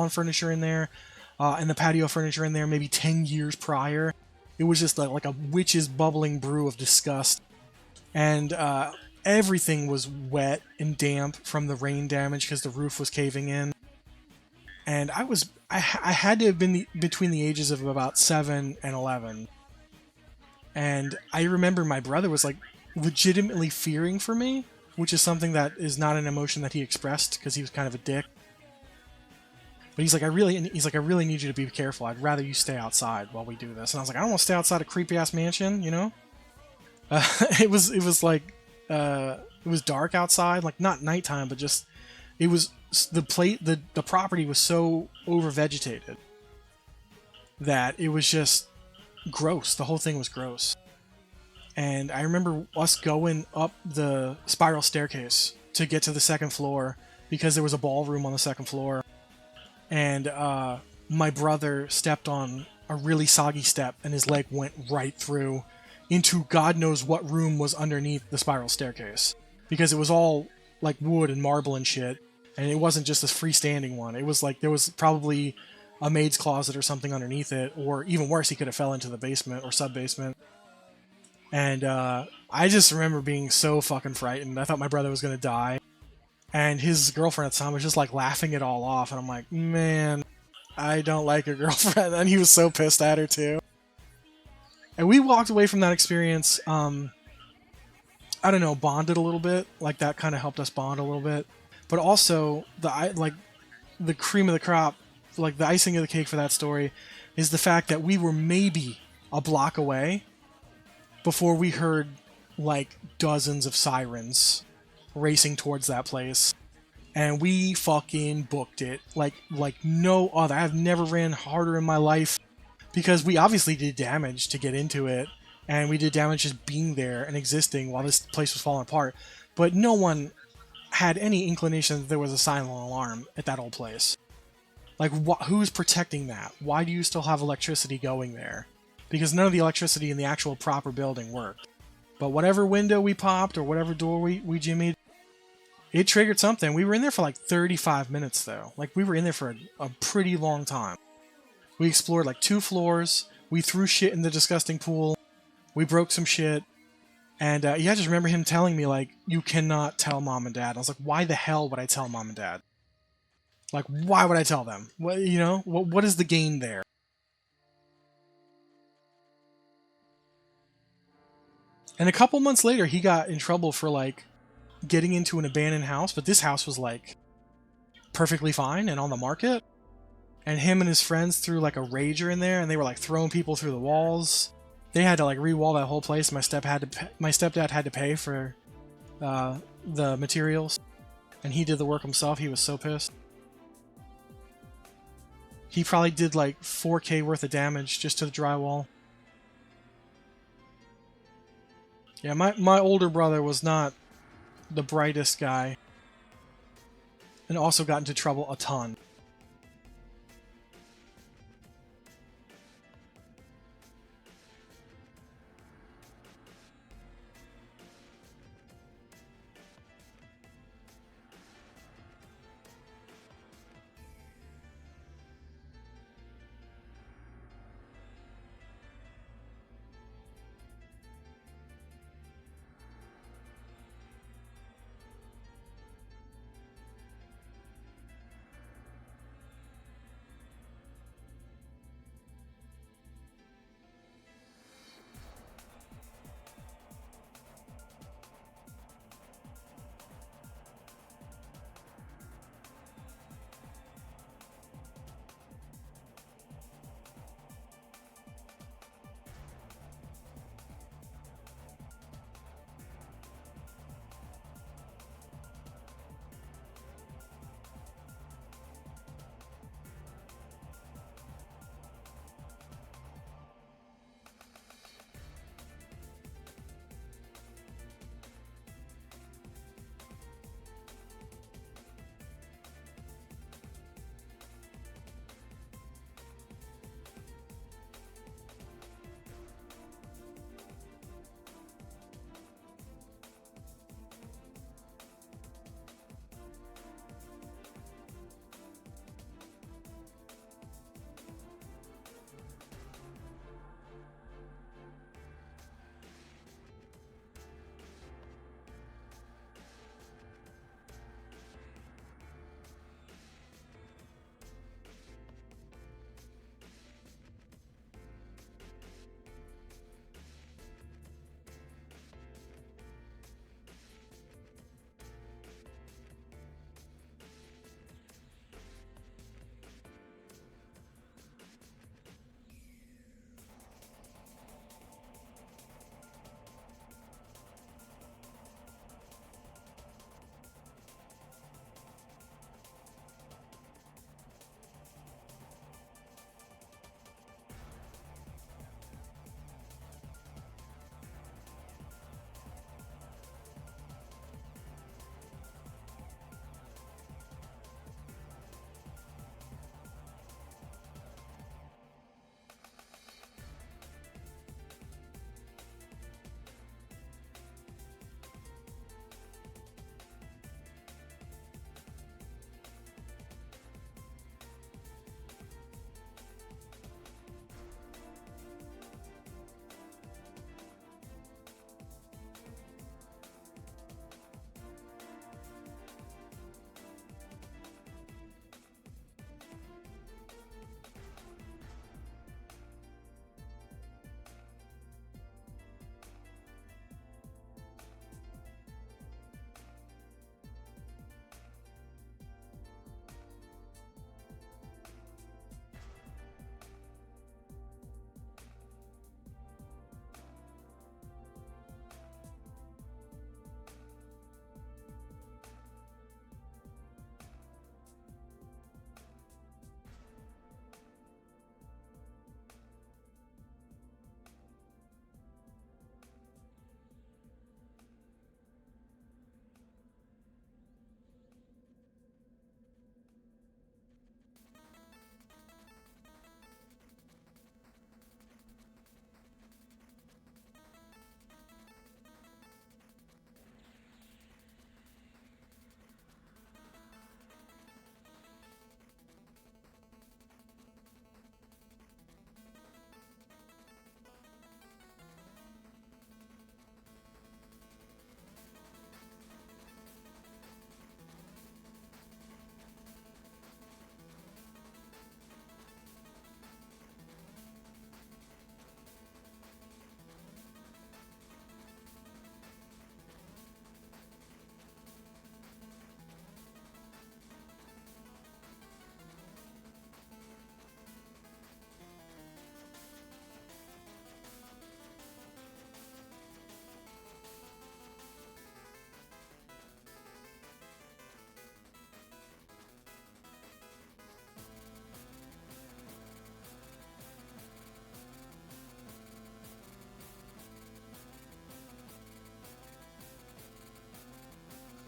furniture in there, and the patio furniture in there maybe 10 years prior. It was just like a witch's bubbling brew of disgust. And everything was wet and damp from the rain damage because the roof was caving in. And I had to have been between the ages of about 7 and 11. And I remember my brother was like legitimately fearing for me, which is something that is not an emotion that he expressed because he was kind of a dick. But he's like, I really need you to be careful. I'd rather you stay outside while we do this. And I was like, I don't want to stay outside a creepy ass mansion, you know? It was dark outside, like not nighttime, but just the property was so over vegetated that it was just gross. The whole thing was gross. And I remember us going up the spiral staircase to get to the 2nd floor because there was a ballroom on the 2nd floor. And my brother stepped on a really soggy step and his leg went right through into God knows what room was underneath the spiral staircase. Because it was all like wood and marble and shit. And it wasn't just this freestanding one. It was like there was probably a maid's closet or something underneath it. Or even worse, he could have fell into the basement or sub-basement. And I just remember being so fucking frightened. I thought my brother was going to die. And his girlfriend at the time was just like laughing it all off. And I'm like, man, I don't like your girlfriend. And he was so pissed at her too. And we walked away from that experience, I don't know, bonded a little bit. Like that kind of helped us bond a little bit. But also, the cream of the crop, like the icing of the cake for that story, is the fact that we were maybe a block away before we heard like dozens of sirens racing towards that place. And we fucking booked it like no other. I've never ran harder in my life because we obviously did damage to get into it, and we did damage just being there and existing while this place was falling apart. But no one had any inclination that there was a silent alarm at that old place. Like, who's protecting that? Why do you still have electricity going there? Because none of the electricity in the actual proper building worked. But whatever window we popped or whatever door we jimmied, it triggered something. We were in there for like 35 minutes, though. Like, we were in there for a pretty long time. We explored like 2 floors. We threw shit in the disgusting pool. We broke some shit. And yeah, I just remember him telling me, like, you cannot tell mom and dad. I was like, why the hell would I tell mom and dad? Like, why would I tell them? What, you know, what is the gain there? And a couple months later, he got in trouble for, like, getting into an abandoned house. But this house was, like, perfectly fine and on the market. And him and his friends threw, like, a rager in there. And they were, like, throwing people through the walls. They had to, like, re-wall that whole place. My stepdad had to pay for the materials. And he did the work himself. He was so pissed. He probably did, like, 4K worth of damage just to the drywall. Yeah, my older brother was not the brightest guy. And also got into trouble a ton.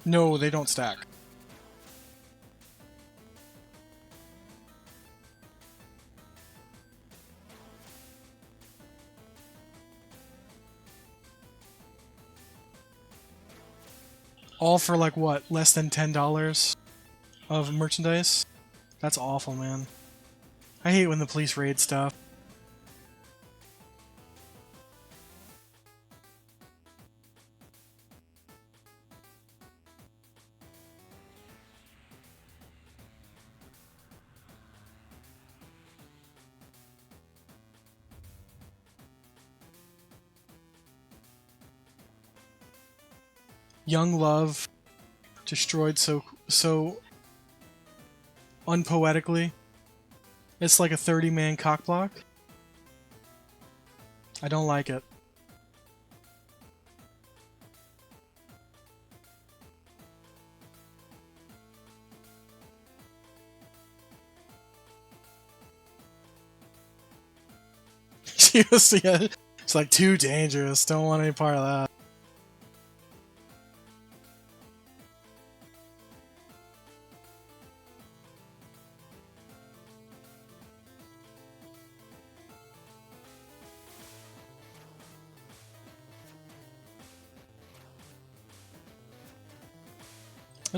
No, they don't stack. All for like what, less than $10 of merchandise? That's awful, man. I hate when the police raid stuff. Young love destroyed so unpoetically. It's like a 30-man cockblock. I don't like it. Seriously, it's like too dangerous. Don't want any part of that.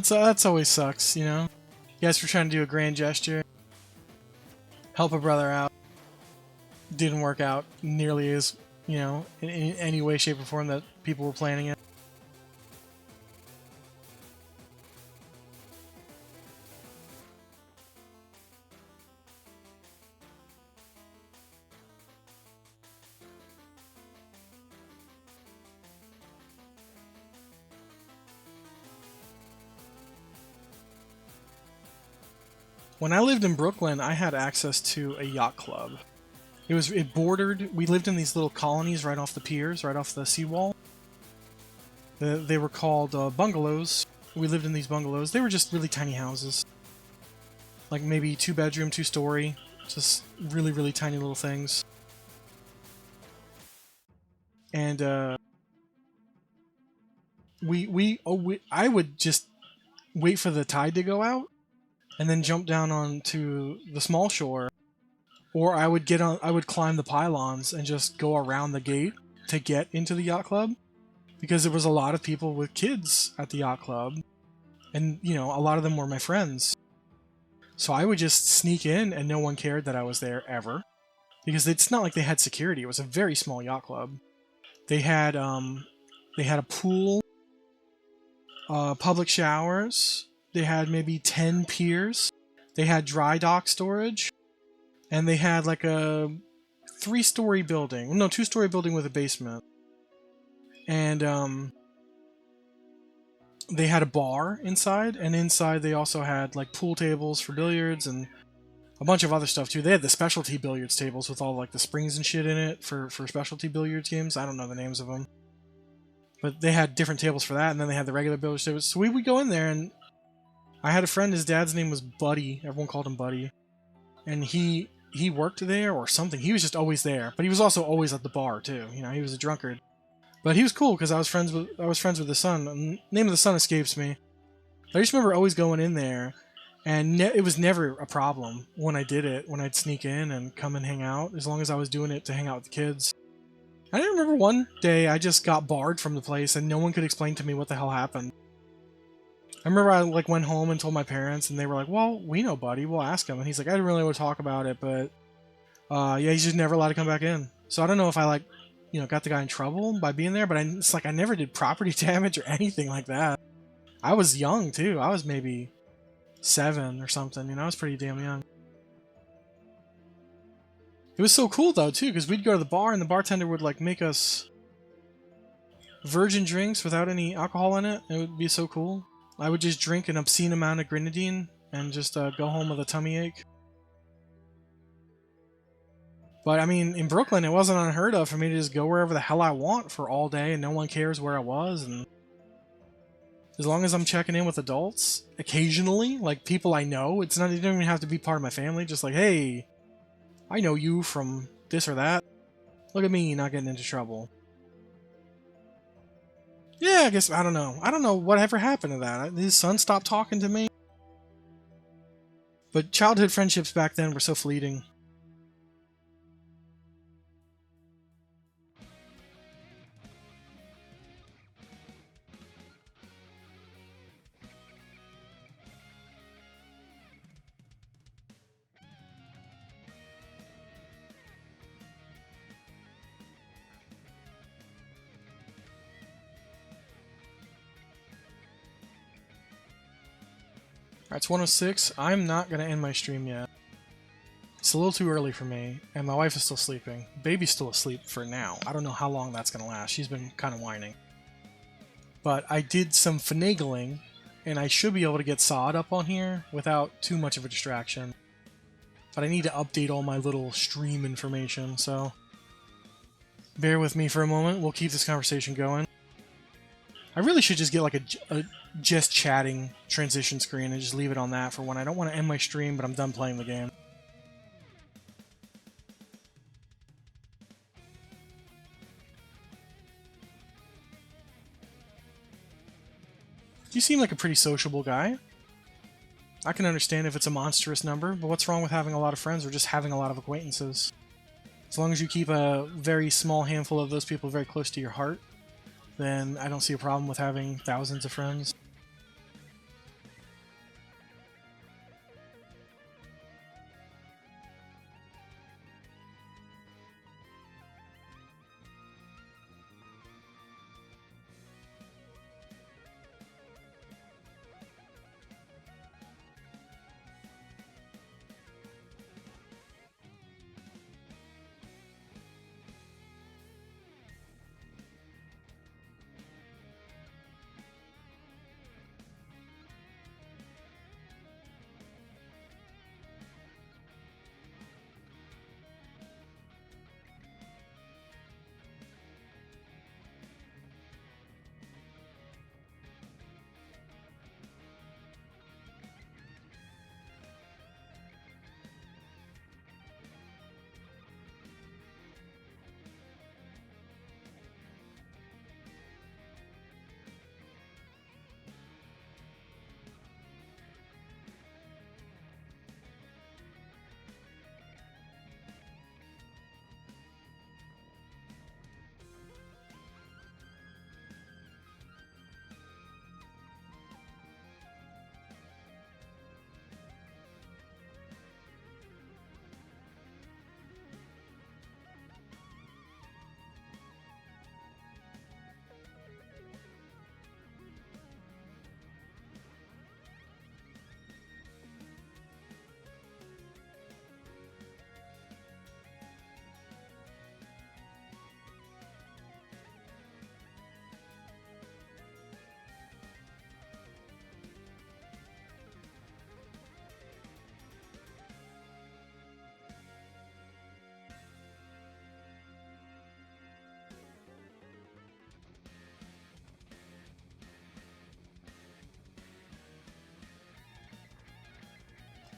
That's always sucks, you know? You guys were trying to do a grand gesture. Help a brother out. Didn't work out nearly as, you know, in any way, shape, or form that people were planning it. When I lived in Brooklyn, I had access to a yacht club. It bordered. We lived in these little colonies right off the piers, right off the seawall. They were called bungalows. We lived in these bungalows. They were just really tiny houses, like maybe 2-bedroom, 2-story, just really really tiny little things. And I would just wait for the tide to go out, and then jump down onto the small shore. Or I would climb the pylons and just go around the gate to get into the yacht club, because there was a lot of people with kids at the yacht club, and you know, a lot of them were my friends. So I would just sneak in, and no one cared that I was there ever, because it's not like they had security. It was a very small yacht club. They had a pool, public showers. They had maybe 10 piers. They had dry dock storage. And they had like a 3-story building. No, 2-story building with a basement. And they had a bar inside, and inside they also had like pool tables for billiards and a bunch of other stuff too. They had the specialty billiards tables with all like the springs and shit in it for specialty billiards games. I don't know the names of them. But they had different tables for that, and then they had the regular billiards tables. So we would go in there, and I had a friend, his dad's name was Buddy. Everyone called him Buddy. And he worked there or something. He was just always there, but he was also always at the bar too. You know, he was a drunkard, but he was cool because I was friends with the son. The name of the son escapes me. I just remember always going in there, and it was never a problem when I did it. When I'd sneak in and come and hang out, as long as I was doing it to hang out with the kids. I remember one day I just got barred from the place, and no one could explain to me what the hell happened. I remember I like went home and told my parents, and they were like, "Well, we know Buddy. We'll ask him." And he's like, "I didn't really want to talk about it, but yeah, he's just never allowed to come back in." So I don't know if I like, you know, got the guy in trouble by being there, but it's like I never did property damage or anything like that. I was young too. I was maybe 7 or something. You know, I was pretty damn young. It was so cool though too, because we'd go to the bar and the bartender would like make us virgin drinks without any alcohol in it. It would be so cool. I would just drink an obscene amount of grenadine and just go home with a tummy ache. But I mean, in Brooklyn, it wasn't unheard of for me to just go wherever the hell I want for all day, and no one cares where I was. And as long as I'm checking in with adults, occasionally, like people I know, it doesn't even have to be part of my family. Just like, hey, I know you from this or that. Look at me not getting into trouble. Yeah, I guess, I don't know. I don't know whatever happened to that. His son stopped talking to me. But childhood friendships back then were so fleeting. Alright, it's 106. I'm not going to end my stream yet. It's a little too early for me, and my wife is still sleeping. Baby's still asleep for now. I don't know how long that's going to last. She's been kind of whining. But I did some finagling, and I should be able to get Sod up on here without too much of a distraction. But I need to update all my little stream information, so bear with me for a moment. We'll keep this conversation going. I really should just get like a just chatting transition screen and just leave it on that for when I don't want to end my stream, but I'm done playing the game. You seem like a pretty sociable guy. I can understand if it's a monstrous number, but what's wrong with having a lot of friends or just having a lot of acquaintances? As long as you keep a very small handful of those people very close to your heart, then I don't see a problem with having thousands of friends.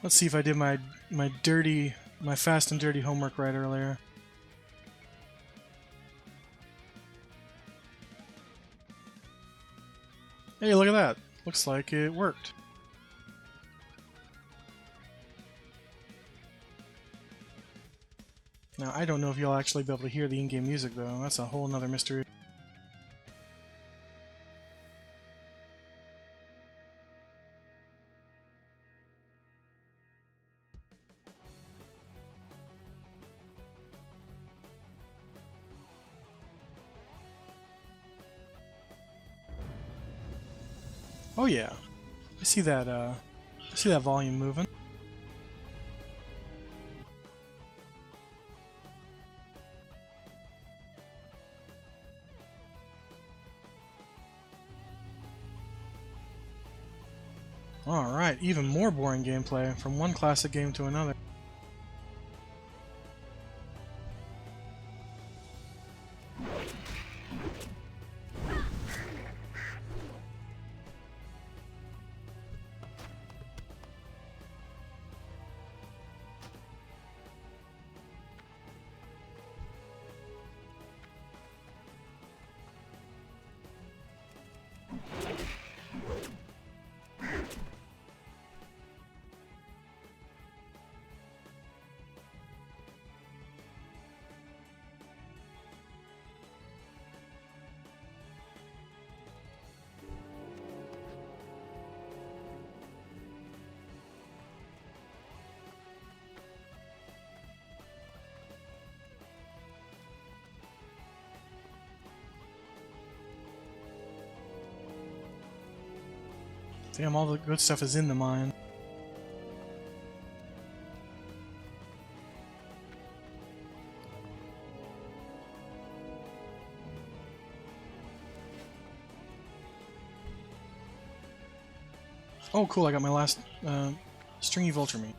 Let's see if I did my fast and dirty homework right earlier. Hey, look at that. Looks like it worked. Now, I don't know if you'll actually be able to hear the in-game music, though. That's a whole nother mystery. Oh yeah, I see that volume moving. Alright, even more boring gameplay from one classic game to another. Damn, all the good stuff is in the mine. Oh, cool, I got my last stringy vulture meat.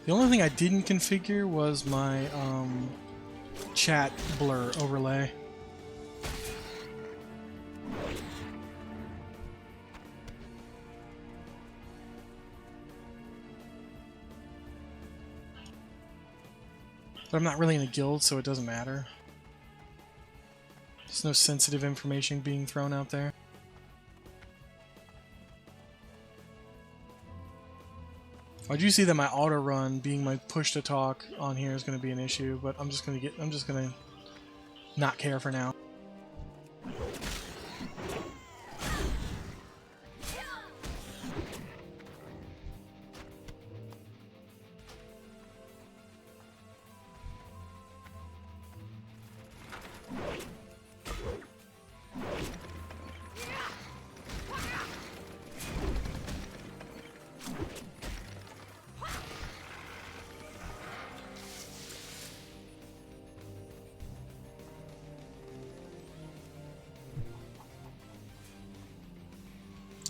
The only thing I didn't configure was my chat blur overlay. But I'm not really in a guild, so it doesn't matter. There's no sensitive information being thrown out there. I do see that my auto run being my push to talk on here is going to be an issue, but I'm just going to not care for now.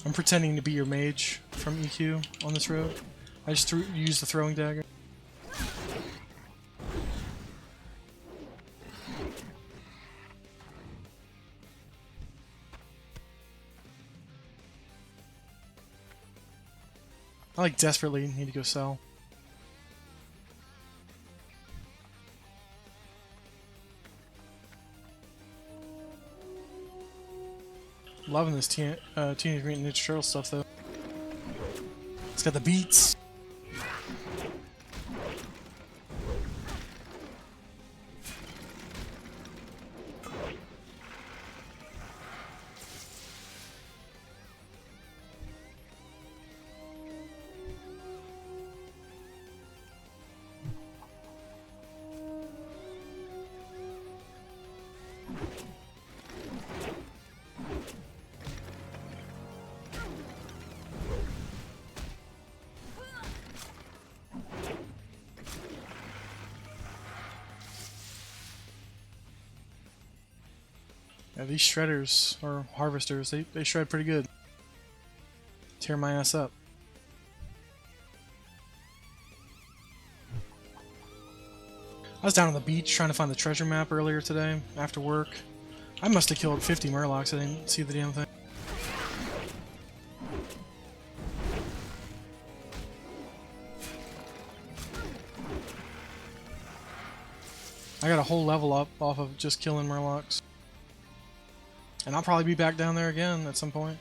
I'm pretending to be your mage from EQ on this road. I just used the throwing dagger. I like desperately need to go sell. Loving this Teenage Mutant Ninja Turtle stuff though. It's got the beats. Yeah, these shredders, or harvesters, they shred pretty good. Tear my ass up. I was down on the beach trying to find the treasure map earlier today, after work. I must have killed 50 murlocs, I didn't see the damn thing. I got a whole level up off of just killing murlocs. And I'll probably be back down there again at some point.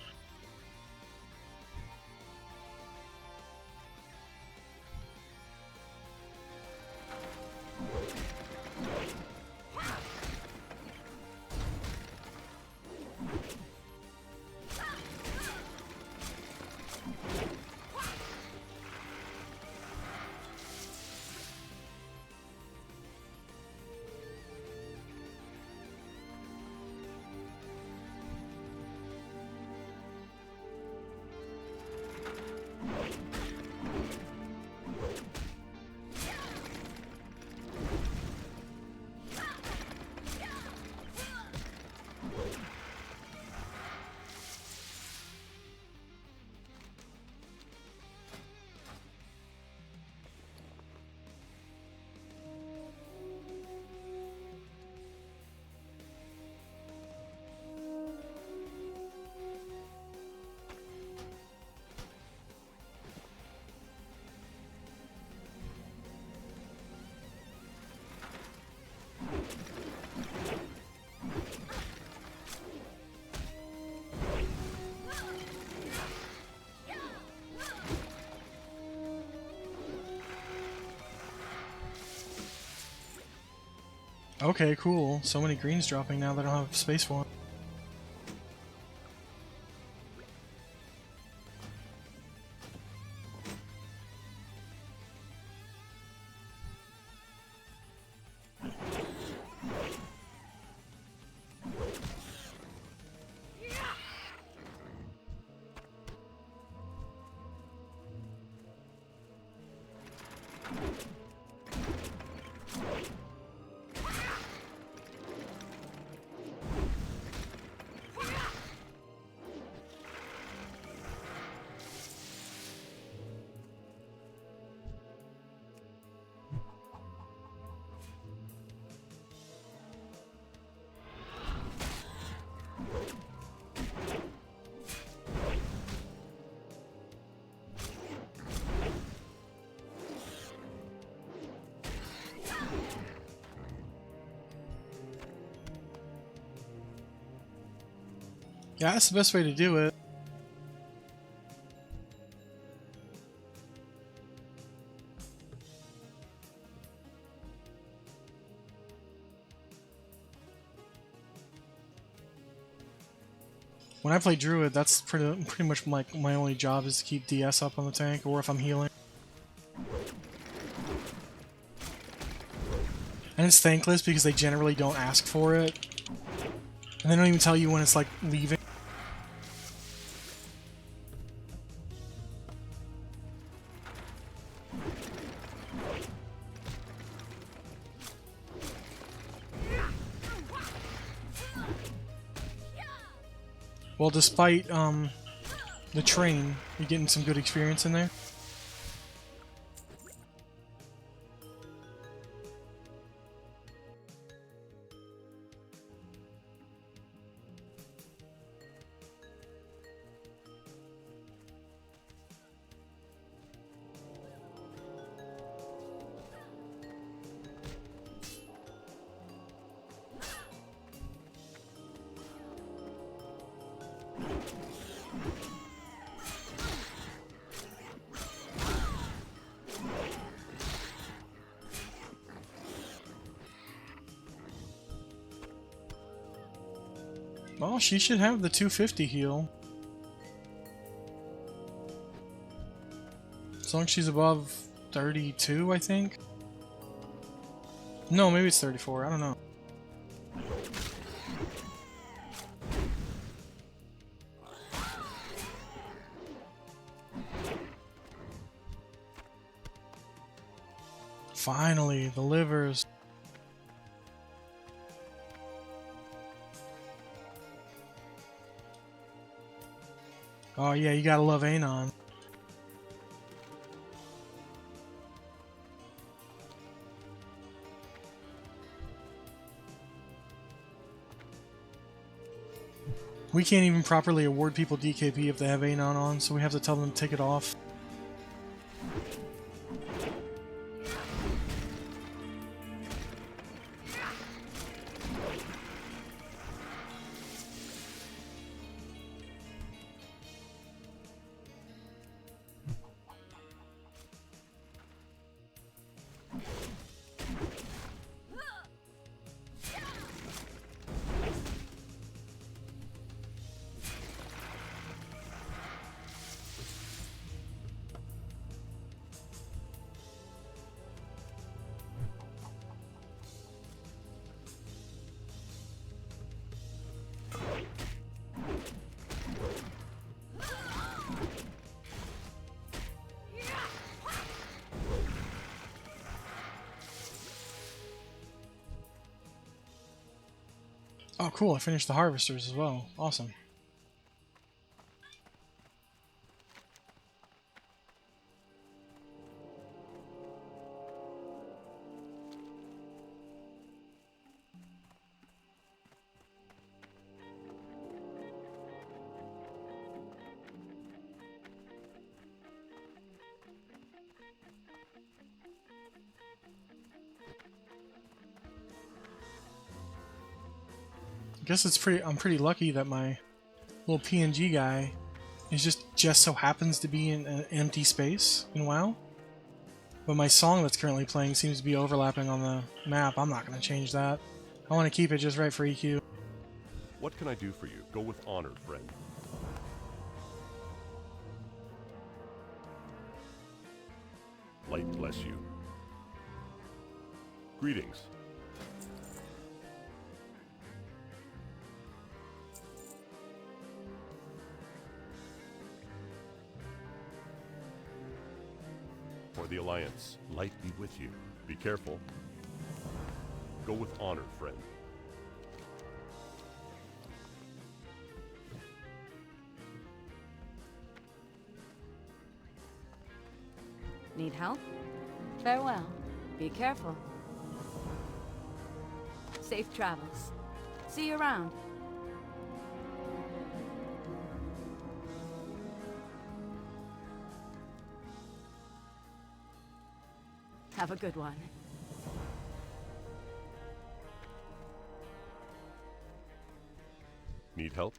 Okay, cool. So many greens dropping now that I don't have space for them. Yeah, that's the best way to do it. When I play Druid, that's pretty much like my only job is to keep DS up on the tank, or if I'm healing. And it's thankless because they generally don't ask for it. And they don't even tell you when it's like leaving. Well, despite the train, you're getting some good experience in there. Well, she should have the 250 heal. As long as she's above 32, I think. No, maybe it's 34, I don't know. Finally, the livers. Oh yeah, you gotta love Anon. We can't even properly award people DKP if they have Anon on, so we have to tell them to take it off. Oh cool, I finished the harvesters as well. Awesome. I guess I'm pretty lucky that my little PNG guy is just so happens to be in an empty space in WoW. But my song that's currently playing seems to be overlapping on the map. I'm not going to change that. I want to keep it just right for EQ. What can I do for you? Go with honor, friend. Light bless you. Greetings. For the Alliance, light be with you. Be careful. Go with honor, friend. Need help? Farewell. Be careful. Safe travels. See you around. Have a good one. Need help?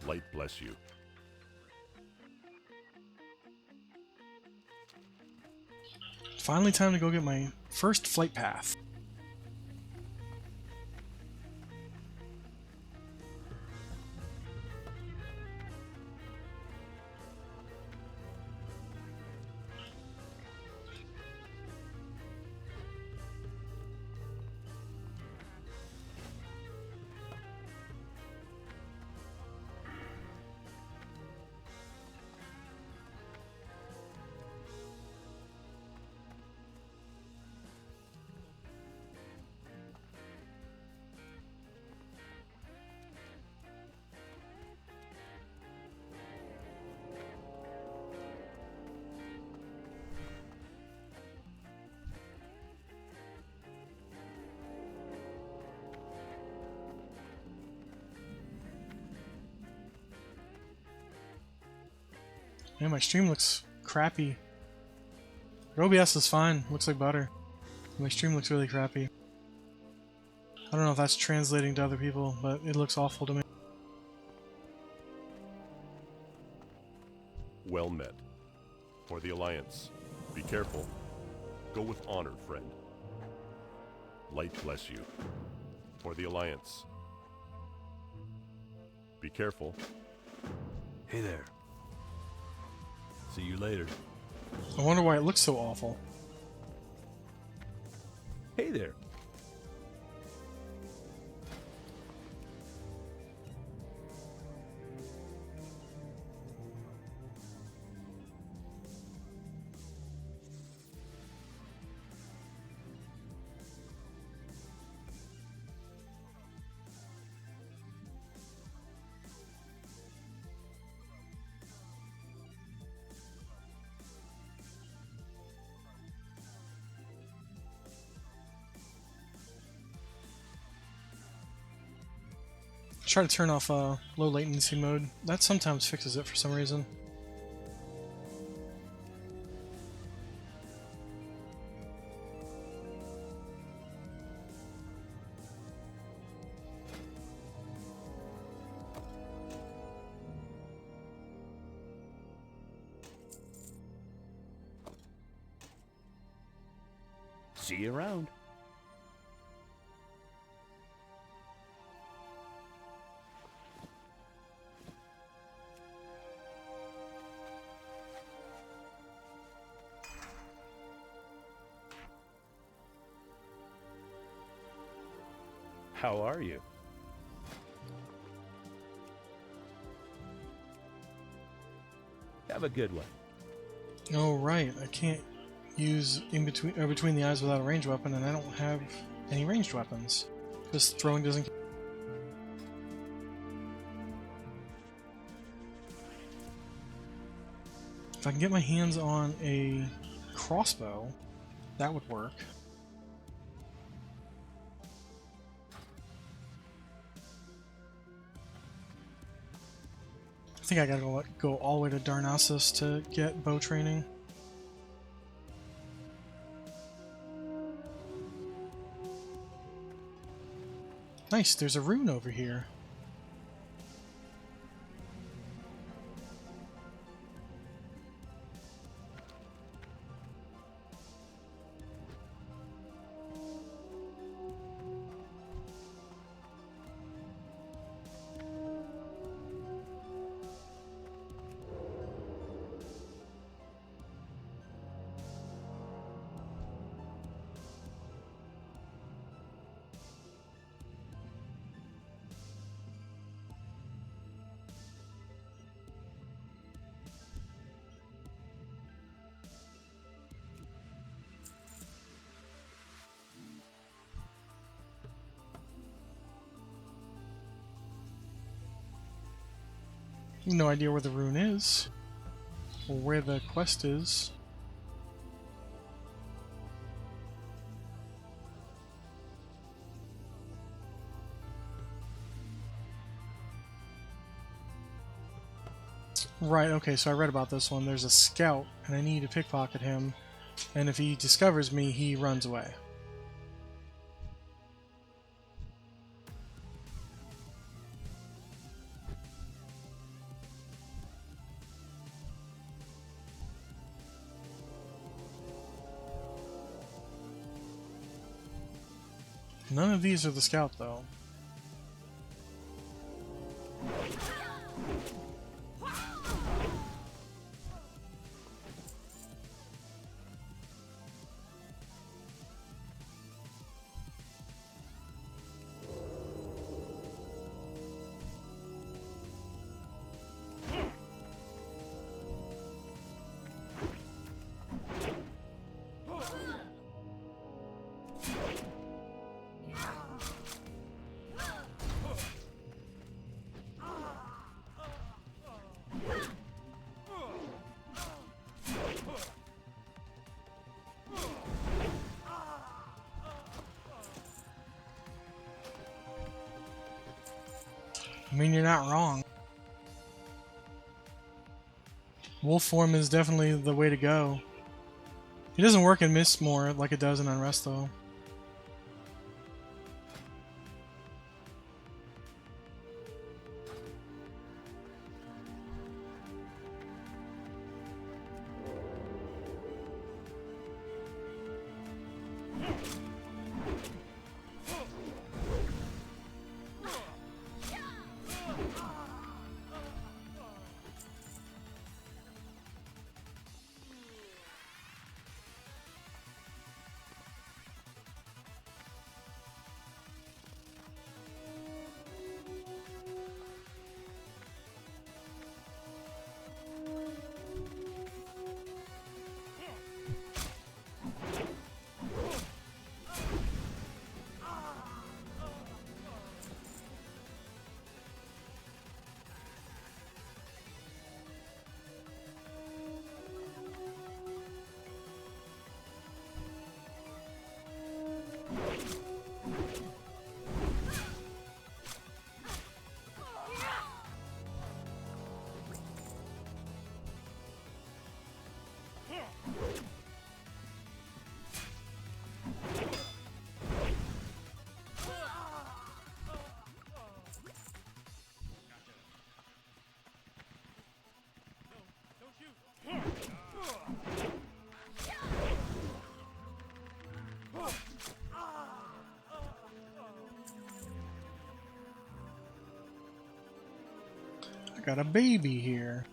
Light bless you. Finally time to go get my first flight path. Yeah, my stream looks crappy. Your OBS is fine, looks like butter. My stream looks really crappy. I don't know if that's translating to other people, but it looks awful to me. Well met. For the Alliance, be careful. Go with honor, friend. Light bless you. For the Alliance. Be careful. Hey there. See you later. I wonder why it looks so awful. Hey there. Try to turn off low latency mode. That sometimes fixes it for some reason. See you around. How are you? Have a good one. Oh right, I can't use between the eyes without a ranged weapon, and I don't have any ranged weapons. Just throwing doesn't. If I can get my hands on a crossbow, that would work. I think I gotta go all the way to Darnassus to get bow training. Nice, there's a rune over here. No idea where the rune is, or where the quest is. Right, okay, so I read about this one. There's a scout, and I need to pickpocket him, and if he discovers me, he runs away. None of these are the scout, though. I mean, you're not wrong. Wolf form is definitely the way to go. It doesn't work in Mistmore like it does in Unrest, though. I got a baby here.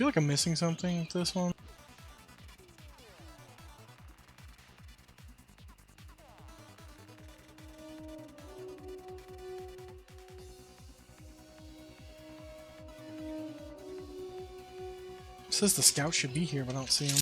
feel like I'm missing something with this one. It says the scout should be here, but I don't see him.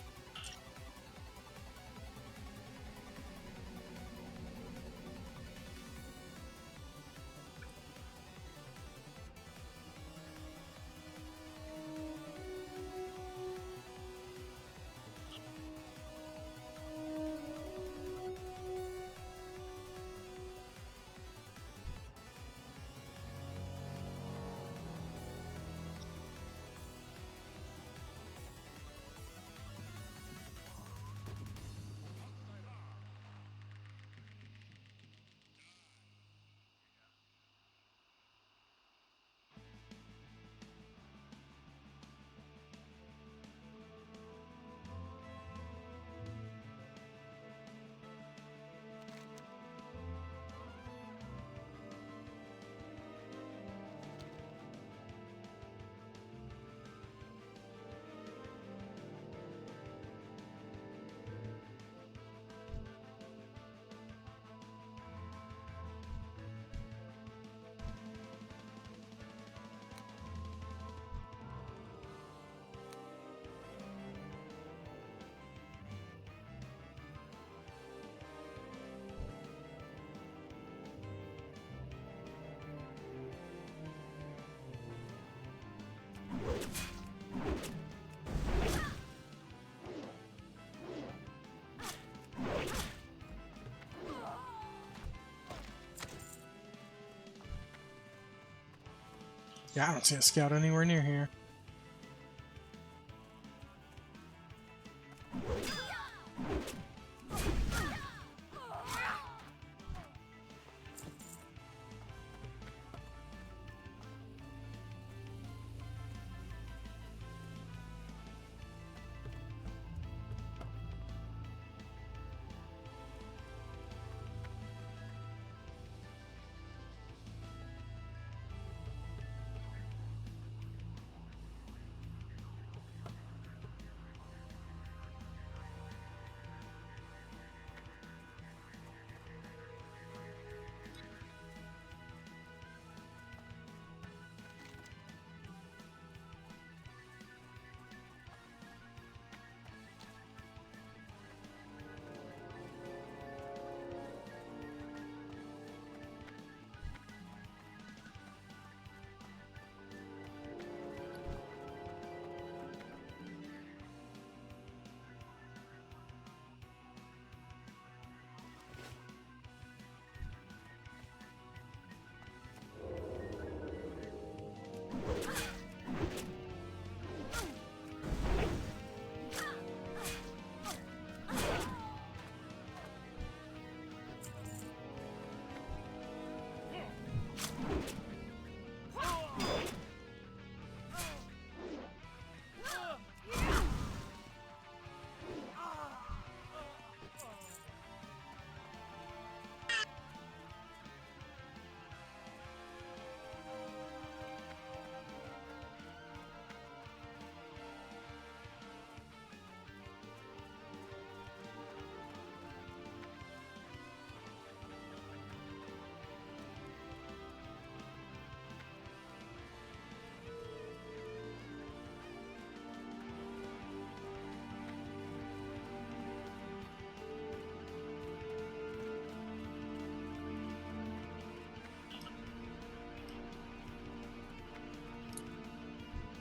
Yeah, I don't see a scout anywhere near here.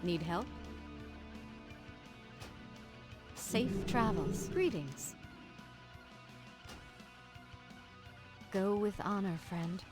Need help? Safe travels. Greetings. Go with honor, friend.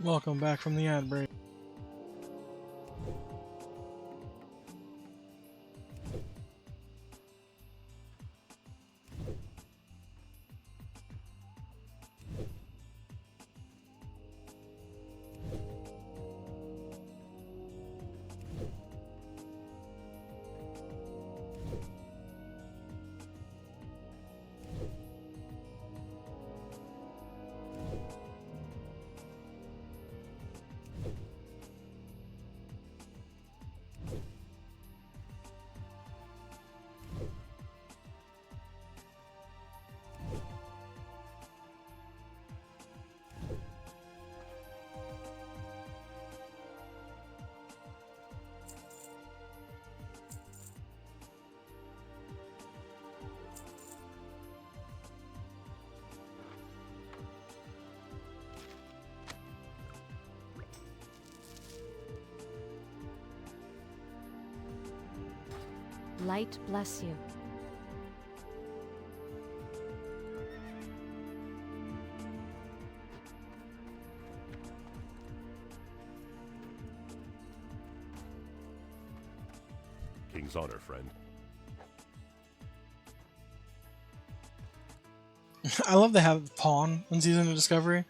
Welcome back from the ad break. Light bless you. King's honor, friend. I love to have Pawn in Season of Discovery.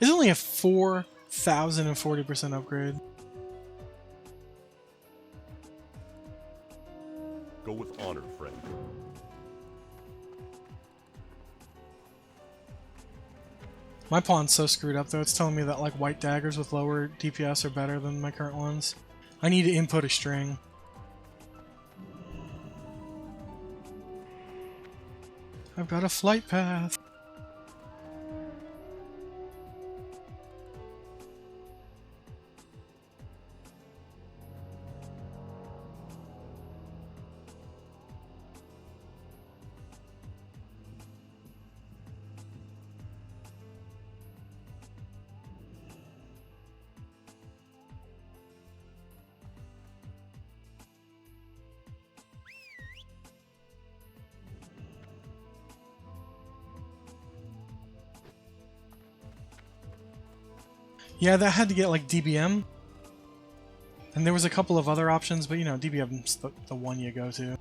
It's only a 4,040% upgrade. Go with honor, friend. My pawn's so screwed up though, it's telling me that like white daggers with lower DPS are better than my current ones. I need to input a string. I've got a flight path. Yeah, that had to get like DBM. And there was a couple of other options, but you know, DBM's the one you go to.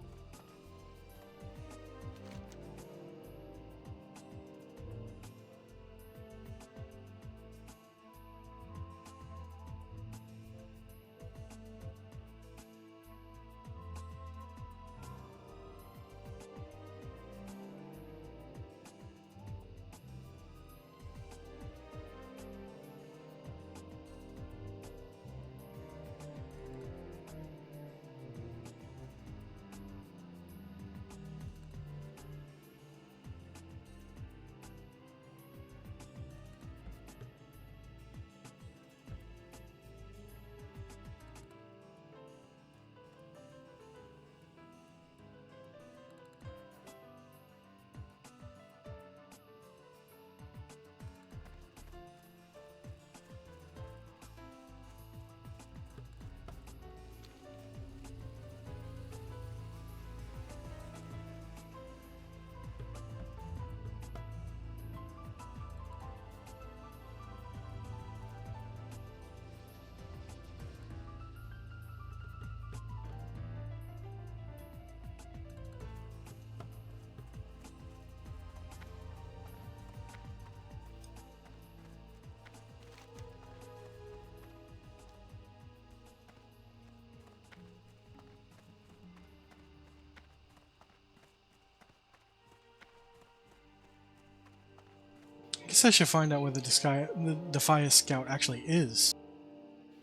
guess I should find out where the Defias Scout actually is.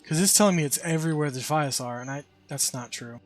Because it's telling me it's everywhere the Defias are, and that's not true.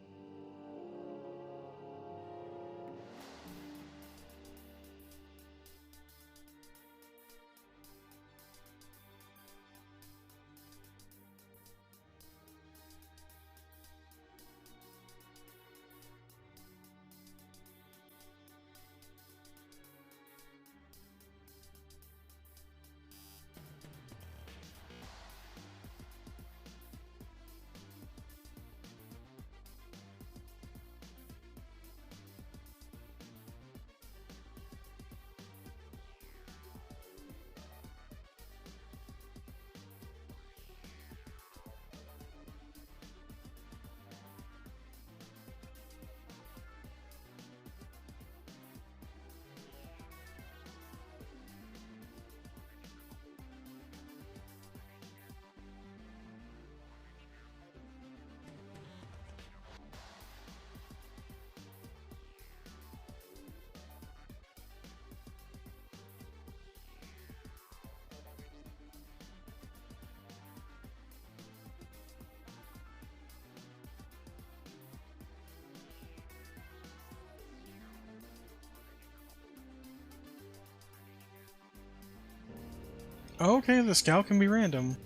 Okay, the Scout can be random.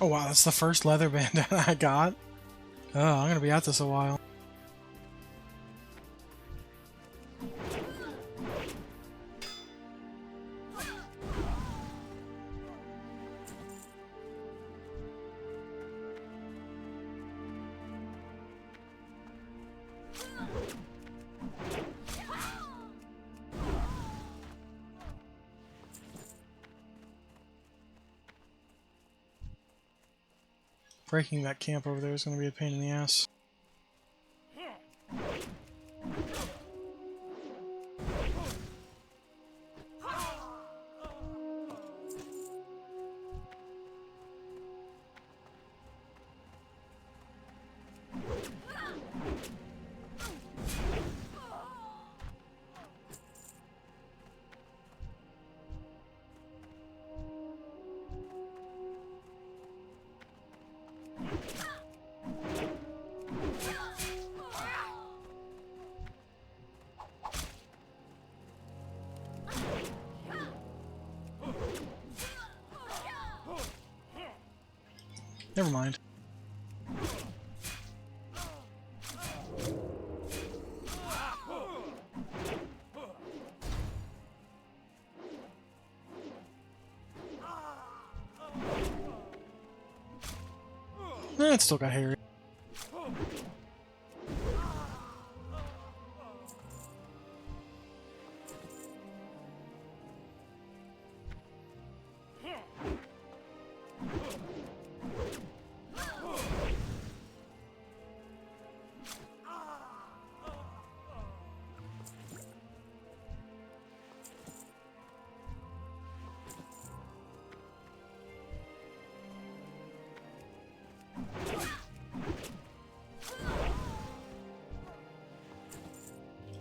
Oh wow, that's the first leather bandana I got. Oh, I'm gonna be at this a while. Breaking that camp over there is gonna be a pain in the ass. Never mind. It still got Harry.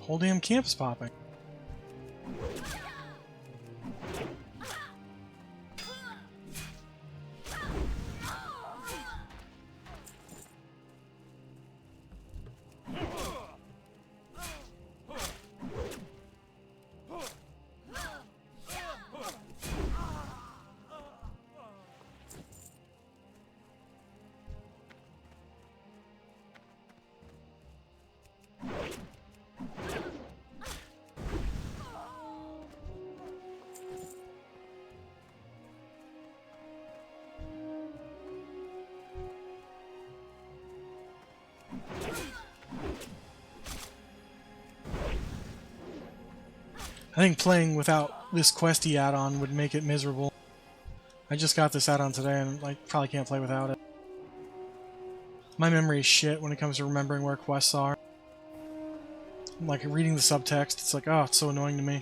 Whole damn camp is popping. I think playing without this questy add-on would make it miserable. I just got this add-on today and I probably can't play without it. My memory is shit when it comes to remembering where quests are. Like reading the subtext, it's like, oh, it's so annoying to me.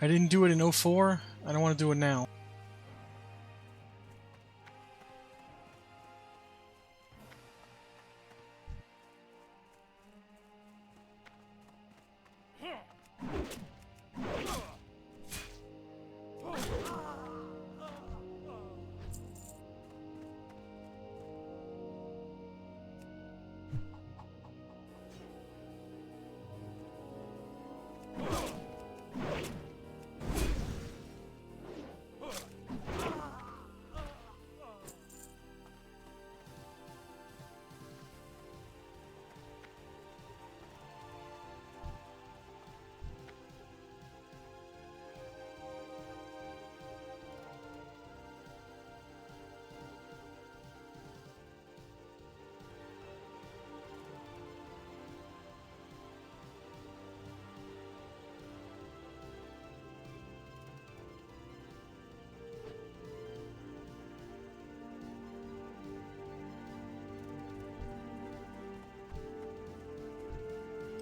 I didn't do it in 04, I don't want to do it now.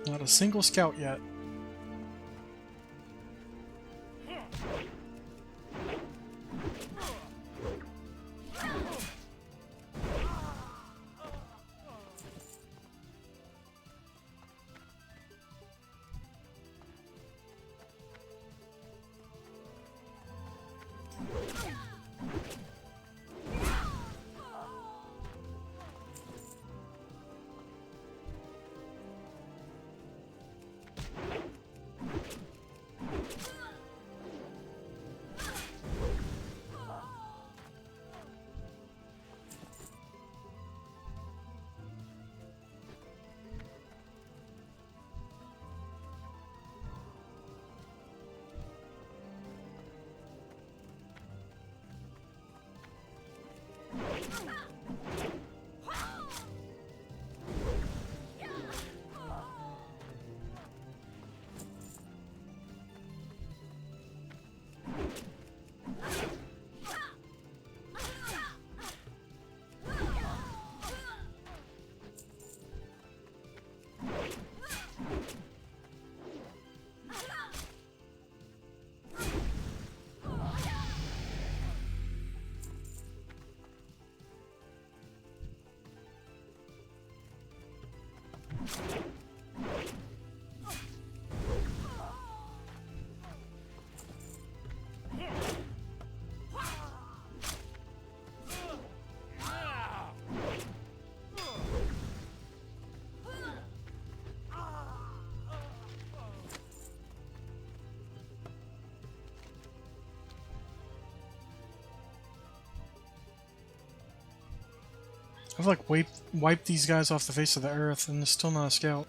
Not a single scout yet. I've like wiped these guys off the face of the earth, and there's still not a scout.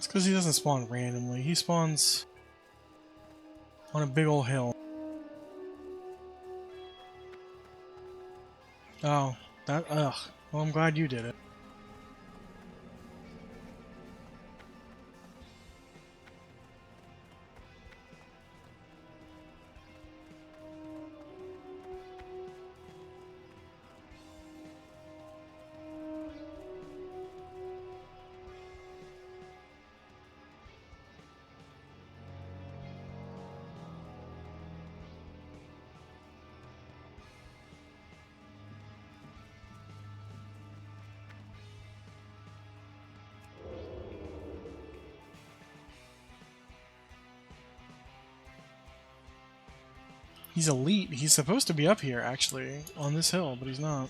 It's because he doesn't spawn randomly. He spawns on a big old hill. Oh, that, ugh. Well, I'm glad you did it. He's elite. He's supposed to be up here, actually, on this hill, but he's not.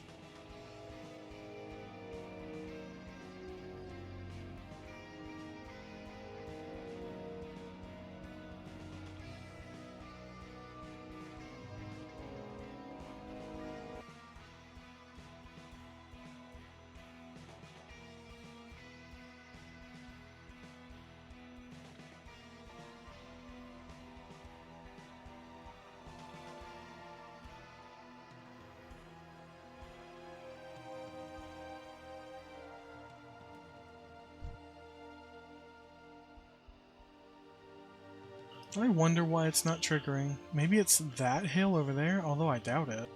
I wonder why it's not triggering. Maybe it's that hill over there, although I doubt it.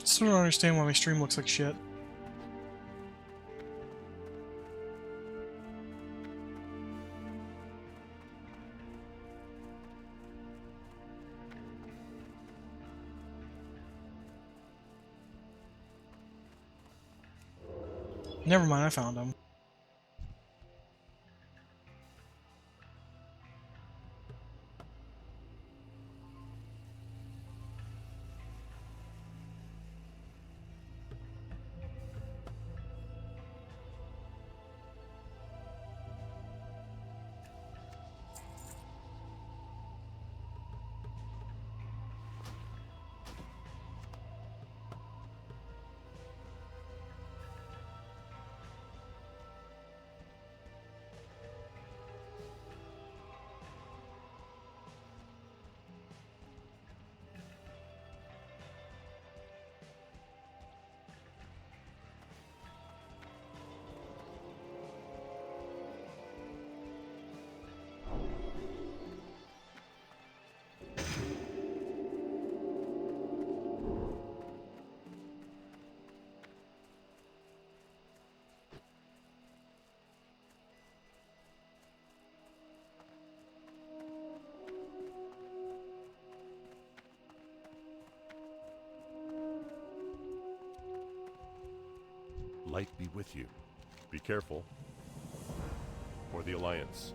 Still don't understand why my stream looks like shit. Never mind, I found him. light be with you. Be careful. For the Alliance.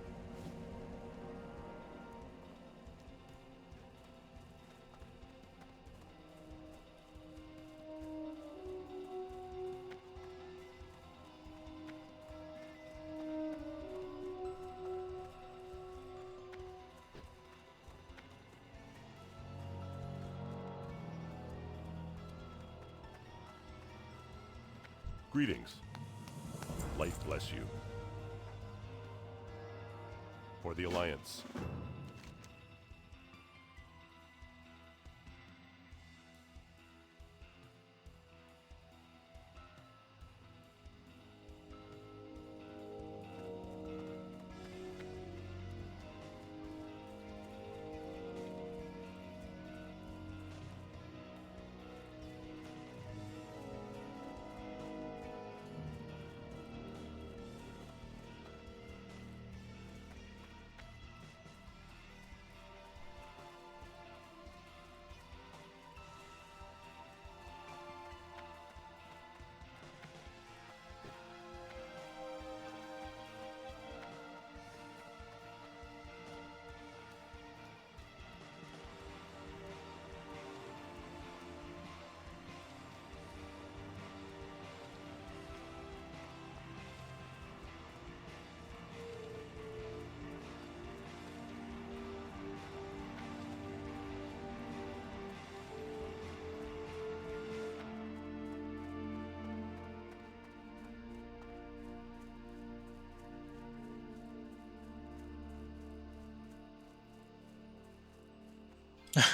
Greetings. Light bless you. For the Alliance.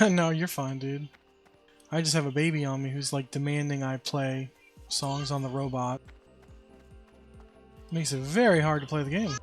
No, you're fine, dude. I just have a baby on me who's like demanding I play songs on the robot. Makes it very hard to play the game.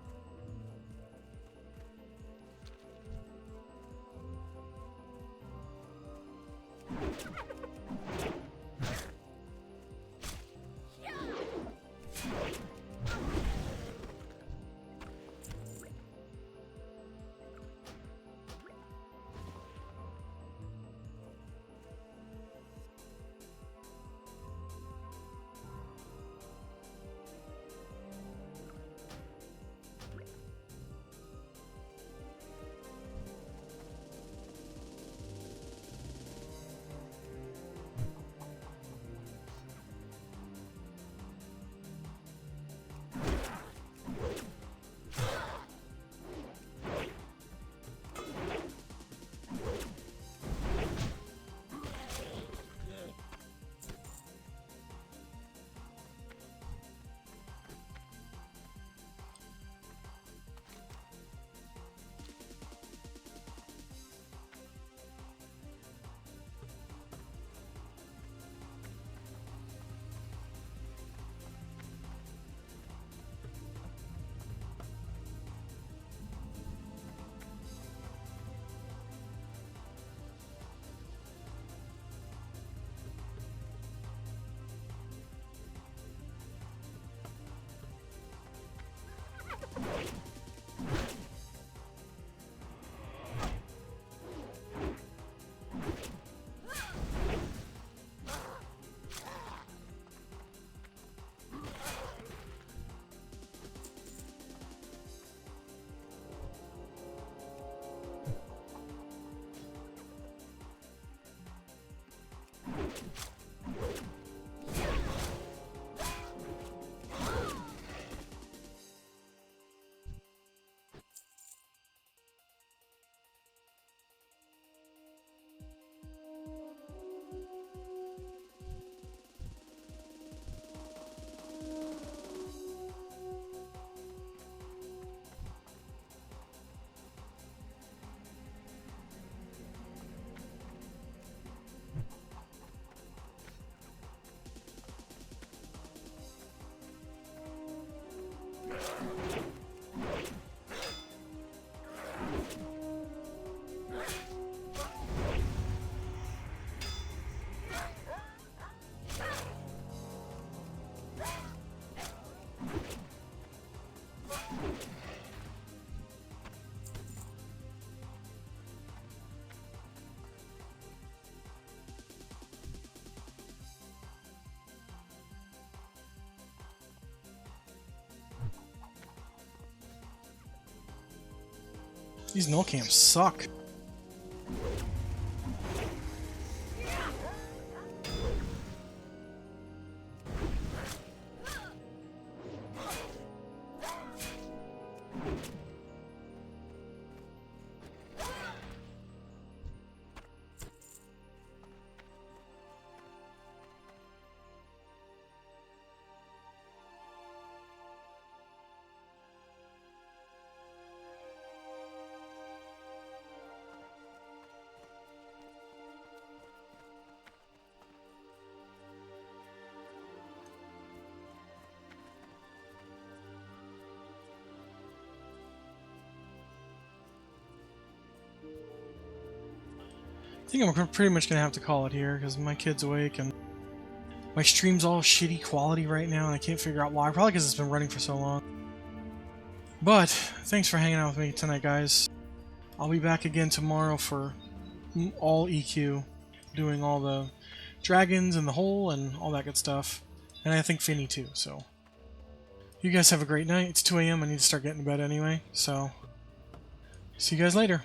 These null camps suck. I think I'm pretty much gonna have to call it here because my kid's awake and my stream's all shitty quality right now and I can't figure out why. Probably because it's been running for so long. But thanks for hanging out with me tonight, guys. I'll be back again tomorrow for all EQ, doing all the dragons and the hole and all that good stuff. And I think Finny too, so. You guys have a great night. It's 2 a.m. I need to start getting to bed anyway, so. See you guys later.